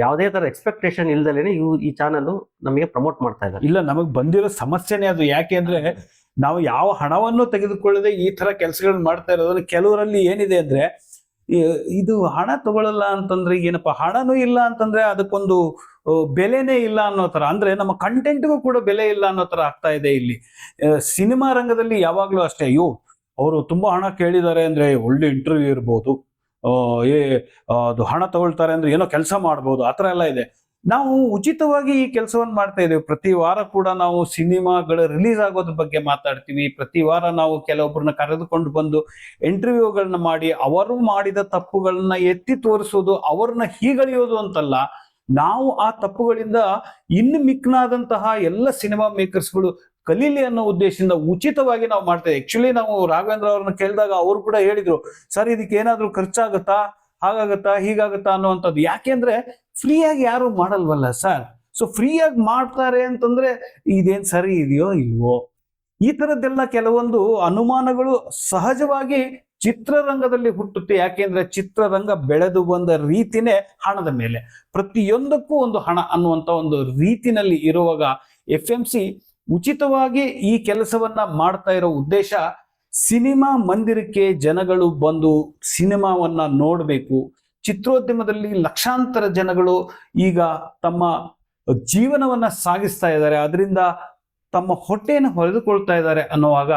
ಯಾವುದೇ ತರ ಎಕ್ಸ್ಪೆಕ್ಟೇಷನ್ ಇಲ್ದಲೇನೆ ಈ ಚಾನಲ್ ನಮಗೆ ಪ್ರಮೋಟ್ ಮಾಡ್ತಾ ಇದ್ದಾರೆ. ಇಲ್ಲ, ನಮಗ್ ಬಂದಿರೋ ಸಮಸ್ಯೆನೇ ಅದು. ಯಾಕೆ ಅಂದ್ರೆ ನಾವು ಯಾವ ಹಣವನ್ನು ತೆಗೆದುಕೊಳ್ಳದೆ ಈ ತರ ಕೆಲಸಗಳನ್ನ ಮಾಡ್ತಾ ಇರೋದ್ರಲ್ಲಿ ಕೆಲವರಲ್ಲಿ ಏನಿದೆ ಅಂದ್ರೆ, ಇದು ಹಣ ತಗೊಳ್ಳಲ್ಲ ಅಂತಂದ್ರೆ ಏನಪ್ಪಾ, ಹಣನೂ ಇಲ್ಲ ಅಂತಂದ್ರೆ ಅದಕ್ಕೊಂದು ಬೆಲೆನೇ ಇಲ್ಲ ಅನ್ನೋ ತರ, ಅಂದ್ರೆ ನಮ್ಮ ಕಂಟೆಂಟ್ಗೂ ಕೂಡ ಬೆಲೆ ಇಲ್ಲ ಅನ್ನೋ ತರ ಆಗ್ತಾ ಇದೆ ಇಲ್ಲಿ. ಸಿನಿಮಾ ರಂಗದಲ್ಲಿ ಯಾವಾಗ್ಲೂ ಅಷ್ಟೇ, ಅಯ್ಯೋ ಅವರು ತುಂಬಾ ಹಣ ಕೇಳಿದ್ದಾರೆ ಅಂದ್ರೆ ಒಳ್ಳೆ ಇಂಟರ್ವ್ಯೂ ಇರ್ಬೋದು, ಅದು ಹಣ ತಗೊಳ್ತಾರೆ ಅಂದ್ರೆ ಏನೋ ಕೆಲಸ ಮಾಡ್ಬೋದು, ಆ ಥರ ಎಲ್ಲ ಇದೆ. ನಾವು ಉಚಿತವಾಗಿ ಈ ಕೆಲಸವನ್ನು ಮಾಡ್ತಾ ಇದ್ದೇವೆ. ಪ್ರತಿ ವಾರ ಕೂಡ ನಾವು ಸಿನಿಮಾಗಳು ರಿಲೀಸ್ ಆಗೋದ್ರ ಬಗ್ಗೆ ಮಾತಾಡ್ತೀವಿ. ಪ್ರತಿ ವಾರ ನಾವು ಕೆಲವೊಬ್ಬರನ್ನ ಕರೆದುಕೊಂಡು ಬಂದು ಇಂಟರ್ವ್ಯೂಗಳನ್ನ ಮಾಡಿ ಅವರು ಮಾಡಿದ ತಪ್ಪುಗಳನ್ನ ಎತ್ತಿ ತೋರಿಸೋದು, ಅವ್ರನ್ನ ಹೀಗಳೆಯೋದು ಅಂತಲ್ಲ, ನಾವು ಆ ತಪ್ಪುಗಳಿಂದ ಇನ್ನು ಮಿಕ್ನಾದಂತಹ ಎಲ್ಲ ಸಿನಿಮಾ ಮೇಕರ್ಸ್ಗಳು ಕಲೀಲಿ ಅನ್ನೋ ಉದ್ದೇಶದಿಂದ ಉಚಿತವಾಗಿ ನಾವು ಮಾಡ್ತೇವೆ. ಆಕ್ಚುಲಿ ನಾವು ರಾಘವೇಂದ್ರ ಅವ್ರನ್ನ ಕೇಳಿದಾಗ ಅವರು ಕೂಡ ಹೇಳಿದ್ರು, ಸರ್ ಇದಕ್ಕೆ ಏನಾದ್ರೂ ಖರ್ಚಾಗತ್ತಾ, ಹಾಗಾಗತ್ತಾ, ಹೀಗಾಗತ್ತಾ ಅನ್ನುವಂಥದ್ದು. ಯಾಕೆಂದ್ರೆ ಫ್ರೀಯಾಗಿ ಯಾರು ಮಾಡಲ್ವಲ್ಲ ಸರ್. ಸೊ ಫ್ರೀಯಾಗಿ ಮಾಡ್ತಾರೆ ಅಂತಂದ್ರೆ ಇದೇನ್ ಸರಿ ಇದೆಯೋ ಇಲ್ವೋ, ಈ ತರದ್ದೆಲ್ಲ ಕೆಲವೊಂದು ಅನುಮಾನಗಳು ಸಹಜವಾಗಿ ಚಿತ್ರರಂಗದಲ್ಲಿ ಹುಟ್ಟುತ್ತೆ. ಯಾಕೆಂದ್ರೆ ಚಿತ್ರರಂಗ ಬೆಳೆದು ಬಂದ ರೀತಿನೇ ಹಣದ ಮೇಲೆ, ಪ್ರತಿಯೊಂದಕ್ಕೂ ಒಂದು ಹಣ ಅನ್ನುವಂಥ ಒಂದು ರೀತಿನಲ್ಲಿ ಇರುವಾಗ FMC ಉಚಿತವಾಗಿ ಈ ಕೆಲಸವನ್ನ ಮಾಡ್ತಾ ಇರೋ ಉದ್ದೇಶ, ಸಿನಿಮಾ ಮಂದಿರಕ್ಕೆ ಜನಗಳು ಬಂದು ಸಿನಿಮಾವನ್ನ ನೋಡಬೇಕು. ಚಿತ್ರೋದ್ಯಮದಲ್ಲಿ ಲಕ್ಷಾಂತರ ಜನಗಳು ಈಗ ತಮ್ಮ ಜೀವನವನ್ನ ಸಾಗಿಸ್ತಾ ಇದ್ದಾರೆ, ಅದರಿಂದ ತಮ್ಮ ಹೊಟ್ಟೆಯನ್ನು ಹೊರೆದುಕೊಳ್ತಾ ಇದ್ದಾರೆ ಅನ್ನುವಾಗ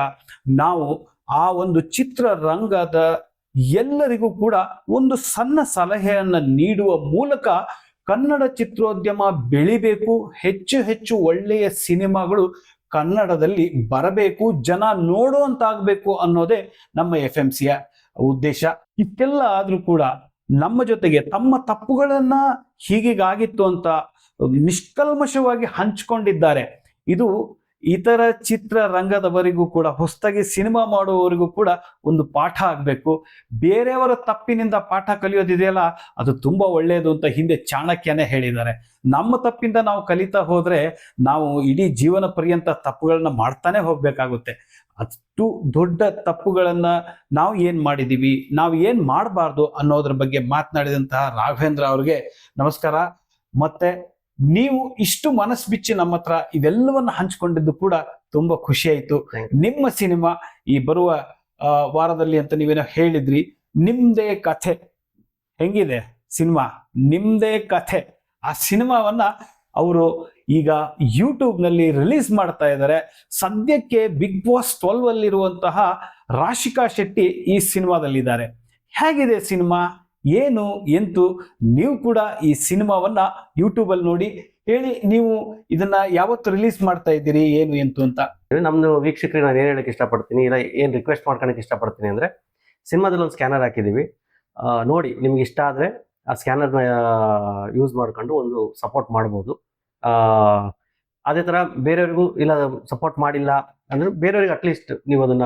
ನಾವು ಆ ಒಂದು ಚಿತ್ರರಂಗದ ಎಲ್ಲರಿಗೂ ಕೂಡ ಒಂದು ಸಣ್ಣ ಸಲಹೆಯನ್ನ ನೀಡುವ ಮೂಲಕ ಕನ್ನಡ ಚಿತ್ರೋದ್ಯಮ ಬೆಳಿಬೇಕು, ಹೆಚ್ಚು ಹೆಚ್ಚು ಒಳ್ಳೆಯ ಸಿನಿಮಾಗಳು ಕನ್ನಡದಲ್ಲಿ ಬರಬೇಕು, ಜನ ನೋಡುವಂತಾಗಬೇಕು ಅನ್ನೋದೇ ನಮ್ಮ FMCಯ ಉದ್ದೇಶ. ಇಷ್ಟೆಲ್ಲ ಆದ್ರೂ ಕೂಡ ನಮ್ಮ ಜೊತೆಗೆ ತಮ್ಮ ತಪ್ಪುಗಳನ್ನ ಹೀಗೀಗಾಗಿತ್ತು ಅಂತ ನಿಷ್ಕಲ್ಮಶವಾಗಿ ಹಂಚಿಕೊಂಡಿದ್ದಾರೆ. ಇದು ಇತರ ಚಿತ್ರರಂಗದವರಿಗೂ ಕೂಡ, ಹೊಸದಾಗಿ ಸಿನಿಮಾ ಮಾಡುವವರಿಗೂ ಕೂಡ ಒಂದು ಪಾಠ ಆಗಬೇಕು. ಬೇರೆಯವರ ತಪ್ಪಿನಿಂದ ಪಾಠ ಕಲಿಯೋದಿದೆಯಲ್ಲ, ಅದು ತುಂಬಾ ಒಳ್ಳೆಯದು ಅಂತ ಹಿಂದೆ ಚಾಣಕ್ಯನೇ ಹೇಳಿದ್ದಾರೆ. ನಮ್ಮ ತಪ್ಪಿಂದ ನಾವು ಕಲಿತಾ ಹೋದ್ರೆ ನಾವು ಇಡೀ ಜೀವನ ಪರ್ಯಂತ ತಪ್ಪುಗಳನ್ನ ಮಾಡ್ತಾನೆ ಹೋಗ್ಬೇಕಾಗುತ್ತೆ. ಅಷ್ಟು ದೊಡ್ಡ ತಪ್ಪುಗಳನ್ನ ನಾವು ಏನ್ ಮಾಡಿದೀವಿ, ನಾವು ಏನ್ ಮಾಡಬಾರ್ದು ಅನ್ನೋದ್ರ ಬಗ್ಗೆ ಮಾತನಾಡಿದಂತಹ ರಾಘವೇಂದ್ರ ಅವ್ರಿಗೆ ನಮಸ್ಕಾರ. ಮತ್ತೆ ನೀವು ಇಷ್ಟು ಮನಸ್ಸು ಬಿಚ್ಚಿ ನಮ್ಮ ಹತ್ರ ಇವೆಲ್ಲವನ್ನ ಹಂಚಿಕೊಂಡಿದ್ದು ಕೂಡ ತುಂಬಾ ಖುಷಿ ಆಯ್ತು. ನಿಮ್ಮ ಸಿನಿಮಾ ಈ ಬರುವ ವಾರದಲ್ಲಿ ಅಂತ ನೀವೇನೋ ಹೇಳಿದ್ರಿ, ನಿಮ್ದೇ ಕಥೆ ಹೆಂಗಿದೆ ಸಿನಿಮಾ, ನಿಮ್ದೇ ಕಥೆ, ಆ ಸಿನಿಮಾವನ್ನ ಅವರು ಈಗ ಯೂಟ್ಯೂಬ್ ನಲ್ಲಿ ರಿಲೀಸ್ ಮಾಡ್ತಾ ಇದ್ದಾರೆ. ಸದ್ಯಕ್ಕೆ ಬಿಗ್ ಬಾಸ್ 12 ಅಲ್ಲಿರುವಂತಹ ರಾಶಿಕಾ ಶೆಟ್ಟಿ ಈ ಸಿನಿಮಾದಲ್ಲಿದ್ದಾರೆ. ಹೇಗಿದೆ ಸಿನಿಮಾ, ಏನು ಎಂತು? ನೀವು ಕೂಡ ಈ ಸಿನಿಮಾವನ್ನ ಯೂಟ್ಯೂಬ್ ಅಲ್ಲಿ ನೋಡಿ ಹೇಳಿ, ನೀವು ಇದನ್ನ ಯಾವತ್ತು ರಿಲೀಸ್ ಮಾಡ್ತಾ ಇದ್ದೀರಿ, ಏನು ಎಂತು ಅಂತ. ನಮ್ದು ವೀಕ್ಷಕರಿಗೆ ನಾನು ಏನ್ ಹೇಳಕ್ ಇಷ್ಟಪಡ್ತೀನಿ, ಇಲ್ಲ ಏನ್ ರಿಕ್ವೆಸ್ಟ್ ಮಾಡ್ಕೊಳಕ್ ಇಷ್ಟಪಡ್ತೀನಿ ಅಂದ್ರೆ, ಸಿನಿಮಾದಲ್ಲಿ ಒಂದು ಸ್ಕ್ಯಾನರ್ ಹಾಕಿದೀವಿ, ನೋಡಿ ನಿಮ್ಗೆ ಇಷ್ಟ ಆದ್ರೆ ಆ ಸ್ಕ್ಯಾನರ್ನ ಯೂಸ್ ಮಾಡ್ಕೊಂಡು ಒಂದು ಸಪೋರ್ಟ್ ಮಾಡ್ಬೋದು. ಅದೇ ತರ ಬೇರೆಯವ್ರಿಗೂ ಇಲ್ಲ ಸಪೋರ್ಟ್ ಮಾಡಿಲ್ಲ ಅಂದ್ರೆ ಬೇರೆಯವ್ರಿಗೆ ಅಟ್ಲೀಸ್ಟ್ ನೀವು ಅದನ್ನ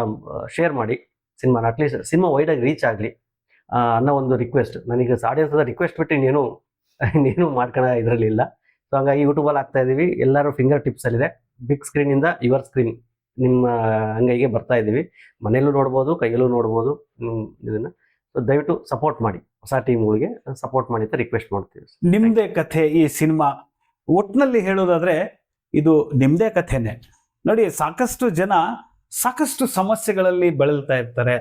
ಶೇರ್ ಮಾಡಿ. ಸಿನಿಮಾ ಅಟ್ಲೀಸ್ಟ್ ಸಿನಿಮಾ ವೈಡ್ ಆಗಿ ರೀಚ್ ಆಗಲಿ ಅನ್ನೋ ಒಂದು ರಿಕ್ವೆಸ್ಟ್. ನನಗೆ ಆಡಿಯನ್ಸ್ ರಿಕ್ವೆಸ್ಟ್ ಬಿಟ್ಟು ಇನ್ನೇನು ಮಾಡ್ಕೊಳ್ಳೋ ಇದರಲ್ಲಿಲ್ಲ. ಸೊ ಹಂಗಾಗಿ ಯೂಟ್ಯೂಬಲ್ಲಿ ಆಗ್ತಾ ಇದೀವಿ, ಎಲ್ಲರೂ ಫಿಂಗರ್ ಟಿಪ್ಸಲ್ಲಿದೆ. ಬಿಗ್ ಸ್ಕ್ರೀನಿಂದ ಯುವರ್ ಸ್ಕ್ರೀನ್ ನಿಮ್ಮ ಅಂಗೈಗೆ ಬರ್ತಾ ಇದ್ದೀವಿ. ಮನೆಯಲ್ಲೂ ನೋಡ್ಬೋದು, ಕೈಯಲ್ಲೂ ನೋಡ್ಬೋದು ಇದನ್ನು. ಸೊ ದಯವಿಟ್ಟು ಸಪೋರ್ಟ್ ಮಾಡಿ, ಹೊಸ ಟೀಮ್ಗಳಿಗೆ ಸಪೋರ್ಟ್ ಮಾಡಿ ಅಂತ ರಿಕ್ವೆಸ್ಟ್ ಮಾಡ್ತೀವಿ. ನಿಮ್ದೇ ಕಥೆ ಈ ಸಿನಿಮಾ. ಒಟ್ಟಿನಲ್ಲಿ ಹೇಳೋದಾದ್ರೆ ಇದು ನಿಮ್ದೇ ಕಥೆನೆ. ನೋಡಿ, ಸಾಕಷ್ಟು ಜನ ಸಾಕಷ್ಟು ಸಮಸ್ಯೆಗಳಲ್ಲಿ ಬಳಲ್ತಾ ಇರ್ತಾರೆ.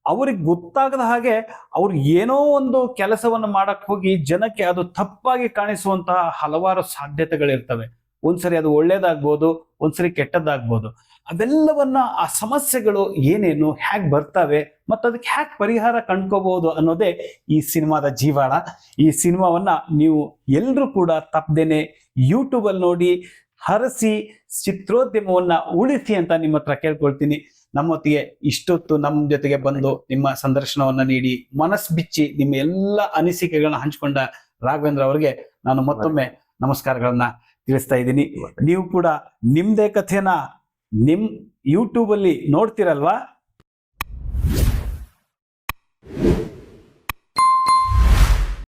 ಅವ್ರಿಗೆ ಗೊತ್ತಾಗದ ಹಾಗೆ ಅವ್ರು ಏನೋ ಒಂದು ಕೆಲಸವನ್ನು ಮಾಡಕ್ ಹೋಗಿ ಜನಕ್ಕೆ ಅದು ತಪ್ಪಾಗಿ ಕಾಣಿಸುವಂತಹ ಹಲವಾರು ಸಾಧ್ಯತೆಗಳಿರ್ತವೆ. ಒಂದ್ಸರಿ ಅದು ಒಳ್ಳೇದಾಗ್ಬೋದು, ಒಂದ್ಸರಿ ಕೆಟ್ಟದ್ದಾಗ್ಬೋದು. ಅವೆಲ್ಲವನ್ನ ಆ ಸಮಸ್ಯೆಗಳು ಏನೇನು, ಹ್ಯಾಕ್ ಬರ್ತವೆ ಮತ್ತು ಅದಕ್ಕೆ ಹ್ಯಾಕ್ ಪರಿಹಾರ ಕಂಡ್ಕೋಬಹುದು ಅನ್ನೋದೇ ಈ ಸಿನಿಮಾದ ಜೀವಾಳ. ಈ ಸಿನಿಮಾವನ್ನ ನೀವು ಎಲ್ಲರೂ ಕೂಡ ತಪ್ಪದೇನೆ ಯೂಟ್ಯೂಬಲ್ಲಿ ನೋಡಿ ಹರಸಿ ಚಿತ್ರೋದ್ಯಮವನ್ನ ಉಳಿಸಿ ಅಂತ ನಿಮ್ಮ ಹತ್ರ ಕೇಳ್ಕೊಳ್ತೀನಿ. ನಮ್ಮೊತ್ತಿಗೆ ಇಷ್ಟೊತ್ತು ನಮ್ಮ ಜೊತೆಗೆ ಬಂದು ನಿಮ್ಮ ಸಂದರ್ಶನವನ್ನ ನೀಡಿ ಮನಸ್ಸು ಬಿಚ್ಚಿ ನಿಮ್ಮ ಎಲ್ಲ ಅನಿಸಿಕೆಗಳನ್ನ ಹಂಚಿಕೊಂಡ ರಾಘವೇಂದ್ರ ಅವರಿಗೆ ನಾನು ಮತ್ತೊಮ್ಮೆ ನಮಸ್ಕಾರಗಳನ್ನ ತಿಳಿಸ್ತಾ ಇದ್ದೀನಿ. ನೀವು ಕೂಡ ನಿಮ್ದೇ ಕಥೆನ ನಿಮ್ ಯೂಟ್ಯೂಬ್ ಅಲ್ಲಿ ನೋಡ್ತಿರಲ್ವಾ,